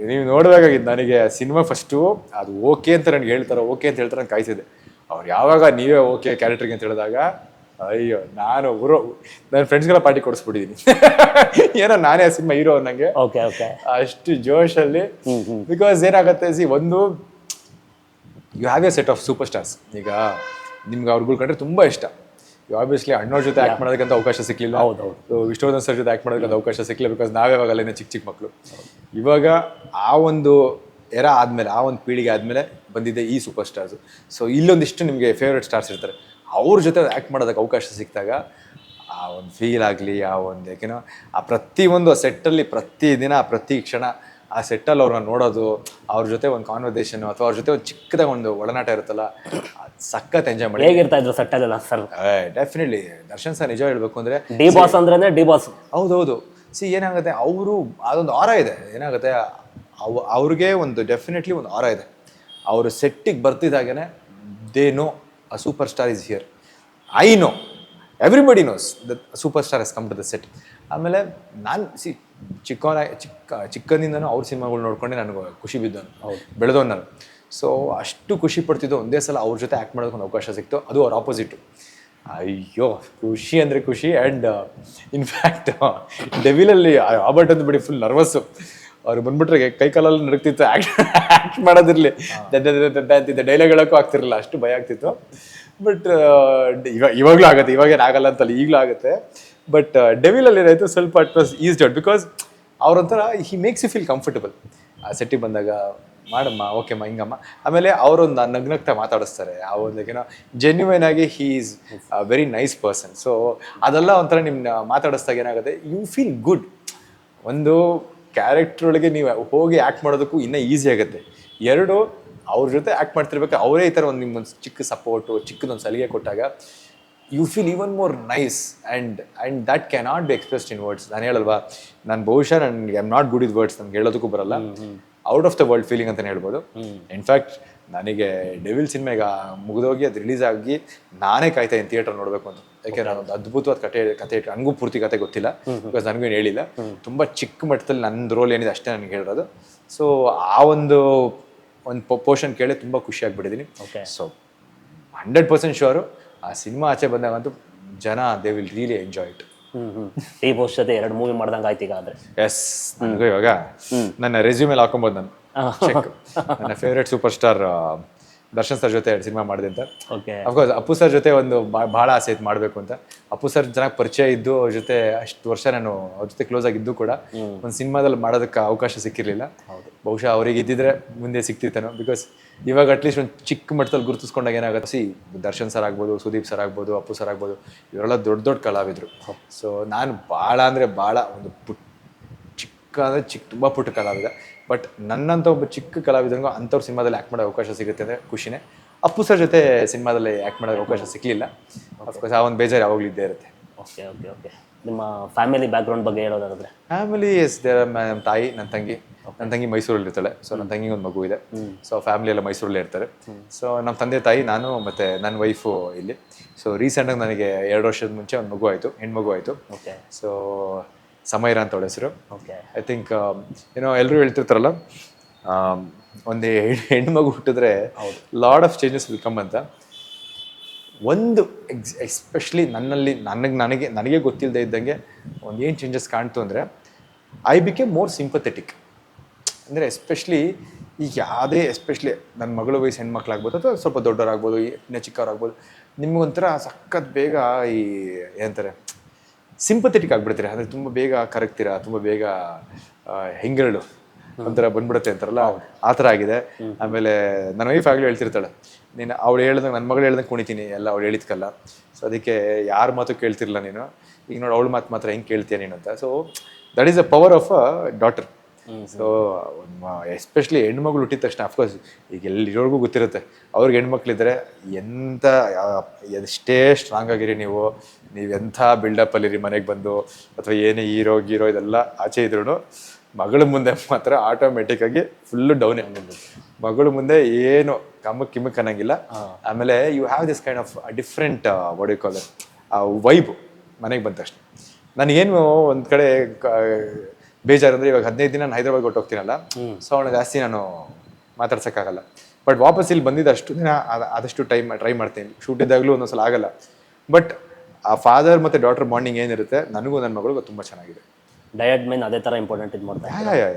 ನೀವು ನೋಡಬೇಕಾಗಿದ್ದು ನನಗೆ ಸಿನಿಮಾ ಫಸ್ಟು ಅದು ಓಕೆ ಅಂತ ನನಗೆ ಹೇಳ್ತಾರೆ, ಓಕೆ ಅಂತ ಹೇಳ್ತಾರೆ, ನಾನು ಕಾಯ್ತಿದ್ದೆ. ಅವ್ರು ಯಾವಾಗ ನೀವೇ ಓಕೆ ಕ್ಯಾರೆಕ್ಟರ್ಗೆ ಅಂತ ಹೇಳಿದಾಗ, ಅಯ್ಯೋ ನಾನು ನನ್ನ ಫ್ರೆಂಡ್ಸ್ಗೆಲ್ಲ ಪಾರ್ಟಿ ಕೊಡಿಸ್ಬಿಟ್ಟಿದ್ದೀನಿ. ಏನೋ ನಾನೇ ಆ ಸಿನಿಮಾ ಹೀರೋ ನನಗೆ ಅಷ್ಟು ಜೋಶಲ್ಲಿ. ಬಿಕಾಸ್ ಏನಾಗುತ್ತೆ, ಒಂದು you have a set of superstars. ಈಗ ನಿಮ್ಗೆ ಅವ್ರುಗಳು ಕಂಡ್ರೆ ತುಂಬ ಇಷ್ಟ. ಆಬ್ವಿಯಸ್ಲಿ ಅಣ್ಣವ್ರ ಜೊತೆ ಆ್ಯಕ್ಟ್ ಮಾಡೋದಕ್ಕಂತ ಅವಕಾಶ ಸಿಕ್ಕಲಿಲ್ಲ. ಸೊ ವಿಷ್ಣುವರ್ಧನ್ ಸರ್ ಜೊತೆ ಆ್ಯಕ್ಟ್ ಮಾಡೋದಕ್ಕಂತ ಅವಕಾಶ ಸಿಕ್ಕಲಿಲ್ಲ. ಬಿಕಾಸ್ ನಾವೇವಾಗಲೇ ಚಿಕ್ಕ ಮಕ್ಕಳು. ಇವಾಗ ಆ ಒಂದು ಆದಮೇಲೆ, ಆ ಒಂದು ಪೀಳಿಗೆ ಆದಮೇಲೆ ಬಂದಿದೆ ಈ ಸೂಪರ್ ಸ್ಟಾರ್ಸು. ಸೊ ಇಲ್ಲೊಂದಿಷ್ಟು ನಿಮಗೆ ಫೇವ್ರೆಟ್ ಸ್ಟಾರ್ಸ್ ಇರ್ತಾರೆ, ಅವ್ರ ಜೊತೆ ಆ್ಯಕ್ಟ್ ಮಾಡೋದಕ್ಕೆ ಅವಕಾಶ ಸಿಕ್ಕಿದಾಗ ಆ ಒಂದು ಫೀಲ್ ಆಗಲಿ, ಆ ಒಂದು ಯಾಕೆನೋ ಆ ಪ್ರತಿಯೊಂದು ಸೆಟ್ಟಲ್ಲಿ ಪ್ರತಿದಿನ ಪ್ರತಿ ಕ್ಷಣ ಆ ಸೆಟ್ಟಲ್ಲಿ ಅವ್ರನ್ನ ನೋಡೋದು, ಅವ್ರ ಜೊತೆ ಒಂದು ಕಾನ್ವರ್ಸೇಷನ್ ಅಥವಾ ಅವ್ರ ಜೊತೆ ಒಂದು ಚಿಕ್ಕದಾಗ ಒಂದು ಒಡನಾಟ ಇರುತ್ತಲ್ಲ, ಸಖತ್ ಎಂಜಾಯ್ ಮಾಡಿ. ಹೇಗಿರ್ತಾ ಇದ್ರು ಸೆಟ್ಟಲ್ಲೆಲ್ಲ ಸರ್? ಡೆಫಿನೆಟ್ಲಿ ದರ್ಶನ್ ಸರ್ ನಿಜ ಹೇಳ್ಬೇಕು ಅಂದರೆ ಡಿ ಬಾಸ್ ಅಂದ್ರೆ ಡಿ ಬಾಸ್. ಹೌದೌದು. ಏನಾಗುತ್ತೆ, ಅವರು ಅದೊಂದು ಆರ ಇದೆ. ಏನಾಗುತ್ತೆ, ಅವ್ರಿಗೆ ಒಂದು ಡೆಫಿನೆಟ್ಲಿ ಒಂದು ಆರ ಇದೆ. ಅವರು ಸೆಟ್ಟಿಗೆ ಬರ್ತಿದ್ದಾಗೇ they know a super star is here. I know, everybody knows the super star has come to the set. ಆಮೇಲೆ ನಾನು ಚಿಕ್ಕನಿಂದನೂ ಅವ್ರ ಸಿನಿಮಾಗಳು ನೋಡ್ಕೊಂಡೆ ನನಗೆ ಖುಷಿ ಬಿದ್ದವನು, ಬೆಳೆದವನು ನಾನು. ಸೊ ಅಷ್ಟು ಖುಷಿ ಪಡ್ತಿದ್ದು ಒಂದೇ ಸಲ ಅವ್ರ ಜೊತೆ ಆ್ಯಕ್ಟ್ ಮಾಡೋದಕ್ಕೆ ಒಂದು ಅವಕಾಶ ಸಿಕ್ತು. ಅದು ಅವ್ರ ಆಪೋಸಿಟು. ಅಯ್ಯೋ ಖುಷಿ ಅಂದರೆ ಖುಷಿ. ಆ್ಯಂಡ್ ಇನ್ಫ್ಯಾಕ್ಟ್ ಡೆವಿಲಲ್ಲಿ ರಾಬರ್ಟ್ ಅಂತ ಬಿಡಿ ಫುಲ್ ನರ್ವಸ್ಸು. ಅವ್ರು ಬಂದ್ಬಿಟ್ರೆ ಕೈಕಾಲೆಲ್ಲ ನಡುಕ್ತಿತ್ತು. ಆ್ಯಕ್ಟ್ ಮಾಡೋದಿರಲಿ, ಅಂತಿದ್ದೆ, ಡೈಲಾಗ್ ಹೇಳೋಕ್ಕೂ ಆಗ್ತಿರಲಿಲ್ಲ, ಅಷ್ಟು ಭಯ ಆಗ್ತಿತ್ತು. ಬಟ್ ಇವಾಗಲೂ ಆಗುತ್ತೆ, ಇವಾಗೇನು ಆಗಲ್ಲ ಅಂತಲ್ಲ, ಈಗಲೂ ಆಗುತ್ತೆ. ಬಟ್ ಡೆವಿಲಲ್ಲಿ ಏನಾಯಿತು, ಸ್ವಲ್ಪ it was eased out. Because ಅವ್ರೊಂಥರ he makes you feel comfortable. ಆ ಸೆಟ್ಟಿಗೆ ಬಂದಾಗ ಮಾಡಮ್ಮ, ಓಕೆಮ್ಮ, ಹಿಂಗಮ್ಮ. ಆಮೇಲೆ ಅವರೊಂದು ನಗ್ನಗ್ತಾ ಮಾತಾಡಿಸ್ತಾರೆ. ಆ ಒಂದು ಏನೋ ಜೆನ್ಯುವನ್ ಆಗಿ he is very nice person. So ಅದೆಲ್ಲ ಒಂಥರ ನಿಮ್ಮನ್ನ ಮಾತಾಡಿಸ್ದಾಗ ಏನಾಗುತ್ತೆ, ಯು ಫೀಲ್ ಗುಡ್. ಒಂದು ಕ್ಯಾರೆಕ್ಟರ್ ಒಳಗೆ ನೀವು ಹೋಗಿ ಆ್ಯಕ್ಟ್ ಮಾಡೋದಕ್ಕೂ ಇನ್ನೂ ಈಸಿ ಆಗುತ್ತೆ. ಎರಡು, ಅವ್ರ ಜೊತೆ ಆ್ಯಕ್ಟ್ ಮಾಡ್ತಿರ್ಬೇಕು, ಅವರೇ ಈ ಥರ ಒಂದು ನಿಮ್ಮೊಂದು ಚಿಕ್ಕ ಸಪೋರ್ಟು, ಚಿಕ್ಕದೊಂದು ಸಲಿಗೆ ಕೊಟ್ಟಾಗ you feel even more nice. And that can not be expressed in words. ನಾನು ಹೇಳಲ್ವಾ, ನಾನು ಬಹುಶಃ ನನಗೆ I am not good with words, ನನಗೆ ಹೇಳೋದಕ್ಕೂ ಬರಲ್ಲ. Out of the world feeling ಅಂತಲೇ ಹೇಳ್ಬೋದು. ಇನ್ಫ್ಯಾಕ್ಟ್ ನನಗೆ ಡೆವಿಲ್ ಸಿನಿಮಾ ಈಗ ಮುಗಿದೋಗಿ ಅದು ರಿಲೀಸ್ ಆಗಿ ನಾನೇ ಕಾಯ್ತಾ ಇದ್ದೀನಿ ಥಿಯೇಟರ್ ನೋಡಬೇಕು ಅಂತ. ಯಾಕೆ ನಾನೊಂದು ಅದ್ಭುತವಾದ ಕತೆ ನನಗೂ ಪೂರ್ತಿ ಕತೆ ಗೊತ್ತಿಲ್ಲ, ಬಿಕಾಸ್ ನನಗೇನು ಹೇಳಿಲ್ಲ. ತುಂಬ ಚಿಕ್ಕ ಮಟ್ಟದಲ್ಲಿ ನನ್ನ ರೋಲ್ ಏನಿದೆ ಅಷ್ಟೇ ನನಗೆ ಹೇಳಿರೋದು. ಸೊ ಆ ಒಂದು ಪೋರ್ಷನ್ ಕೇಳಿ ತುಂಬ ಖುಷಿ ಆಗಿಬಿಟ್ಟಿದ್ದೀನಿ. ಸೊ 100% ಶೋರು ಆ ಸಿನಿಮಾ ಆಚೆ ಬಂದಾಗಂತೂ ಜನ they will really enjoy it. T Bose ಜೊತೆ 2 ಮೂವಿ ಮಾಡ್ದಂಗೆ ಆಯ್ತು ಈಗ ಆದರೆ. ಎಸ್, ನನಗೂ ಇವಾಗ ನನ್ನ ರೆಸ್ಯೂಮೇಲೆ ಹಾಕೊಬೋದು ನಾನು ಚೆಕ್. ನನ್ನ favourite super star Darshan sir ಜೊತೆ 2 ಸಿನಿಮಾ ಮಾಡಿದೆ ಅಂತ. ಅಫ್ಕೋರ್ಸ್ ಅಪ್ಪು ಸರ್ ಜೊತೆ ಒಂದು ಭಾಳ ಆಸೆ ಇತ್ತು ಮಾಡಬೇಕು ಅಂತ. ಅಪ್ಪು ಸರ್ ಚೆನ್ನಾಗಿ ಪರಿಚಯ ಇದ್ದು ಅವ್ರ ಜೊತೆ ಅಷ್ಟು ವರ್ಷ ನಾನು ಅವ್ರ ಜೊತೆ ಕ್ಲೋಸ್ ಆಗಿದ್ದು ಕೂಡ ಒಂದು ಸಿನಿಮಾದಲ್ಲಿ ಮಾಡೋದಕ್ಕೆ ಅವಕಾಶ ಸಿಕ್ಕಿರಲಿಲ್ಲ. ಬಹುಶಃ ಅವ್ರಿಗೆ ಇದ್ದಿದ್ರೆ ಮುಂದೆ ಸಿಕ್ತಿತ್ತೇನೋ. ಬಿಕಾಸ್ ಇವಾಗ ಅಟ್ಲೀಸ್ಟ್ ಒಂದು ಚಿಕ್ಕ ಮಟ್ಟದಲ್ಲಿ ಗುರುತಿಸ್ಕೊಂಡಾಗ ಏನಾಗುತ್ತೆ, ದರ್ಶನ್ ಸರ್ ಆಗ್ಬೋದು, ಸುದೀಪ್ ಸರ್ ಆಗ್ಬೋದು, ಅಪ್ಪು ಸರ್ ಆಗ್ಬೋದು, ಇವರೆಲ್ಲ ದೊಡ್ಡ ದೊಡ್ಡ ಕಲಾವಿದರು. ಸೊ ನಾನು ಭಾಳ ಅಂದರೆ ಭಾಳ ಒಂದು ತುಂಬ ಪುಟ್ಟ ಕಲಾವಿದ. ಬಟ್ ನನ್ನಂಥ ಒಬ್ಬ ಚಿಕ್ಕ ಕಲಾವಿದನಿಗೂ ಅಂಥವ್ರ ಸಿನಿಮಾದಲ್ಲಿ ಆ್ಯಕ್ಟ್ ಮಾಡೋ ಅವಕಾಶ ಸಿಗುತ್ತೆ ಅಂದರೆ ಖುಷಿನೇ. ಅಪ್ಪು ಸರ್ ಜೊತೆ ಸಿನಿಮಾದಲ್ಲಿ ಆ್ಯಕ್ಟ್ ಮಾಡೋ ಅವಕಾಶ ಸಿಕ್ಕಲಿಲ್ಲ. ಅಫ್ಕೋರ್ಸ್ ಆ ಒಂದು ಬೇಜಾರು ಯಾವಾಗಲೂ ಇದ್ದೇ ಇರುತ್ತೆ. ಓಕೆ ಓಕೆ ಓಕೆ ನಿಮ್ಮ ಫ್ಯಾಮಿಲಿ ಬ್ಯಾಕ್ಗ್ರೌಂಡ್ ಬಗ್ಗೆ ಹೇಳೋದಾದ್ರೆ? ಫ್ಯಾಮಿಲಿ ಎಸ್, ನಮ್ಮ ತಾಯಿ, ನನ್ನ ತಂಗಿ ಮೈಸೂರಲ್ಲಿ ಇರ್ತಾಳೆ. ಸೊ ನನ್ನ ತಂಗಿಗೆ ಒಂದು ಮಗು ಇದೆ. ಸೊ ಫ್ಯಾಮಿಲಿ ಎಲ್ಲ ಮೈಸೂರಲ್ಲೇ ಇರ್ತಾರೆ. ಸೊ ನಮ್ಮ ತಂದೆ ತಾಯಿ, ನಾನು ಮತ್ತು ನನ್ನ ವೈಫು ಇಲ್ಲಿ. ಸೊ ರೀಸೆಂಟಾಗಿ ನನಗೆ 2 ವರ್ಷದ ಮುಂಚೆ ಒಂದು ಮಗು ಆಯಿತು, ಹೆಣ್ಮಗು ಆಯಿತು. ಸೊ ಸಮೈರ ಅಂತ ಅವಳ ಹೆಸರು. ಐ ಥಿಂಕ್ ಏನೋ ಎಲ್ಲರೂ ಹೇಳ್ತಿರ್ತಾರಲ್ಲ, ಒಂದು ಹೆಣ್ಮಗು ಹುಟ್ಟಿದ್ರೆ lot of changes will come ಅಂತ. ಒಂದು ಎಸ್ಪೆಷಲಿ ನನ್ನಲ್ಲಿ ನನಗೆ ಗೊತ್ತಿಲ್ಲದೆ ಇದ್ದಂಗೆ ಒಂದು ಏನು ಚೇಂಜಸ್ ಕಾಣ್ತು ಅಂದರೆ, ಐ ಬಿಕೇಮ್ ಮೋರ್ ಸಿಂಪಥೆಟಿಕ್. ಅಂದರೆ ಎಸ್ಪೆಷಲಿ ಈಗ ಎಸ್ಪೆಷಲಿ ನನ್ನ ಮಗಳು ವಯಸ್ಸು ಹೆಣ್ಮಕ್ಳಾಗ್ಬೋದು ಅಥವಾ ಸ್ವಲ್ಪ ದೊಡ್ಡವರಾಗ್ಬೋದು, ಇನ್ನು ಚಿಕ್ಕವರಾಗ್ಬೋದು, ನಿಮಗೊಂಥರ ಸಖತ್ ಬೇಗ ಏನಂತಾರೆ ಸಿಂಪಥೆಟಿಕ್ ಆಗಿಬಿಡ್ತೀರ. ಅಂದರೆ ತುಂಬ ಬೇಗ ಕರಗ್ತೀರಾ, ತುಂಬ ಬೇಗ ಹೆಂಗರಳು ಒಂಥರ ಬಂದ್ಬಿಡುತ್ತೆ ಅಂತಾರಲ್ಲ, ಆ ಥರ ಆಗಿದೆ. ಆಮೇಲೆ ನನ್ನ ವೈಫ್ ಆಗಲೂ ಹೇಳ್ತಿರ್ತಾಳೆ, ನೀನು ಅವಳು ಹೇಳ್ದಂಗೆ, ನನ್ನ ಮಗಳು ಹೇಳ್ದಂಗೆ ಕುಣಿತೀನಿ ಎಲ್ಲ ಅವಳು ಹೇಳಿದ್ಕಲ್ಲ. ಸೊ ಅದಕ್ಕೆ ಯಾರ ಮಾತು ಕೇಳ್ತಿರಲ್ಲ ನೀನು, ಈಗ ನೋಡಿ ಅವಳ ಮಾತು ಮಾತ್ರ ಹೆಂಗೆ ಕೇಳ್ತೀಯ ನೀನು ಅಂತ. So that is a power of a daughter. So especially ಹೆಣ್ಮಗಳು ಹುಟ್ಟಿದ ತಕ್ಷಣ ಅಫ್ಕೋರ್ಸ್ ಈಗ ಎಲ್ಲಿರೋರ್ಗೂ ಗೊತ್ತಿರುತ್ತೆ, ಅವ್ರಿಗೆ ಹೆಣ್ಮಕ್ಳಿದ್ರೆ ಎಷ್ಟೇ ಸ್ಟ್ರಾಂಗ್ ಆಗಿರಿ ನೀವು ಎಂಥ ಬಿಲ್ಡಪ್ಪಲ್ಲಿರಿ ಮನೆಗೆ ಬಂದು, ಅಥವಾ ಏನೇ ಹೀರೋ ಇದೆಲ್ಲ ಆಚೆ ಇದ್ರೂ ಮಗಳ ಮುಂದೆ ಮಾತ್ರ ಆಟೋಮೆಟಿಕ್ಕಾಗಿ ಫುಲ್ಲು ಡೌನೇ. ಮಗಳ ಮುಂದೆ ಏನು ಕಿಮ್ಮಕ್ ಅನ್ನಂಗಿಲ್ಲ. ಆಮೇಲೆ you have this kind of different what you call it vibe ಮನೆಗೆ ಬಂದ ತಕ್ಷಣ. ನನಗೇನು ಒಂದು ಕಡೆ ಬೇಜಾರು ಅಂದರೆ, ಇವಾಗ 15 ದಿನ ನಾನು ಹೈದರಾಬಾದ್ ಕೊಟ್ಟು ಹೋಗ್ತೀನಲ್ಲ, ಸೊ ಅವನ ಜಾಸ್ತಿ ನಾನು ಮಾತಾಡ್ಸೋಕ್ಕಾಗಲ್ಲ. ಬಟ್ ವಾಪಸ್ ಇಲ್ಲಿ ಬಂದಿದ್ದು ಅಷ್ಟು ದಿನ ಆದಷ್ಟು ಟ್ರೈ ಮಾಡ್ತೀನಿ. ಶೂಟ್ ಇದ್ದಾಗಲೂ ಒಂದೊಂದ್ಸಲ ಆಗಲ್ಲ. ಬಟ್ ಆ ಫಾದರ್ ಮತ್ತು ಡಾಟರ್ ಬಾಂಡಿಂಗ್ ಏನಿರುತ್ತೆ, ನನಗೂ ನನ್ನ ಮಗಳಿಗೂ ತುಂಬ ಚೆನ್ನಾಗಿದೆ. ಡಯಟ್ ಮೇನ್ ಅದೇ ಥರ ಇಂಪಾರ್ಟೆಂಟ್ ಇದು ಮಾಡ್ತಾರೆ.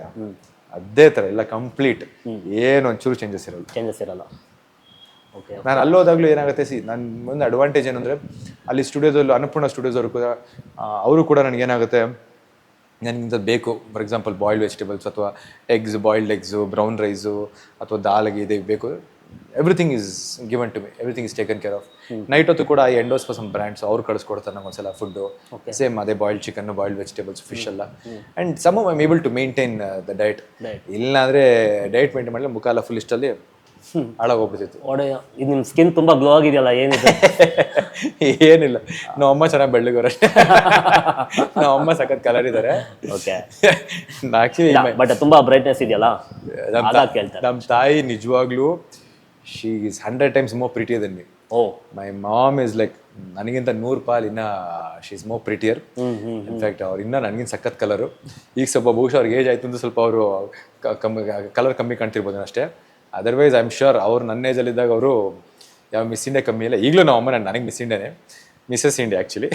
ಅದೇ ಥರ ಇಲ್ಲ, ಕಂಪ್ಲೀಟ್ ಏನು ಒಂಚೂರು ಚೇಂಜಸ್ ಇರಲ್ಲ. ಓಕೆ, ನಾನು ಅಲ್ಲೋದಾಗಲೂ ಏನಾಗುತ್ತೆ, ನನ್ನ ಒಂದು ಅಡ್ವಾಂಟೇಜ್ ಏನಂದರೆ, ಅಲ್ಲಿ ಸ್ಟುಡಿಯೋದಲ್ಲಿ ಅನ್ನಪೂರ್ಣ ಸ್ಟುಡಿಯೋಸ್ ಅವರು ಕೂಡ ಅವರು ಕೂಡ ನನಗೇನಾಗುತ್ತೆ, ನನಗಿಂತ ಬೇಕು ಫಾರ್ ಎಕ್ಸಾಂಪಲ್ ಬಾಯ್ಲ್ಡ್ ವೆಜಿಟೇಬಲ್ಸ್ ಅಥವಾ ಬಾಯ್ಲ್ಡ್ ಎಗ್ಸು, ಬ್ರೌನ್ ರೈಸು ಅಥವಾ ದಾಲ್ಗೆ ಇದೆ ಬೇಕು, everything is given to me, everything is taken care of. Night ಹೊತ್ತು ಕೂಡ ಈ ಎಂಡೋಸ್ ಫಾರ್ ಸಮ್ ಬ್ರ್ಯಾಂಡ್ಸ್ ಅವ್ರು ಕಳಿಸ್ಕೊಡ್ತಾರೆ ನಂಗೆ ಒಂದ್ಸಲ ಫುಡ್ಡು. ಸೇಮ್ ಅದೇ boiled chicken, boiled vegetables, fish ಎಲ್ಲ. And some I am able to maintain the diet. ಇಲ್ಲಾಂದರೆ ಡಯಟ್ ಮೇಂಟೈನ್ ಮಾಡಲಿ ಮುಖ ಎಲ್ಲ ಫುಲ್ ಇಷ್ಟಲ್ಲಿ ಹಾಳಾಗೋಗ್ಬಿಡ್ತಿತ್ತು. ಇದು ನಿಮ್ಮ ಸ್ಕಿನ್ ತುಂಬ ಗ್ಲೋ ಆಗಿದೆಯಲ್ಲ, ಏನಿದೆ? ಏನಿಲ್ಲ, ನಮ್ಮ ಅಮ್ಮ ಚೆನ್ನಾಗಿ ಬೆಳ್ಳಗವ್ರೆ, ನಮ್ಮ ಅಮ್ಮ ಸಖತ್ ಕಲರ್ ಇದ್ದಾರೆ. ಓಕೆ, ಆಕ್ಚುಲಿ ಬಟ್ ತುಂಬಾ ಬ್ರೈಟ್ನೆಸ್ ಇದೆಯಲ್ಲ. ನಮ್ಮ ತಾಯಿ ನಿಜವಾಗ್ಲೂ she is 100 times more prettier than me. My mom is like ನನಗಿಂತ 100 ಪಾಲ್ ಇನ್ನ ಶಿ ಇಸ್ ಮೋರ್ ಪ್ರಿಟಿಯರ್. ಇನ್ಫ್ಯಾಕ್ಟ್ ಅವ್ರು ಇನ್ನೂ ನನಗಿಂತ ಸಖತ್ ಕಲರು. ಈಗ ಸ್ವಲ್ಪ ಬಹುಶಃ ಅವ್ರಿಗೆ ಏಜ್ ಆಯ್ತು ಅಂತ ಸ್ವಲ್ಪ ಅವರು ಕಲರ್ ಕಮ್ಮಿ ಕಾಣ್ತಿರ್ಬೋದು ಅಷ್ಟೇ. ಅದರ್ವೈಸ್ ಐ ಆಮ್ ಶ್ಯೂರ್ ಅವ್ರು ನನ್ನ ಏಜಲ್ಲಿದ್ದಾಗ ಅವರು ಯಾವ ಮಿಸ್ ಇಂಡಿಯಾ ಕಮ್ಮಿ ಇಲ್ಲ. ಈಗಲೂ ನಮ್ಮ ಅಮ್ಮ ನನಗೆ ಮಿಸ್ ಇಂಡಿಯಾನೇ, Mrs India actually.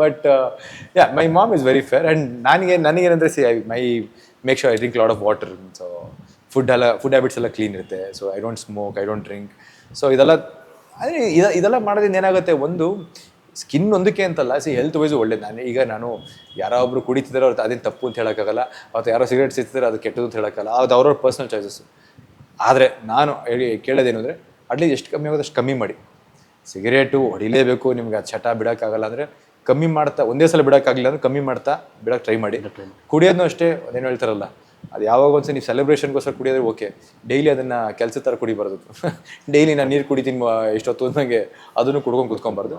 But yeah, my mom is very fair. And ನನಗೇನಂದರೆ my make sure I drink lot of water. So food habits ಎಲ್ಲ ಕ್ಲೀನ್ ಇರುತ್ತೆ. So I don't smoke, I don't drink. So ಇದೆಲ್ಲ ಮಾಡೋದ್ರಿಂದ ಏನಾಗುತ್ತೆ, ಒಂದು skin ಒಂದಕ್ಕೆ ಅಂತಲ್ಲ, health wise ಒಳ್ಳೇದು. ನಾನು ಯಾರೋ ಒಬ್ರು ಕುಡಿತಿದ್ದಾರೆ ಅವ್ರು ಅದೇನು ತಪ್ಪು ಅಂತ ಹೇಳೋಕ್ಕಾಗಲ್ಲ, ಅಥವಾ ಯಾರೋ ಸಿಗರೇಟ್ ಸಿಗ್ತಿದ್ದಾರೆ ಅದು ಕೆಟ್ಟದ್ದು ಅಂತ ಹೇಳೋಕ್ಕಲ್ಲ, ಅದು ಅವ್ರವ್ರ ಪರ್ಸ್ನಲ್ ಚಾಯ್ಸಸ್ಸು. ಆದರೆ ನಾನು ಕೇಳೋದೇನು ಅಂದರೆ, ಅಟ್ಲೀಸ್ಟ್ ಎಷ್ಟು ಕಮ್ಮಿ ಆಗೋದು ಅಷ್ಟು ಕಮ್ಮಿ ಮಾಡಿ. ಸಿಗರೇಟು ಹೊಡಿಲೇಬೇಕು, ನಿಮ್ಗೆ ಅದು ಚಟ ಬಿಡೋಕ್ಕಾಗಲ್ಲ ಅಂದರೆ ಕಮ್ಮಿ ಮಾಡ್ತಾ, ಒಂದೇ ಸಲ ಬಿಡೋಕ್ಕಾಗಲಿಲ್ಲ ಅಂದರೆ ಕಮ್ಮಿ ಮಾಡ್ತಾ ಬಿಡೋಕ್ಕೆ ಟ್ರೈ ಮಾಡಿ. ಕುಡಿಯೋದನ್ನೂ ಅಷ್ಟೇ, ಅದೇನು ಹೇಳ್ತಾರಲ್ಲ, ಅದು ಯಾವಾಗ ಒಂದ್ಸಲ ನೀವು ಸೆಲೆಬ್ರೇಷನ್ಗೋಸ್ಕರ ಕುಡಿಯೋದ್ರೆ ಓಕೆ, ಡೈಲಿ ಅದನ್ನು ಕೆಲಸದ ಥರ ಕುಡಿಬಾರ್ದು. ಡೈಲಿ ನಾನು ನೀರು ಕುಡಿತೀನಿ ಇಷ್ಟೊತ್ತು ಅಂದಂಗೆ ಅದನ್ನು ಕುಡ್ಕೊಂಡು ಕುತ್ಕೊಬಾರ್ದು.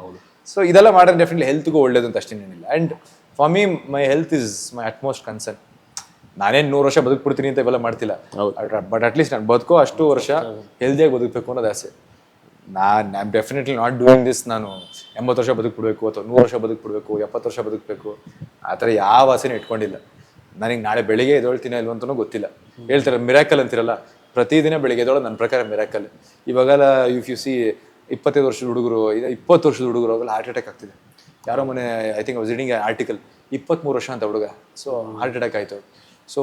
ಸೊ ಇದೆಲ್ಲ ಮಾಡಿದ್ರೆ ಡೆಫಿನೆಟ್ಲಿ ಹೆಲ್ತ್ಗೂ ಒಳ್ಳೇದು ಅಂತ ಅಷ್ಟೇನೇನಿಲ್ಲ. And for me my health is my utmost concern. ನಾನೇನು 100 ವರ್ಷ ಬದುಕ್ಬಿಡ್ತೀನಿ ಅಂತ ಇವೆಲ್ಲ ಮಾಡ್ತಿಲ್ಲ. ಬಟ್ ಅಟ್ಲೀಸ್ಟ್ ನಾನು ಬದುಕೋ ಅಷ್ಟು ವರ್ಷ ಹೆಲ್ದಿಯಾಗಿ ಬದುಕಬೇಕು ಅನ್ನೋದು ಆಸೆ. ನಾನು ಡೆಫಿನೆಟ್ಲಿ ನಾಟ್ ಡೂಯಿಂಗ್ ದಿಸ್. ನಾನು 80 ವರ್ಷ ಬದುಕ್ಬಿಡ್ಬೇಕು ಅಥವಾ 100 ವರ್ಷ ಬದುಕ್ಬಿಡ್ಬೇಕು, 70 ವರ್ಷ ಬದುಕಬೇಕು, ಆ ಥರ ಯಾವ ಆಸೆನೂ ಇಟ್ಕೊಂಡಿಲ್ಲ. ನನಗೆ ನಾಳೆ ಬೆಳಿಗ್ಗೆ ಎದ್ದೇಳ್ತೀನಿ ಇಲ್ವಂತನೂ ಗೊತ್ತಿಲ್ಲ. ಹೇಳ್ತಾರೆ ಮಿರಾಕಲ್ ಅಂತಿರಲ್ಲ, ಪ್ರತಿದಿನ ಬೆಳಿಗ್ಗೆ ಎದ್ದೇಳೋದು ನನ್ನ ಪ್ರಕಾರ ಮಿರಾಕಲ್. ಇವಾಗೆಲ್ಲ ಇಫ್ ಯು ಸಿ 25 ವರ್ಷದ ಹುಡುಗರು, 20 ವರ್ಷದ ಹುಡುಗರು ಅವೆಲ್ಲ ಹಾರ್ಟ್ ಅಟ್ಯಾಕ್ ಆಗ್ತಿದೆ. ಯಾರೋ ಮೊನ್ನೆ I think was reading article, 23 ವರ್ಷ ಅಂತ ಹುಡುಗ, ಸೊ ಹಾರ್ಟ್ ಅಟ್ಯಾಕ್ ಆಯಿತು. ಸೊ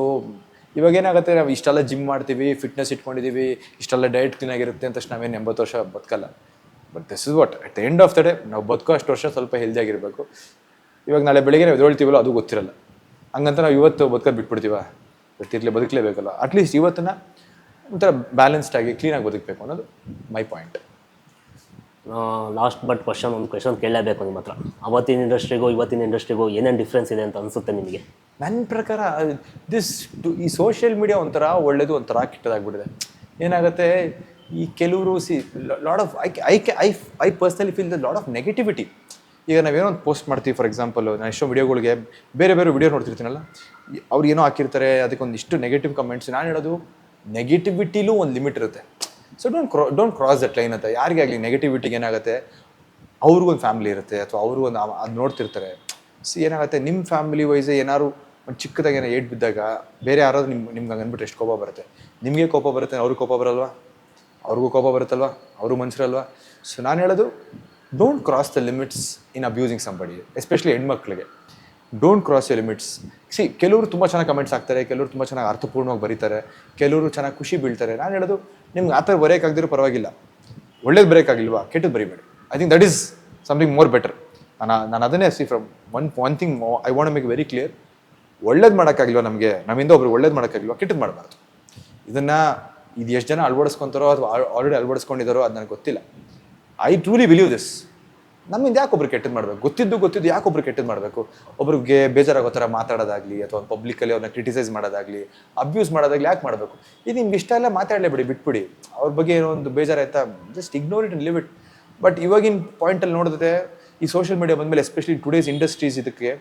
ಇವಾಗ ಏನಾಗುತ್ತೆ, ನಾವು ಇಷ್ಟೆಲ್ಲ ಜಿಮ್ ಮಾಡ್ತೀವಿ, ಫಿಟ್ನೆಸ್ ಇಟ್ಕೊಂಡಿದ್ದೀವಿ, ಇಷ್ಟೆಲ್ಲ ಡಯಟ್ ಕ್ಲೀನ್ ಆಗಿರುತ್ತೆ ಅಂತ ನಾವೇನು 80 ವರ್ಷ ಬದುಕಲ್ಲ. But this is what at the end of the day ನಾವು ಬದುಕೋ ಅಷ್ಟು ವರ್ಷ ಸ್ವಲ್ಪ ಹೆಲ್ದಿಯಾಗಿರಬೇಕು. ಇವಾಗ ನಾಳೆ ಬೆಳಿಗ್ಗೆ ನಾವು ಎದ್ದೇಳ್ತೀವಲ್ಲ ಅದು ಗೊತ್ತಿರಲ್ಲ. ಹಂಗಂತ ನಾವು ಇವತ್ತು ಬದುಕೋದು ಬಿಟ್ಬಿಡ್ತೀವ, ಗೊತ್ತಿರಲಿ ಬದುಕಲೇಬೇಕಲ್ಲ. ಅಟ್ಲೀಸ್ಟ್ ಇವತ್ತನ್ನ ಒಂಥರ ಬ್ಯಾಲೆನ್ಸ್ಡ್ ಆಗಿ ಕ್ಲೀನಾಗಿ ಬದುಕಬೇಕು ಅನ್ನೋದು ಮೈ ಪಾಯಿಂಟ್. ಲಾಸ್ಟ್ ಬಟ್ ಒಂದು ಕ್ವೆಶನ್ ಕೇಳಲೇಬೇಕು ನಿಮ್ಮ ಹತ್ರ. ಅವತ್ತಿನ ಇಂಡಸ್ಟ್ರಿಗೂ ಇವತ್ತಿನ ಇಂಡಸ್ಟ್ರಿಗೂ ಏನೇನು ಡಿಫ್ರೆನ್ಸ್ ಇದೆ ಅಂತ ಅನಿಸುತ್ತೆ ನಿಮಗೆ? ನನ್ನ ಪ್ರಕಾರ ಈ ಸೋಷಿಯಲ್ ಮೀಡಿಯಾ ಒಂಥರ ಒಳ್ಳೇದು, ಒಂಥರ ಕೆಟ್ಟದಾಗ್ಬಿಟ್ಟಿದೆ. ಏನಾಗುತ್ತೆ, ಈ ಕೆಲವರು lot of I personally feel the lot of negativity. ಈಗ ನಾವೇನೋ ಒಂದು ಪೋಸ್ಟ್ ಮಾಡ್ತೀವಿ, ಫಾರ್ ಎಕ್ಸಾಂಪಲ್ ನಾನು ಎಷ್ಟೋ ವಿಡಿಯೋಗಳಿಗೆ ಬೇರೆ ವಿಡಿಯೋ ನೋಡ್ತಿರ್ತೀನಲ್ಲ, ಅವ್ರು ಏನೋ ಹಾಕಿರ್ತಾರೆ, ಅದಕ್ಕೊಂದಿಷ್ಟು ನೆಗೆಟಿವ್ ಕಮೆಂಟ್ಸ್. ನಾನು ಹೇಳೋದು ನೆಗೆಟಿವಿಟಿಲೂ ಒಂದು ಲಿಮಿಟ್ ಇರುತ್ತೆ. So don't cross that line ಅಂತ. ಯಾರಿಗೆ ಆಗಲಿ ನೆಗೆಟಿವಿಟಿಗೆ ಏನಾಗುತ್ತೆ, ಅವ್ರಿಗೊಂದು ಫ್ಯಾಮಿಲಿ ಇರುತ್ತೆ ಅಥವಾ ಅವ್ರಿಗೊಂದು ಅದು ನೋಡ್ತಿರ್ತಾರೆ. ಏನಾಗುತ್ತೆ, ನಿಮ್ಮ ಫ್ಯಾಮಿಲಿ ವೈಸೇ ಏನಾದ್ರು ಒಂದು ಚಿಕ್ಕದಾಗಿ ಏನೋ ಏಟ್ ಬಿದ್ದಾಗ ಬೇರೆ ಯಾರಾದ್ರೂ ನಿಮ್ಗೆ ಹಂಗೆ ಅಂದ್ಬಿಟ್ಟು ಎಷ್ಟು ಕೋಪ ಬರುತ್ತೆ. ನಿಮಗೆ ಕೋಪ ಬರುತ್ತೆ, ಅವ್ರಿಗೆ ಕೋಪ ಬರಲ್ವಾ? ಅವ್ರಿಗೂ ಕೋಪ ಬರುತ್ತಲ್ವ, ಅವರು ಮನುಷ್ಯರಲ್ವಾ? ಸೊ ನಾನು ಹೇಳೋದು don't cross the limits in abusing somebody, especially ಹೆಣ್ಮಕ್ಳಿಗೆ. ಡೋಂಟ್ ಕ್ರಾಸ್ ಯ ಲಿಮಿಟ್ಸ್. ಕೆಲವರು ತುಂಬ ಚೆನ್ನಾಗಿ ಕಮೆಂಟ್ಸ್ ಹಾಕ್ತಾರೆ, ಕೆಲವರು ತುಂಬ ಚೆನ್ನಾಗಿ ಅರ್ಥಪೂರ್ಣವಾಗಿ ಬರೀತಾರೆ, ಕೆಲವರು ಚೆನ್ನಾಗಿ ಖುಷಿ ಬೀಳ್ತಾರೆ. ನಾನು ಹೇಳೋದು ನಿಮ್ಗೆ ಆ ಥರ ಬರೆಯೋಕ್ಕಾಗದಿರೋ ಪರವಾಗಿಲ್ಲ, ಒಳ್ಳೇದು ಬರೆಯೋಕ್ಕಾಗಿಲ್ವಾ, ಕೆಟ್ಟದ್ದು ಬರೀಬೇಡಿ. I think that is something more better. ನಾನು ಅದನ್ನೇ from one thing I want make very clear. ಒಳ್ಳೇದು ಮಾಡೋಕ್ಕಾಗಿಲ್ವಾ, ನಮ್ಮಿಂದ ಒಬ್ರು ಒಳ್ಳೇದು ಮಾಡೋಕ್ಕಾಗಿಲ್ವಾ, ಕೆಟ್ಟದ್ದು ಮಾಡಬಾರ್ದು. ಇದು ಎಷ್ಟು ಜನ ಅಳವಡಿಸ್ಕೊತಾರೋ ಅಥವಾ ಆಲ್ರೆಡಿ ಅಳವಡಿಸ್ಕೊಂಡಿದ್ದಾರೋ ಅದು ನನಗೆ ಗೊತ್ತಿಲ್ಲ. I truly believe this. ನಮ್ಮಿಂದ ಯಾಕೆ ಒಬ್ರು ಕೆಟ್ಟದ್ದು ಮಾಡಬೇಕು? ಗೊತ್ತಿದ್ದು ಯಾಕೆ ಒಬ್ರು ಕೆಟ್ಟದ್ದು ಮಾಡಬೇಕು? ಒಬ್ರಿಗೆ ಬೇಜಾರಾಗೋ ಥರ ಮಾತಾಡೋದಾಗಲಿ ಅಥವಾ ಪಬ್ಲಿಕಲ್ಲಿ ಅವ್ರನ್ನ ಕ್ರಿಟಿಸೈಸ್ ಮಾಡೋದಾಗಲಿ, ಅಬ್ಯೂಸ್ ಮಾಡೋದಾಗಲಿ ಯಾಕೆ ಮಾಡಬೇಕು? ಇದು ನಿಮ್ಗೆ ಇಷ್ಟ ಎಲ್ಲ ಮಾತಾಡಲೇಬಿಡಿ, ಬಿಟ್ಬಿಡಿ. ಅವ್ರ ಬಗ್ಗೆ ಏನೋ ಒಂದು ಬೇಜಾರಾಯ್ತಾ, just ignore it and leave it. But ಇವಾಗಿನ ಪಾಯಿಂಟಲ್ಲಿ ನೋಡಿದ್ರೆ ಈ ಸೋಷಿಯಲ್ ಮೀಡಿಯಾ ಬಂದಮೇಲೆ ಎಸ್ಪೆಷಲಿ ಟುಡೇಸ್ ಇಂಡಸ್ಟ್ರೀಸ್, ಇದಕ್ಕೆ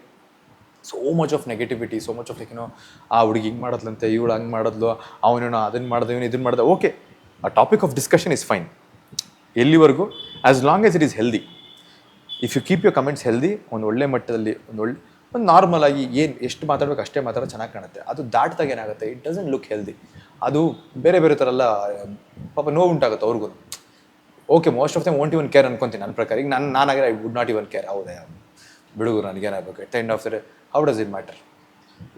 so much of negativity, so much of ಆ ಹುಡುಗಿ ಹಿಂಗೆ ಮಾಡೋದ್ಲಂತೆ, ಇವಳು ಹಂಗೆ ಮಾಡೋದ್ಲು, ಅವನೇನೋ ಅದನ್ನು ಮಾಡ್ದೆ, ಇವನು ಇದನ್ನು ಮಾಡ್ದೆ. ಓಕೆ, ಆ topic of discussion is fine ಎಲ್ಲಿವರೆಗೂ, as long as it is healthy. If you keep your comments healthy, ಒಂದು ಒಳ್ಳೆ ಮಟ್ಟದಲ್ಲಿ ಒಂದು ನಾರ್ಮಲ್ ಆಗಿ ಎಷ್ಟು ಮಾತಾಡ್ಬೇಕು ಅಷ್ಟೇ ಮಾತಾಡೋ ಚೆನ್ನಾಗಿ ಕಾಣುತ್ತೆ. ಅದು ದಾಟ್ದಾಗ ಏನಾಗುತ್ತೆ, ಇಟ್ ಡಸಂಟ್ ಲುಕ್ ಹೆಲ್ದಿ. ಅದು ಬೇರೆ ಥರ ಎಲ್ಲ ಪಾಪ ನೋವು ಉಂಟಾಗುತ್ತೆ ಅವ್ರಿಗೂ. Okay, most of them won't even care ಅನ್ಕೊಂತೀನಿ ನನ್ನ ಪ್ರಕಾರ. ಈಗ ನಾನಾಗಿರೋ I would not even care. ಹೌದಾ, ಬಿಡುಗರು ನನಗೇನಾಗಬೇಕು, at the end of the day how does it matter?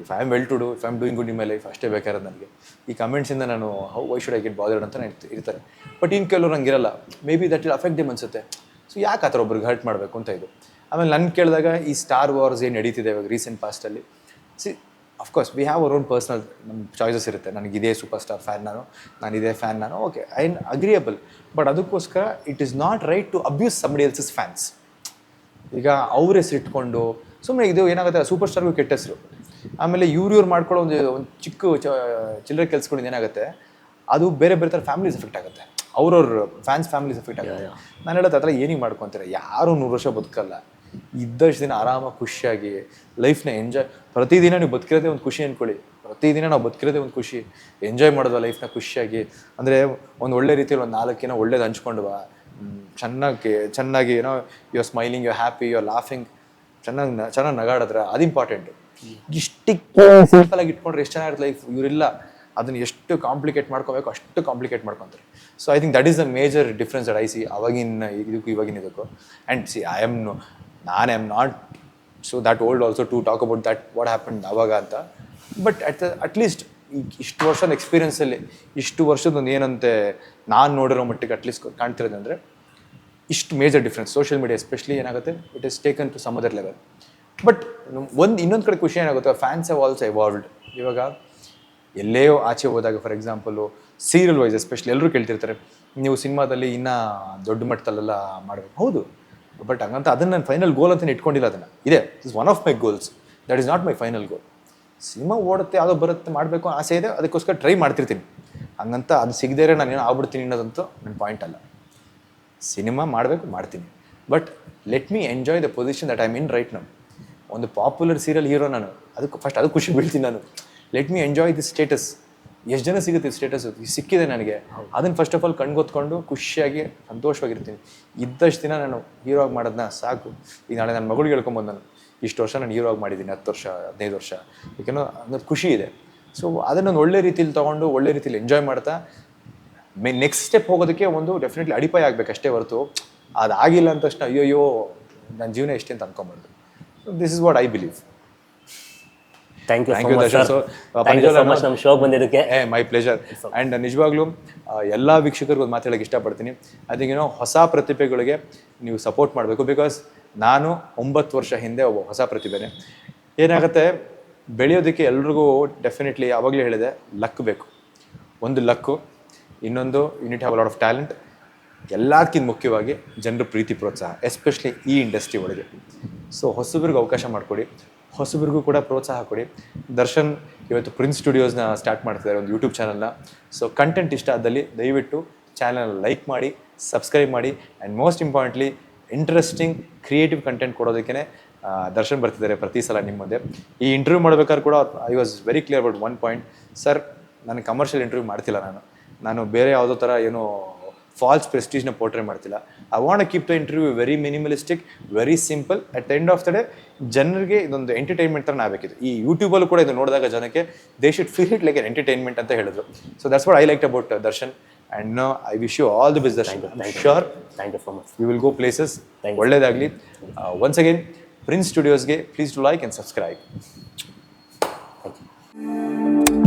If I am well to do, if I am doing good in my life, ಅಷ್ಟೇ ಬೇಕಾದ್ರೆ ನನಗೆ. ಈ ಕಮೆಂಟ್ಸಿಂದ ನಾನು how why should I get bothered ಅಂತ ಇರ್ತಾರೆ. ಬಟ್ ಇನ್ನು ಕೆಲವರು ಹಂಗಿರಲ್ಲ, maybe that will affect them ಅನ್ಸುತ್ತೆ. ಸೊ ಯಾಕೆ ಆ ಥರ ಒಬ್ರಿಗೆ ಹರ್ಟ್ ಮಾಡಬೇಕು ಅಂತ ಇದು. ಆಮೇಲೆ ನನ್ನ ಕೇಳಿದಾಗ ಈ ಸ್ಟಾರ್ ವಾರ್ಸ್ ಏನು ನಡೀತಿದೆ ಇವಾಗ ರೀಸೆಂಟ್ ಪಾಸ್ಟಲ್ಲಿ, of course we have our own personal ನಮ್ಮ ಚಾಯ್ಸಸ್ ಇರುತ್ತೆ. ನನಗಿದೇ ಸೂಪರ್ ಸ್ಟಾರ್ ಫ್ಯಾನ್ ನಾನು ಇದೇ fan okay, I am agreeable. But ಅದಕ್ಕೋಸ್ಕರ it is not right to abuse somebody else's fans. ಈಗ ಅವ್ರ ಹೆಸರು ಇಟ್ಕೊಂಡು ಸುಮ್ಮನೆ ಇದು ಏನಾಗುತ್ತೆ, ಸೂಪರ್ ಸ್ಟಾರ್ಗೂ ಕೆಟ್ಟ ಹೆಸರು. ಆಮೇಲೆ ಇವ್ರು ಮಾಡ್ಕೊಳ್ಳೋ ಒಂದು ಚಿಕ್ಕ ಚಿಲ್ಲರೆ ಕೆಲಸಗಳಿಂದ ಏನಾಗುತ್ತೆ, ಅದು ಬೇರೆ ಥರ ಫ್ಯಾಮಿಲೀಸ್ ಎಫೆಕ್ಟ್ ಆಗುತ್ತೆ, ಅವ್ರವ್ರ ಫ್ಯಾಮಿಲೀಸ್ ಎಫೆಕ್ಟ್ ಆಗುತ್ತೆ. ನಾನು ಹೇಳೋದು ಆ ಥರ ಏನಿಗೆ ಮಾಡ್ಕೊತಾರೆ, ಯಾರು 100 ವರ್ಷ ಬದುಕಲ್ಲ. ಇದ್ದಷ್ಟು ದಿನ ಆರಾಮಾಗಿ ಖುಷಿಯಾಗಿ ಲೈಫ್ನ ಎಂಜಾಯ್. ಪ್ರತಿದಿನ ನೀವು ಬದುಕಿರೋದೇ ಒಂದು ಖುಷಿ ಅಂದ್ಕೊಳ್ಳಿ. ಪ್ರತಿದಿನ ನಾವು ಬದುಕಿರೋದೇ ಒಂದು ಖುಷಿ, ಎಂಜಾಯ್ ಮಾಡೋದು ಲೈಫ್ನ ಖುಷಿಯಾಗಿ. ಅಂದರೆ ಒಂದು ಒಳ್ಳೆ ರೀತಿಯಲ್ಲಿ ಒಂದು 4 ಏನೋ ಒಳ್ಳೇದು ಹಂಚ್ಕೊಂಡ್ವಾ, ಚೆನ್ನಾಗಿ ಏನೋ you are smiling, you are happy, you are laughing, ಚೆನ್ನಾಗಿ ನಗಾಡಿದ್ರೆ ಅದು ಇಂಪಾರ್ಟೆಂಟು. ಇಷ್ಟಕ್ಕೆ ಸಿಂಪಲಾಗಿ ಇಟ್ಕೊಂಡ್ರೆ ಎಷ್ಟು ಚೆನ್ನಾಗಿರುತ್ತೆ ಲೈಫ್. ಇವರಿಲ್ಲ, ಅದನ್ನು ಎಷ್ಟು ಕಾಂಪ್ಲಿಕೇಟ್ ಮಾಡ್ಕೋಬೇಕು ಅಷ್ಟು ಕಾಂಪ್ಲಿಕೇಟ್ ಮಾಡ್ಕೊತಾರೆ. So I think that is the major difference that I see ಅವಾಗಿನ ಇದಕ್ಕೂ ಇವಾಗಿನ ಇದಕ್ಕೂ. And see I am not so that old also to talk about that what happen ಅವಾಗ ಅಂತ. ಬಟ್ ಅಟ್ಲೀಸ್ಟ್ ಇಷ್ಟು ವರ್ಷದ ಎಕ್ಸ್ಪೀರಿಯನ್ಸಲ್ಲಿ, ಇಷ್ಟು ವರ್ಷದೊಂದು ಏನಂತೆ ನಾನು ನೋಡಿರೋ ಮಟ್ಟಿಗೆ ಅಟ್ಲೀಸ್ಟ್ ಕಾಣ್ತಿರೋದಂದರೆ ಇಷ್ಟು major difference. Social media especially ಏನಾಗುತ್ತೆ, it is taken to some other level. But ಇನ್ನೊಂದು ಕಡೆ ಖುಷಿ ಏನಾಗುತ್ತೆ, ಫ್ಯಾನ್ಸ್ ಹ್ಯಾವ್ ಆಲ್ಸೋ ಎವಾಲ್ವ್ಡ್. ಇವಾಗ ಎಲ್ಲೇ ಆಚೆ ಹೋದಾಗ, for example serial wise especially ಎಲ್ಲರೂ ಕೇಳ್ತಿರ್ತಾರೆ, ನೀವು ಸಿನಿಮಾದಲ್ಲಿ ಇನ್ನೂ ದೊಡ್ಡ ಮಟ್ಟದಲ್ಲೆಲ್ಲ ಮಾಡಬೇಕು. ಹೌದು, ಬಟ್ ಹಂಗಂತ ಅದನ್ನು ನಾನು ಫೈನಲ್ ಗೋಲ್ ಅಂತ ಇಟ್ಕೊಂಡಿಲ್ಲ. ಅದನ್ನು ಇದೆ, is one of my goals, that is not my final goal. Cinema ಓಡುತ್ತೆ, ಯಾವುದೋ ಬರುತ್ತೆ, ಮಾಡಬೇಕು ಆಸೆ ಇದೆ, ಅದಕ್ಕೋಸ್ಕರ ಟ್ರೈ ಮಾಡ್ತಿರ್ತೀನಿ. ಹಂಗಂತ ಅದು ಸಿಗದೇ ನಾನು ಏನೋ ಆಗ್ಬಿಡ್ತೀನಿ ಅನ್ನೋದಂತೂ ನನ್ನ ಪಾಯಿಂಟ್ ಅಲ್ಲ. ಸಿನಿಮಾ ಮಾಡಬೇಕು, ಮಾಡ್ತೀನಿ, but let me enjoy the position that I mean right now. ಒಂದು ಪಾಪ್ಯುಲರ್ ಸೀರಿಯಲ್ ಹೀರೋ ನಾನು, ಅದು ಖುಷಿ ಬೀಳ್ತೀನಿ ನಾನು. Let me enjoy this status. ಎಷ್ಟು ಜನ ಸಿಗುತ್ತೆ ಸ್ಟೇಟಸ್ ಸಿಕ್ಕಿದೆ ನನಗೆ, ಅದನ್ನು ಫಸ್ಟ್ ಆಫ್ ಆಲ್ ಕಣ್ಗೊತ್ಕೊಂಡು ಖುಷಿಯಾಗಿ ಸಂತೋಷವಾಗಿರ್ತೀನಿ. ಇದ್ದಷ್ಟು ದಿನ ನಾನು ಹೀರೋ ಆಗಿ ಮಾಡೋದನ್ನ ಸಾಕು. ಈಗ ನಾಳೆ ನನ್ನ ಮಗಳಿಗೆ ಹೇಳ್ಕೊಂಬೋದು, ನಾನು ಇಷ್ಟು ವರ್ಷ ನಾನು ಹೀರೋ ಆಗಿ ಮಾಡಿದ್ದೀನಿ, 10 ವರ್ಷ 15 ವರ್ಷ, ಯಾಕೆನೋ ಅನ್ನೋದು ಖುಷಿ ಇದೆ. ಸೊ ಅದನ್ನು ಒಳ್ಳೆ ರೀತಿಲಿ ತೊಗೊಂಡು ಒಳ್ಳೆ ರೀತಿಲಿ ಎಂಜಾಯ್ ಮಾಡ್ತಾ ನೆಕ್ಸ್ಟ್ ಸ್ಟೆಪ್ ಹೋಗೋದಕ್ಕೆ ಒಂದು ಡೆಫಿನೆಟ್ಲಿ ಅಡಿಪಾಯ ಆಗಬೇಕು ಅಷ್ಟೇ ಹೊರತು ಅದಾಗಿಲ್ಲ ಅಂದ ತಕ್ಷಣ ಅಯ್ಯೋ ನನ್ನ ಜೀವನ ಎಷ್ಟೇ ಅಂತ ಅನ್ಕೊಂಬಾರ್ದು. This is what I believe. Thank you thank you Darshan. ನಮ್ಮ ಶೋ ಬಂದಿದ್ದಕ್ಕೆ. My pleasure. ಆ್ಯಂಡ್ ನಿಜವಾಗ್ಲೂ ಎಲ್ಲ ವೀಕ್ಷಕರಿಗೂ ಒಂದು ಮಾತು ಹೇಳೋಕ್ಕೆ ಇಷ್ಟಪಡ್ತೀನಿ. ಅದಕ್ಕೇನೋ ಹೊಸ ಪ್ರತಿಭೆಗಳಿಗೆ ನೀವು ಸಪೋರ್ಟ್ ಮಾಡಬೇಕು. ಬಿಕಾಸ್ ನಾನು 9 ವರ್ಷ ಹಿಂದೆ ಒಬ್ಬ ಹೊಸ ಪ್ರತಿಭೆನೇ. ಏನಾಗುತ್ತೆ, ಬೆಳೆಯೋದಕ್ಕೆ ಎಲ್ರಿಗೂ ಡೆಫಿನೆಟ್ಲಿ ಆವಾಗಲೇ ಹೇಳಿದೆ, ಲಕ್ ಬೇಕು. ಒಂದು ಲಕ್ಕು, ಇನ್ನೊಂದು unit have lot of talent, ಎಲ್ಲದಕ್ಕಿಂತ ಮುಖ್ಯವಾಗಿ ಜನರ ಪ್ರೀತಿ ಪ್ರೋತ್ಸಾಹ, ಎಸ್ಪೆಷಲಿ ಈ ಇಂಡಸ್ಟ್ರಿ ಒಳಗೆ. ಸೊ ಹೊಸಬ್ರಿಗೆ ಅವಕಾಶ ಮಾಡಿಕೊಡಿ, ಹೊಸಬ್ರಿಗೂ ಕೂಡ ಪ್ರೋತ್ಸಾಹ ಕೊಡಿ. ದರ್ಶನ್ ಇವತ್ತು ಪ್ರಿನ್ಸ್ ಸ್ಟುಡಿಯೋಸ್ನ ಸ್ಟಾರ್ಟ್ ಮಾಡ್ತಿದ್ದಾರೆ, ಒಂದು ಯೂಟ್ಯೂಬ್ ಚಾನಲ್ನ. ಸೊ ಕಂಟೆಂಟ್ ಇಷ್ಟ ಆದಲ್ಲಿ ದಯವಿಟ್ಟು ಚಾನಲ್ ಲೈಕ್ ಮಾಡಿ, ಸಬ್ಸ್ಕ್ರೈಬ್ ಮಾಡಿ. And most importantly interesting creative content ಕೊಡೋದಕ್ಕೆ ದರ್ಶನ್ ಬರ್ತಿದ್ದಾರೆ ಪ್ರತಿ ಸಲ ನಿಮ್ಮ ಮುಂದೆ. ಈ ಇಂಟರ್ವ್ಯೂ ಮಾಡ್ಬೇಕಾದ್ರೆ ಕೂಡ I was very clear about one point. Sir, ನಾನು ಕಮರ್ಷಿಯಲ್ ಇಂಟರ್ವ್ಯೂ ಮಾಡ್ತಿಲ್ಲ, ನಾನು ಬೇರೆ ಯಾವುದೋ ಥರ ಏನೋ ಫಾಲ್ಸ್ ಪ್ರೆಸ್ಟೀಜ್ನ ಪೋರ್ಟ್ರೇ ಮಾಡ್ತಿಲ್ಲ. I want keep the interview very minimalistic, very simple. At the end of the day ಜನರಿಗೆ ಇದೊಂದು ಎಂಟರ್ಟೈನ್ಮೆಂಟ್ ಥರ ಆಗಬೇಕಿತ್ತು. ಈ ಯೂಟ್ಯೂಬಲ್ಲೂ ಕೂಡ ಇದು ನೋಡಿದಾಗ ಜನಕ್ಕೆ they should feel it like an entertainment ಅಂತ ಹೇಳಿದ್ರು. So that's what I like about Darshan. And no I wish you all the best Darshan. Sure thank you so much. You will go places. ಒಳ್ಳೇದಾಗಲಿ. ಒನ್ಸ್ ಅಗೇನ್ ಪ್ರಿನ್ಸ್ ಸ್ಟುಡಿಯೋಸ್ಗೆ please to like and subscribe. Thank you.